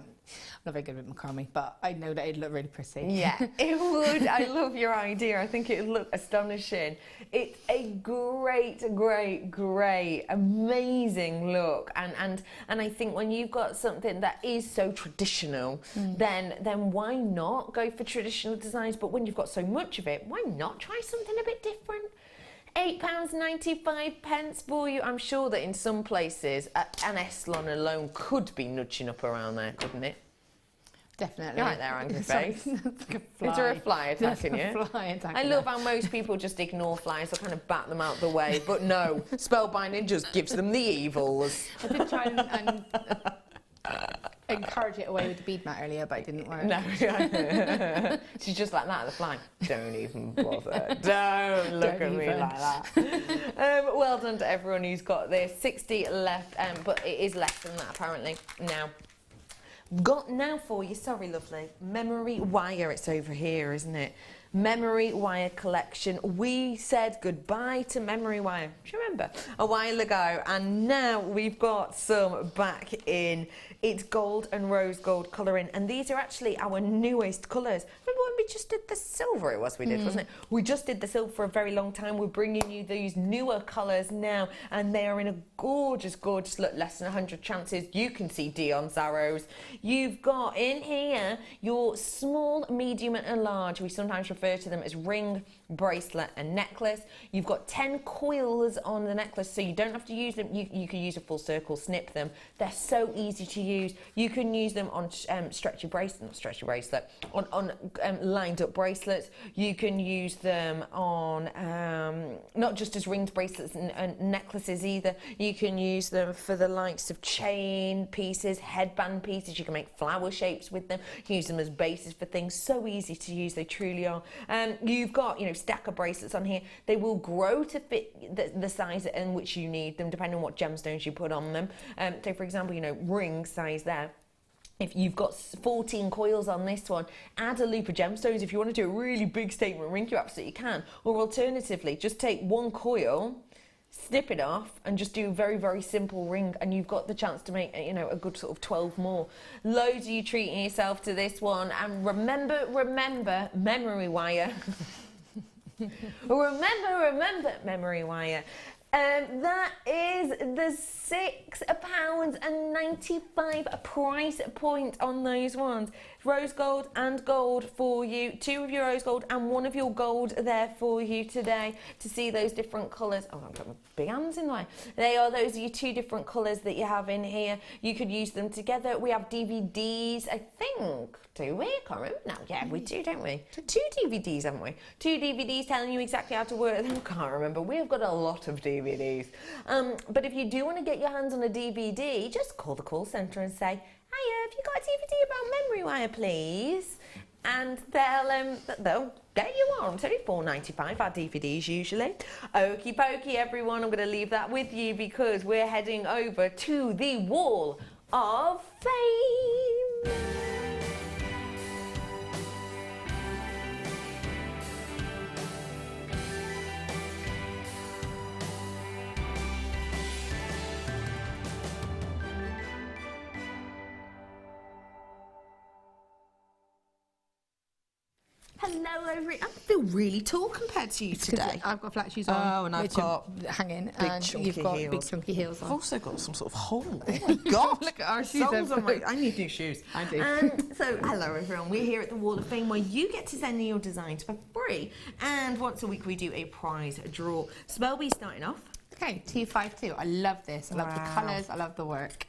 not very good with macrame, but I know that it'd look really pretty. Yeah, it would. I love your idea. I think it would look astonishing. It's a great, great, great, amazing look. And I think when you've got something that is so traditional, then why not go for traditional designs? But when you've got so much of it, why not try something a bit different? £8.95 for you. I'm sure that in some places, an Eslon alone could be nudging up around there, couldn't it? Definitely. You're right there, angry face. Like a fly. Is there a fly attacking you? A fly attacking I love how most people just ignore flies or kind of bat them out the way, but no, spellbinding just gives them the evils. I did try and encourage it away with the bead mat earlier, but it didn't work. No, she's just like that, the fly. Don't even bother. Don't look at me like that. Well done to everyone who's got this. 60 left, but it is less than that apparently. Now, got now for you, sorry lovely, memory wire. It's over here, isn't it? Memory wire collection. We said goodbye to memory wire, do you remember, a while ago, and now we've got some back in. It's gold and rose gold colouring, and these are actually our newest colours. Remember when we just did the silver? It was we did, wasn't it? We just did the silver for a very long time. We're bringing you these newer colours now, and they are in a gorgeous, gorgeous look. Less than 100 chances you can see Dion's arrows. You've got in here your small, medium, and large. We sometimes refer to them as ring bracelet and necklace. You've got 10 coils on the necklace, so you don't have to use them. You can use a full circle, snip them. They're so easy to use. You can use them on on lined up bracelets. You can use them on not just as ringed bracelets and necklaces either. You can use them for the likes of chain pieces, headband pieces. You can make flower shapes with them. You can use them as bases for things. So easy to use, they truly are. You've got, stack of bracelets on here. They will grow to fit the size in which you need them, depending on what gemstones you put on them. So for example, ring size there. If you've got 14 coils on this one, add a loop of gemstones. If you want to do a really big statement ring, you absolutely can. Or alternatively, just take one coil, snip it off, and just do a very, very simple ring, and you've got the chance to make, a good sort of 12 more. Loads of you treating yourself to this one. And remember, memory wire. remember, memory wire. That is the £6.95 price point on those ones. Rose gold and gold for you. 2 of your rose gold and 1 of your gold there for you today to see those different colours. Oh, I've got my big hands in the way. Those are your 2 different colours that you have in here. You could use them together. We have DVDs, I think. Do we? I can't remember now. Yeah, we do, don't we? 2 DVDs, haven't we? 2 DVDs telling you exactly how to work them. I can't remember. We've got a lot of DVDs. But if you do want to get your hands on a DVD, just call the call centre and say, hiya, have you got a DVD about memory wire, please? And they'll get you on. It's only £4.95, our DVDs usually. Okie pokey, everyone. I'm going to leave that with you because we're heading over to the Wall of Fame. Hello, I feel really tall compared to you today. I've got flat shoes on. Oh, and I've got hanging, big and chunky you've got heels. big chunky heels on. I've also got some sort of hole. Oh my God! Look at our shoes. I need new shoes. I do. So, hello everyone. We're here at the Wall of Fame where you get to send in your designs for free, and once a week we do a prize draw. Spellby's starting off. Okay, 252. I love this. I love the colours. I love the work.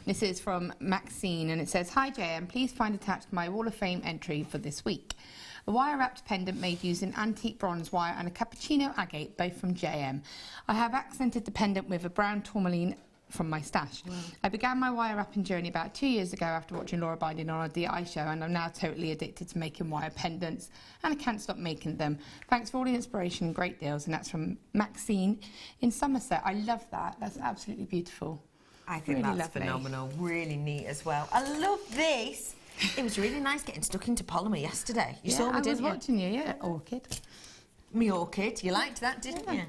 This is from Maxine, and it says, "Hi JM, please find attached my Wall of Fame entry for this week. A wire-wrapped pendant made using antique bronze wire and a cappuccino agate, both from JM. I have accented the pendant with a brown tourmaline from my stash. Wow. I began my wire wrapping journey about 2 years ago after watching Laura Binding on a DI show, and I'm now totally addicted to making wire pendants, and I can't stop making them. Thanks for all the inspiration and great deals." And that's from Maxine in Somerset. I love that. That's absolutely beautiful. I think really that's lovely. phenomenal. Really neat as well. I love this. It was really nice getting stuck into polymer yesterday. You saw me, didn't you? I was watching you, yeah. Orchid. Me orchid. You liked that, didn't you?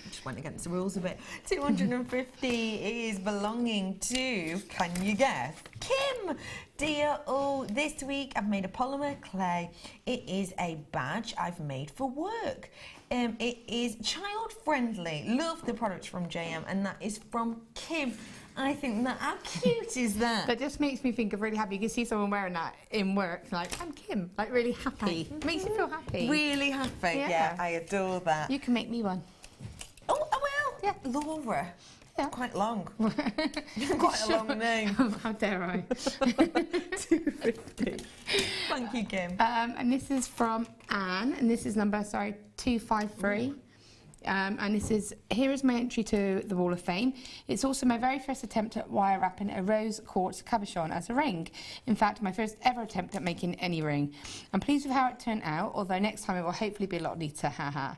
Just went against the rules a bit. 250 is belonging to, can you guess? Kim! Dear, this week I've made a polymer clay. It is a badge I've made for work. It is child friendly. Love the products from JM, and that is from Kim. I think that, how cute is that? That just makes me think of really happy. You can see someone wearing that in work, like, I'm Kim, like really happy. Makes you feel happy. Really happy, yeah, I adore that. You can make me one. Oh, I will. Yeah. Laura. Yeah. Quite long. Quite a long name. How dare I? 250. Thank you, Kim. And this is from Anne, and this is number, 253. And this is, here is my entry to the Wall of Fame. It's also my very first attempt at wire wrapping a rose quartz cabochon as a ring. In fact, my first ever attempt at making any ring. I'm pleased with how it turned out, although next time it will hopefully be a lot neater, haha.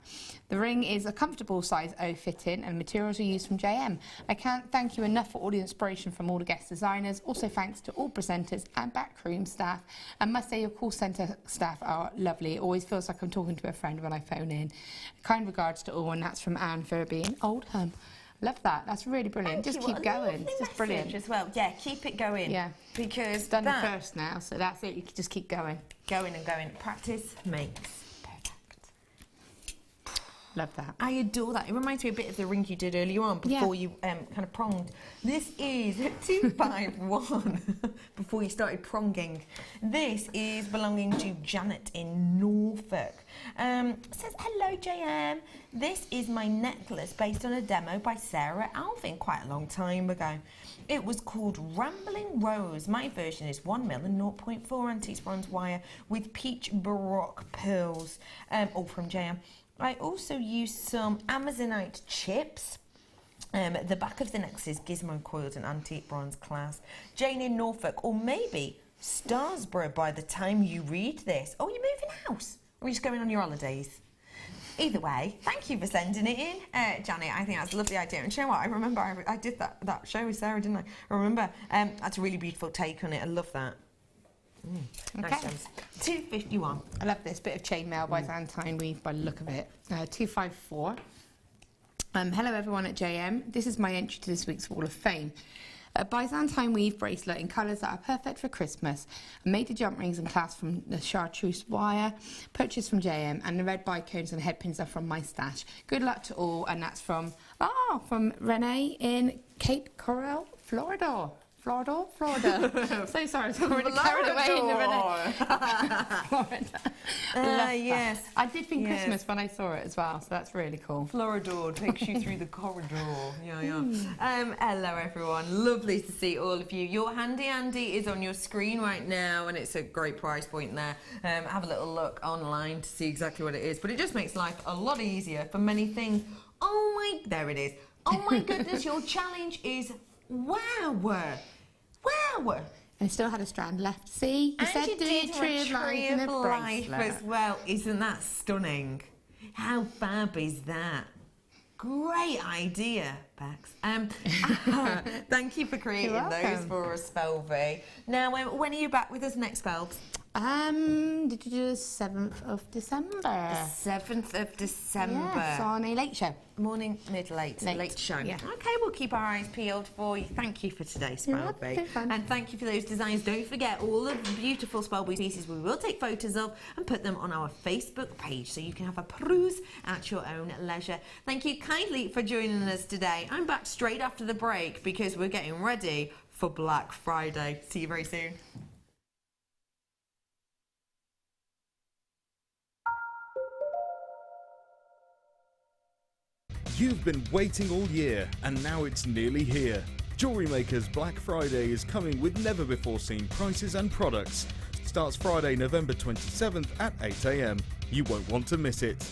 The ring is a comfortable size O fit-in and materials are used from JM. I can't thank you enough for all the inspiration from all the guest designers. Also thanks to all presenters and backroom staff. And must say your call centre staff are lovely. It always feels like I'm talking to a friend when I phone in. Kind regards to all, and that's from Anne Furby in Oldham. Love that. That's really brilliant. Just keep going. It's just brilliant as well. Yeah, keep it going. Yeah, because it's done the first now, so that's it. You can just keep going. Going and going. Practice makes perfect. Love that. I adore that. It reminds me a bit of the ring you did earlier on before you kind of pronged. This is 251 before you started pronging. This is belonging to Janet in Norfolk. Says, hello JM. This is my necklace based on a demo by Sarah Alvin quite a long time ago. It was called Rambling Rose. My version is 1mm and 0.4 antique bronze wire with peach baroque pearls, all from JM. I also used some Amazonite chips. The back of the necklace is gizmo coiled and antique bronze class. Jane in Norfolk, or maybe Starsborough by the time you read this. Oh, you're moving house? Or are you just going on your holidays? Either way, thank you for sending it in, Janet. I think that's a lovely idea. And you know what? I remember I did that show with Sarah, didn't I? I remember. That's a really beautiful take on it. I love that. Okay. Nice gems. 251. I love this bit of chainmail by Xantine Weave by the look of it. 254. Hello everyone at JM. This is my entry to this week's Wall of Fame. A Byzantine weave bracelet in colours that are perfect for Christmas. I made the jump rings and clasps from the chartreuse wire, purchased from JM, and the red bicones and headpins are from my stash. Good luck to all, and that's from Renee in Cape Coral, Florida. Florida. So sorry, I'm already carried away in the Renee. Florida. Yes. I did think Christmas when I saw it as well, so that's really cool. Florida takes you through the corridor. Yeah. Hello everyone, lovely to see all of you. Your handy Andy is on your screen right now, and it's a great price point there. Have a little look online to see exactly what it is, but it just makes life a lot easier for many things. There it is. Oh my goodness, your challenge is wow. And I still had a strand left. See, you said do a tree of life in a bracelet as well. Isn't that stunning? How fab is that? Great idea, Bex. Thank you for creating those for us, Spelby. Now, when are you back with us next, Spelbs? The 7th of December. The 7th of December. Yes, on a late show. Morning, late show. Yeah. Okay, we'll keep our eyes peeled for you. Thank you for today, Spelby. And thank you for those designs. Don't forget all of the beautiful Spelby pieces we will take photos of and put them on our Facebook page so you can have a peruse at your own leisure. Thank you kindly for joining us today. I'm back straight after the break because we're getting ready for Black Friday. See you very soon. You've been waiting all year, and now it's nearly here. JewelleryMaker's Black Friday is coming with never-before-seen prices and products. Starts Friday, November 27th at 8 AM. You won't want to miss it.